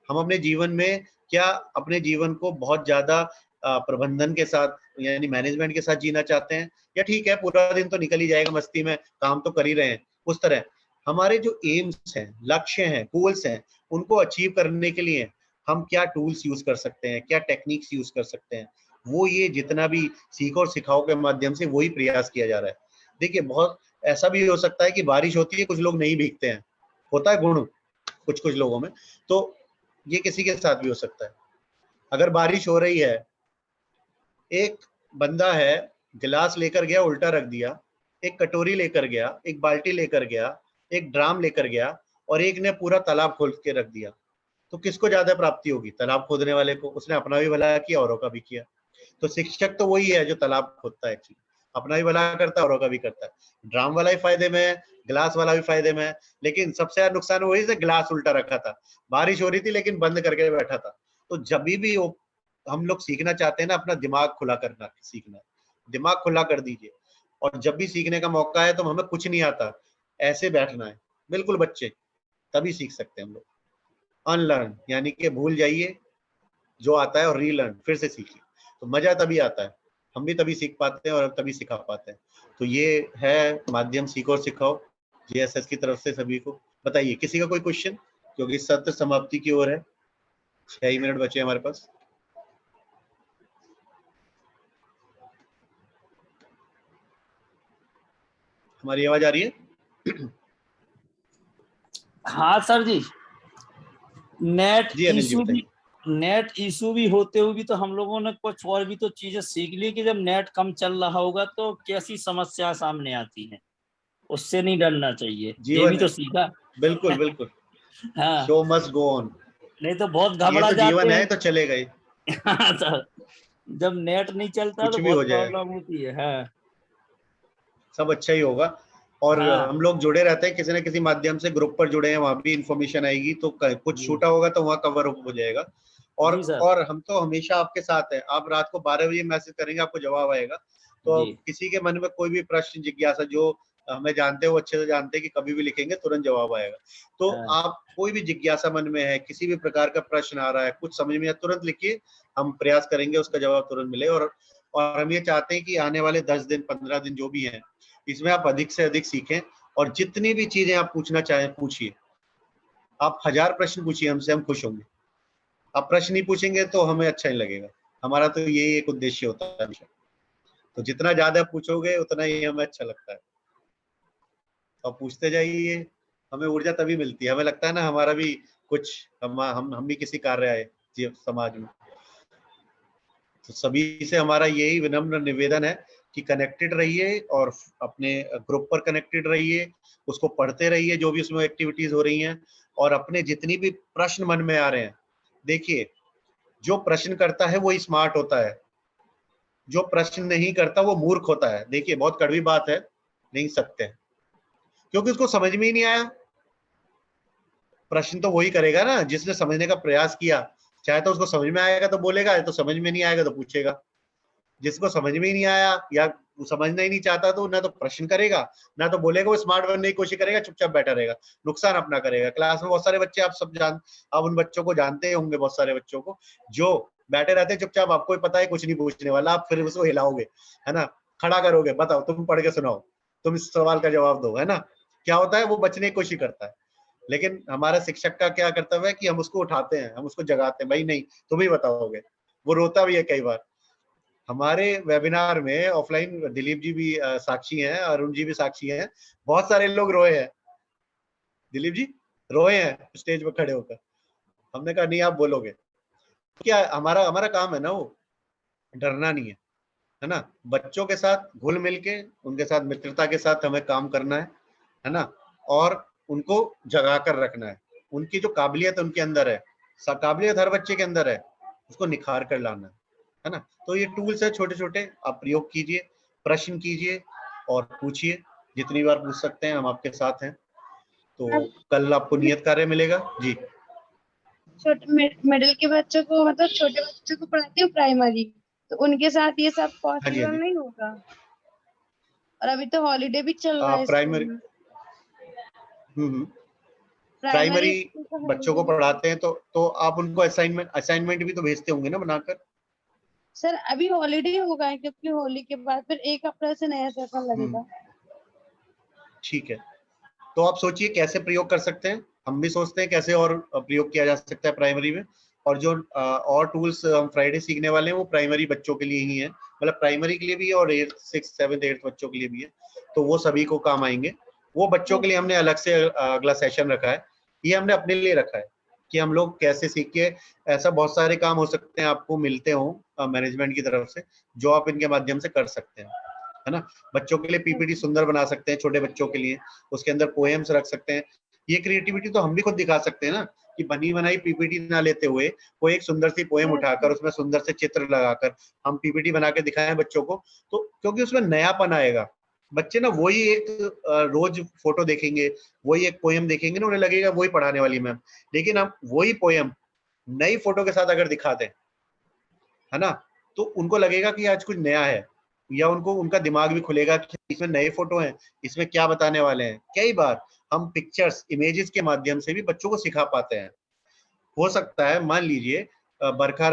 हम अपने जीवन में क्या अपने जीवन को बहुत ज्यादा प्रबंधन के साथ यानी मैनेजमेंट के साथ जीना चाहते हैं, या ठीक है पूरा दिन तो निकल ही जाएगा मस्ती में, काम तो कर ही रहे हैं, उस तरह हमारे जो एम्स हैं, लक्ष्य हैं, गोल्स हैं, उनको अचीव करने के लिए हम क्या टूल्स यूज कर सकते हैं, क्या टेक्निक्स यूज कर सकते हैं, वो ये जितना भी सीखो और सिखाओ के माध्यम से वही प्रयास किया जा रहा है। देखिए बहुत ऐसा भी हो सकता है कि बारिश होती है, कुछ लोग नहीं भीगते हैं, होता है गुण कुछ कुछ लोगों में, तो ये किसी के साथ भी हो सकता है। अगर बारिश हो रही है, एक बंदा है गिलास लेकर गया उल्टा रख दिया, एक कटोरी लेकर गया, एक बाल्टी लेकर गया, एक ड्राम लेकर गया, और एक ने पूरा तालाब खोद के रख दिया, तो किसको ज्यादा प्राप्ति होगी? तालाब खोदने वाले को, उसने अपना भी भला किया औरों का भी किया। तो शिक्षक तो वही है जो तालाब खोदता है, एक्चुअली अपना भी भला करता है औरों का भी करता है। ड्राम वाला भी फायदे में है, गिलास वाला भी फायदे में है, लेकिन सबसे ज्यादा नुकसान वही से गिलास उल्टा रखा था, बारिश हो रही थी लेकिन बंद करके बैठा था। तो जब भी हम लोग सीखना चाहते हैं ना, अपना दिमाग खुला करना सीखना है, दिमाग खुला कर दीजिए, और जब भी सीखने का मौका है तो हमें कुछ नहीं आता, ऐसे बैठना है बिल्कुल बच्चे, तभी सीख सकते हैं हम लोग। अनलर्न यानी कि भूल जाइए जो आता है और रीलर्न फिर से सीखिए, तो मजा तभी आता है, हम भी तभी सीख पाते हैं और तभी सिखा पाते हैं। तो ये है माध्यम सीखो और सिखाओ JSS की तरफ से सभी को। बताइए किसी का कोई क्वेश्चन, क्योंकि सत्र समाप्ति की ओर है, 6 ही मिनट बचे हमारे पास। हमारी आवाज आ रही है? हाँ सर जी, नेट जी अनिल जी इशू भी बताइए। नेट इशू भी होते हुए भी तो हम लोगों ने कुछ और भी तो चीजें सीख ली कि जब नेट कम चल रहा होगा तो कैसी समस्या सामने आती है, उससे नहीं डरना चाहिए, ये जीवन भी तो है, सीखा। बिल्कुल बिल्कुल, हाँ, शो मस्ट गो ऑन, नहीं तो बहुत ये घबरा तो जाते जीवन है हैं। तो चलेगा ही, हाँ सर, जब नेट नहीं चलता तो कुछ भी हो बहुत जाएगा, प्रॉब्लम होती है। हाँ सब अच्छा ही होगा। और हाँ हम लोग जुड़े रहते हैं किसी न किसी माध्यम से, ग्रुप पर जुड़े हैं, वहां भी इंफॉर्मेशन आएगी, तो कुछ जी छूटा होगा तो वहाँ कवर हो जाएगा। और जी सर। और हम तो हमेशा आपके साथ हैं, आप रात को 12 बजे मैसेज करेंगे, आपको जवाब आएगा। तो जी किसी के मन में कोई भी प्रश्न जिज्ञासा जो हमें जानते हो, अच्छे से जानते हैं कि कभी भी लिखेंगे तुरंत जवाब आएगा। तो हाँ आप कोई भी जिज्ञासा मन में है, किसी भी प्रकार का प्रश्न आ रहा है, कुछ समझ में आया, तुरंत लिखिए, हम प्रयास करेंगे उसका जवाब तुरंत मिले। और हम ये चाहते हैं कि आने वाले 10 दिन 15 दिन जो भी हैं, इसमें आप अधिक से अधिक सीखें, और जितनी भी चीजें आप पूछना चाहें पूछिए। आप 1000 प्रश्न पूछिए हमसे, हम खुश होंगे। आप प्रश्न नहीं पूछेंगे तो हमें अच्छा नहीं लगेगा, हमारा तो यही एक उद्देश्य होता है हमेशा। तो जितना ज्यादा पूछोगे उतना ही हमें अच्छा लगता है, तो पूछते जाइए, हमें ऊर्जा तभी मिलती है, हमें लगता है ना हमारा भी कुछ, हम भी किसी कार्य आए समाज में। तो सभी से हमारा यही विनम्र निवेदन है कि कनेक्टेड रहिए, और अपने ग्रुप पर कनेक्टेड रहिए, उसको पढ़ते रहिए जो भी उसमें एक्टिविटीज हो रही हैं, और अपने जितनी भी प्रश्न मन में आ रहे हैं, देखिए जो प्रश्न करता है वो स्मार्ट होता है, जो प्रश्न नहीं करता वो मूर्ख होता है। देखिए बहुत कड़वी बात है, नहीं सकते, क्योंकि उसको समझ में ही नहीं आया। प्रश्न तो वही करेगा ना जिसने समझने का प्रयास किया, चाहे तो उसको समझ में आएगा तो बोलेगा, तो समझ में नहीं आएगा तो पूछेगा। जिसको समझ में ही नहीं आया या वो समझना ही नहीं चाहता, तो ना तो प्रश्न करेगा, ना तो बोलेगा, वो स्मार्ट बनने की कोशिश करेगा, चुपचाप बैठा रहेगा, नुकसान अपना करेगा। क्लास में बहुत सारे बच्चे, आप सब आप उन बच्चों को जानते होंगे, बहुत सारे बच्चों को जो बैठे रहते हैं चुपचाप, आपको ही पता है कुछ नहीं पूछने वाला, आप फिर उसको हिलाओगे, है ना, खड़ा करोगे, बताओ तुम पढ़ के सुनाओ, तुम इस सवाल का जवाब दो, है ना। क्या होता है, वो बचने की कोशिश करता है। लेकिन हमारा शिक्षक का क्या कर्तव्य है कि हम उसको उठाते हैं, हम उसको जगाते हैं, भाई नहीं तुम ही बताओगे। वो रोता भी है कई बार। हमारे वेबिनार में ऑफलाइन दिलीप जी भी साक्षी हैं, अरुण जी भी साक्षी हैं, बहुत सारे लोग रोए हैं, दिलीप जी रोए हैं स्टेज पर खड़े होकर। हमने कहा नहीं आप बोलोगे, क्या हमारा हमारा काम है ना, वो डरना नहीं है ना। बच्चों के साथ घुल मिल के, उनके साथ मित्रता के साथ हमें काम करना है ना, और उनको जगा कर रखना है। उनकी जो काबिलियत उनके अंदर है, काबिलियत हर बच्चे के अंदर है, उसको निखार कर लाना है ना। तो ये टूल्स है छोटे छोटे, आप प्रयोग कीजिए, प्रश्न कीजिए और पूछिए, जितनी बार पूछ सकते हैं, हम आपके साथ हैं। तो कल आपको नियत कार्य मिलेगा जी। छोटे मिडिल के बच्चों को, मतलब छोटे बच्चों को पढ़ाती हूँ प्राइमरी, तो उनके साथ ये सब हाँ जी, हाँ पॉसिबल जी। नहीं होगा। और अभी तो हॉलीडे भी चल रहा है स्कूल प्राइमरी में। प्राइमरी बच्चों को पढ़ाते हैं तो आप उनको असाइनमेंट भी तो भेजते होंगे ना बनाकर? सर अभी हॉलीडे होगा है क्योंकि होली के बाद फिर 1 अप्रैल से नया सेशन लगेगा। ठीक है, तो आप सोचिए कैसे प्रयोग कर सकते हैं। हम भी सोचते हैं कैसे और प्रयोग किया जा सकता है प्राइमरी में, और जो और टूल्स हम फ्राइडे सीखने वाले हैं वो प्राइमरी बच्चों के लिए ही है, मतलब प्राइमरी के लिए भी है और 6th 7th 8th बच्चों के लिए भी है, तो वो सभी को काम आएंगे। वो बच्चों के लिए हमने अलग से अगला सेशन रखा है, ये हमने अपने लिए रखा है कि हम लोग कैसे सीख के, ऐसा बहुत सारे काम हो सकते हैं आपको मिलते हो मैनेजमेंट की तरफ से जो आप इनके माध्यम से कर सकते हैं, है ना। बच्चों के लिए पीपीटी सुंदर बना सकते हैं, छोटे बच्चों के लिए उसके अंदर पोएम्स रख सकते हैं। ये क्रिएटिविटी तो हम भी खुद दिखा सकते हैं ना, कि बनी बनाई पीपीटी ना लेते हुए कोई एक सुंदर सी पोएम उठाकर उसमें सुंदर से चित्र लगाकर हम पीपीटी बना के दिखाएं बच्चों को, तो क्योंकि उसमें नयापन आएगा। बच्चे ना वही एक रोज फोटो देखेंगे, वही एक पोएम देखेंगे ना, उन्हें लगेगा वही पढ़ाने वाली मैम, लेकिन हम वही पोएम नई फोटो के साथ अगर दिखा दें, है ना, तो उनको लगेगा कि आज कुछ नया है, या उनको उनका दिमाग भी खुलेगा कि इसमें नए फोटो हैं, इसमें क्या बताने वाले हैं। कई बार हम पिक्चर्स इमेजेस के माध्यम से भी बच्चों को सिखा पाते हैं। हो सकता है मान लीजिए बरखा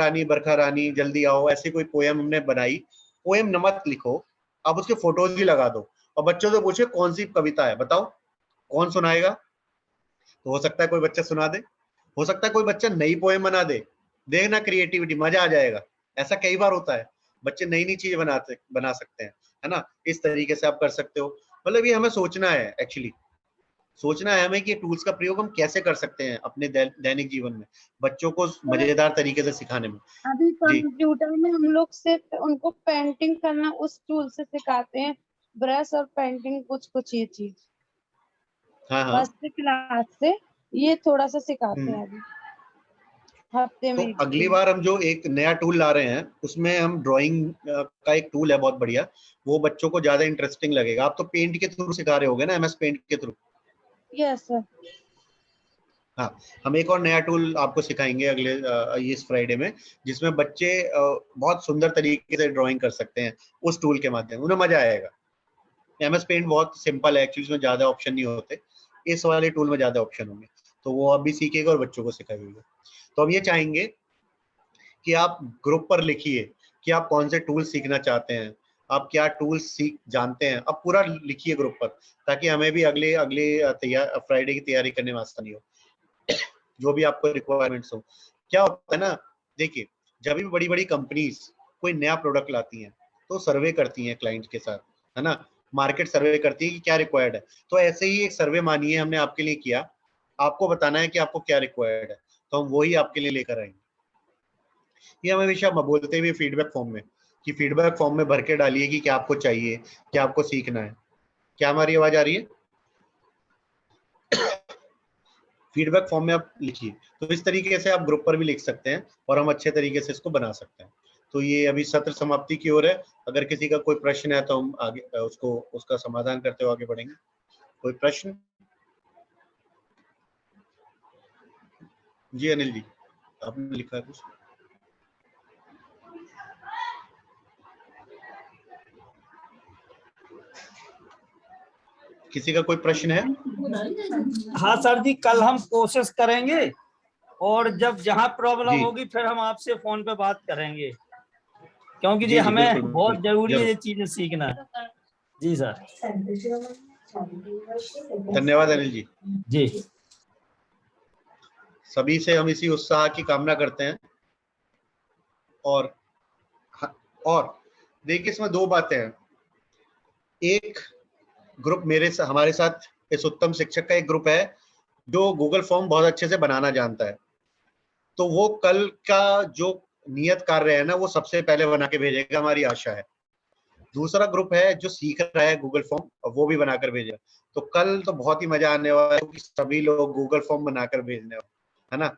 रानी जल्दी आओ, ऐसी कोई पोएम हमने बनाई, पोएम न मत लिखो, आप उसके फोटोज भी लगा दो और बच्चों से पूछे कौन सी कविता है, बताओ कौन सुनाएगा। तो हो सकता है कोई बच्चा सुना दे, हो सकता है कोई बच्चा नई पोएम बना दे, देखना क्रिएटिविटी, मजा आ जाएगा। ऐसा कई बार होता है, बच्चे नई नई चीजें बना सकते हैं, है ना। इस तरीके से आप कर सकते हो। मतलब ये हमें सोचना है, एक्चुअली सोचना है हमें कि टूल्स का प्रयोग हम कैसे कर सकते हैं अपने दैनिक जीवन में बच्चों को मजेदार तरीके से सिखाने में। अभी कंप्यूटर में हम लोग सिर्फ उनको पेंटिंग करना उस टूल से सिखाते हैं, ब्रश और पेंटिंग कुछ ये चीज। हाँ। फर्स्ट क्लास से ये थोड़ा सा सिखाते हैं अभी हफ्ते में। तो अगली बार हम जो एक नया टूल ला रहे हैं उसमें हम ड्राइंग का एक टूल है बहुत बढ़िया, वो बच्चों को ज्यादा इंटरेस्टिंग लगेगा। आप तो पेंट के थ्रू सिखा रहे होगे ना, MS पेंट के थ्रू? Yes sir. हाँ, हम एक और नया टूल आपको सिखाएंगे अगले इस फ्राइडे में, जिसमें बच्चे बहुत सुंदर तरीके से ड्राइंग कर सकते हैं उस टूल के माध्यम, उन्हें मजा आएगा। MS पेंट बहुत सिंपल है एक्चुअली, इसमें ज्यादा ऑप्शन नहीं होते, इस वाले टूल में ज्यादा ऑप्शन होंगे, तो वो अभी सीखेगा और बच्चों को सिखाएगा। तो हम ये चाहेंगे कि आप ग्रुप पर लिखिए कि आप कौन से टूल सीखना चाहते हैं, आप क्या टूल जानते हैं, अब पूरा लिखिए ग्रुप पर, ताकि हमें भी अगले फ्राइडे की तैयारी करने में आसानी हो। जो भी आपको रिक्वायरमेंट्स हो। क्या होता है ना, देखिए जब भी बड़ी बड़ी कंपनीज कोई नया प्रोडक्ट लाती हैं तो सर्वे करती हैं क्लाइंट्स के साथ, है ना, मार्केट सर्वे करती है कि क्या रिक्वायर्ड है। तो ऐसे ही एक सर्वे मानिए हमने आपके लिए किया, आपको बताना है कि आपको क्या रिक्वायर्ड है, तो हम वही आपके लिए लेकर आएंगे। ये हम हमेशा बोलते हुए फीडबैक फॉर्म में, कि फीडबैक फॉर्म में भर के डालिए कि क्या आपको चाहिए, क्या आपको सीखना है। क्या हमारी आवाज आ रही है? फीडबैक फॉर्म में आप लिखिए। तो इस तरीके से आप ग्रुप पर भी लिख सकते हैं और हम अच्छे तरीके से इसको बना सकते हैं। तो ये अभी सत्र समाप्ति की ओर है। अगर किसी का कोई प्रश्न है तो हम आगे उसका समाधान करते हुए आगे बढ़ेंगे। कोई प्रश्न? जी अनिल जी, आपने लिखा है कुछ? किसी का कोई प्रश्न है? हाँ सर जी, कल हम कोशिश करेंगे और जब जहाँ प्रॉब्लम होगी फिर हम आपसे फोन पे बात करेंगे, क्योंकि जी हमें बहुत जरूरी है ये चीजें सीखना। जी सर, धन्यवाद अनिल जी। जी सभी से हम इसी उत्साह की कामना करते हैं। और देखिए इसमें दो बातें हैं। एक ग्रुप हमारे साथ इस उत्तम शिक्षक का एक ग्रुप है जो गूगल फॉर्म बहुत अच्छे से बनाना जानता है, तो वो कल का जो नियत कार्य है ना वो सबसे पहले बना के भेजेगा, हमारी आशा है। दूसरा ग्रुप है जो सीख रहा है गूगल फॉर्म, और वो भी बनाकर भेजेगा। तो कल तो बहुत ही मजा आने वाला है क्योंकि सभी लोग गूगल फॉर्म बनाकर भेजने वाले, है ना।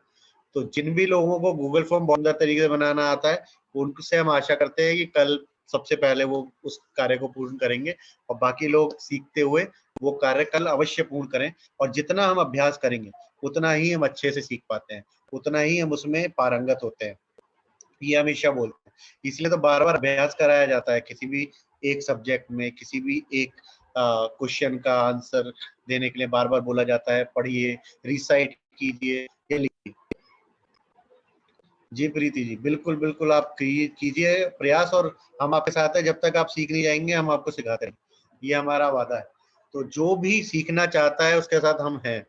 तो जिन भी लोगों को गूगल फॉर्म बहुत सुंदर तरीके से बनाना आता है उनसे हम आशा करते हैं कि कल सबसे पहले वो उस कार्य को पूर्ण करेंगे, और बाकी लोग सीखते हुए वो कार्य कल अवश्य पूर्ण करें। और जितना हम अभ्यास करेंगे उतना ही हम अच्छे से सीख पाते हैं, उतना ही हम उसमें पारंगत होते हैं, ये हमेशा बोलते हैं। इसलिए तो बार बार अभ्यास कराया जाता है किसी भी एक सब्जेक्ट में, किसी भी एक क्वेश्चन का आंसर देने के लिए बार बार बोला जाता है, पढ़िए, रिसाइट कीजिए, ये लिखिए। जी प्रीति जी, बिल्कुल बिल्कुल आप कीजिए प्रयास, और हम आपके साथ हैं। जब तक आप सीख नहीं जाएंगे हम आपको सिखाते रहेंगे, ये हमारा वादा है। तो जो भी सीखना चाहता है उसके साथ हम हैं,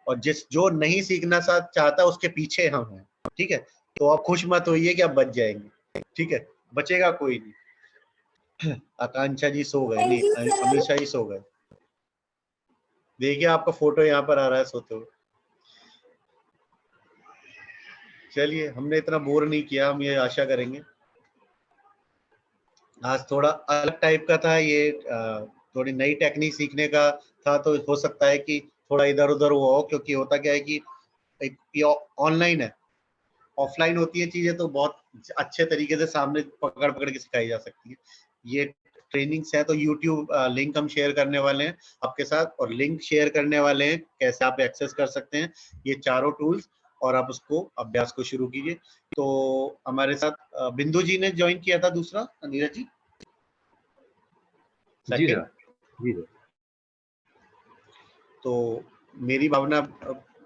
और जो नहीं सीखना चाहता उसके पीछे हम हैं, ठीक है। तो आप खुश मत होइए कि आप बच जाएंगे, ठीक है, बचेगा कोई नहीं। आकांक्षा जी सो गए, नहीं अमीषा जी सो गए। देखिए आपका फोटो यहाँ पर आ रहा है सोते हुए। चलिए, हमने इतना बोर नहीं किया, हम ये आशा करेंगे। आज थोड़ा अलग टाइप का था ये, थोड़ी नई टेक्निक सीखने का था, तो हो सकता है कि थोड़ा इधर उधर हुआ हो, क्योंकि होता क्या है कि एक ऑनलाइन है, ऑफलाइन होती है चीजें तो बहुत अच्छे तरीके से सामने पकड़ पकड़ के सिखाई जा सकती है। ये ट्रेनिंग्स है, तो यूट्यूब लिंक हम शेयर करने वाले हैं आपके साथ, और लिंक शेयर करने वाले हैं कैसे आप एक्सेस कर सकते हैं ये चारों टूल्स, और आप उसको अभ्यास को शुरू कीजिए। तो हमारे साथ बिंदु जी ने ज्वाइन किया था, दूसरा नीरज जी। जी सर, जी सर। तो मेरी भावना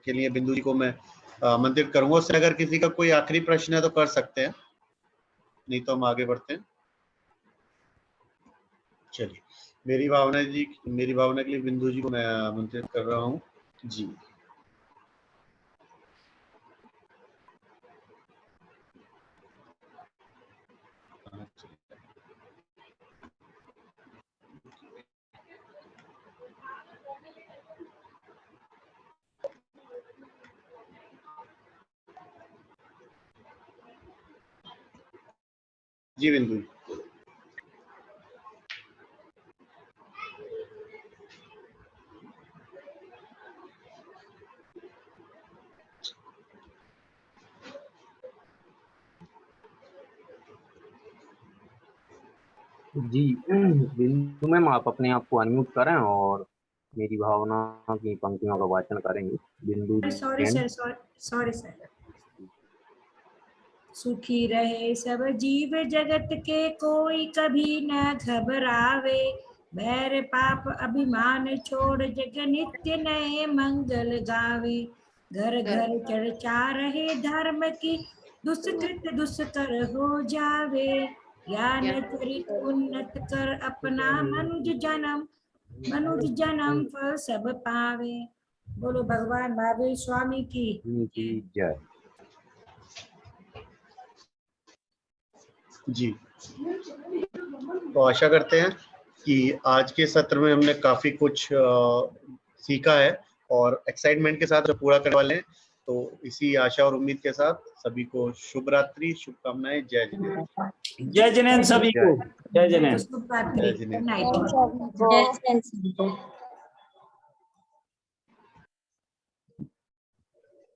के लिए बिंदु जी को मैं आमंत्रित करूंगा। उससे अगर किसी का कोई आखिरी प्रश्न है तो कर सकते हैं, नहीं तो हम आगे बढ़ते हैं। चलिए, मेरी भावना के लिए बिंदु जी को मैं आमंत्रित कर रहा हूँ जी। जी बिंदु जी। जी बिंदु मैम, आप अपने आप को अनम्यूट करें और मेरी भावना की पंक्तियों का वाचन करेंगे। बिंदु जी। Sorry sir. सुखी रहे सब जीव जगत के, कोई कभी न घबरावे। बैर पाप अभिमान छोड़, जग नित्य नए मंगल गावे। घर घर चर्चा रहे धर्म की, दुष्कृत दुष्कर हो जावे। ज्ञान चरित उन्नत कर, अपना मनुज जन्म फल सब पावे। बोलो भगवान महावीर स्वामी की जय। जी, तो आशा करते हैं कि आज के सत्र में हमने काफी कुछ सीखा है, और एक्साइटमेंट के साथ पूरा करने वाले हैं। तो इसी आशा और उम्मीद के साथ सभी को शुभ रात्रि, शुभकामनाएं। जय जिनेंद्र। जय जिनेंद्र सभी को। जय जिनेंद्र। जय जिनेंद्र। Good night.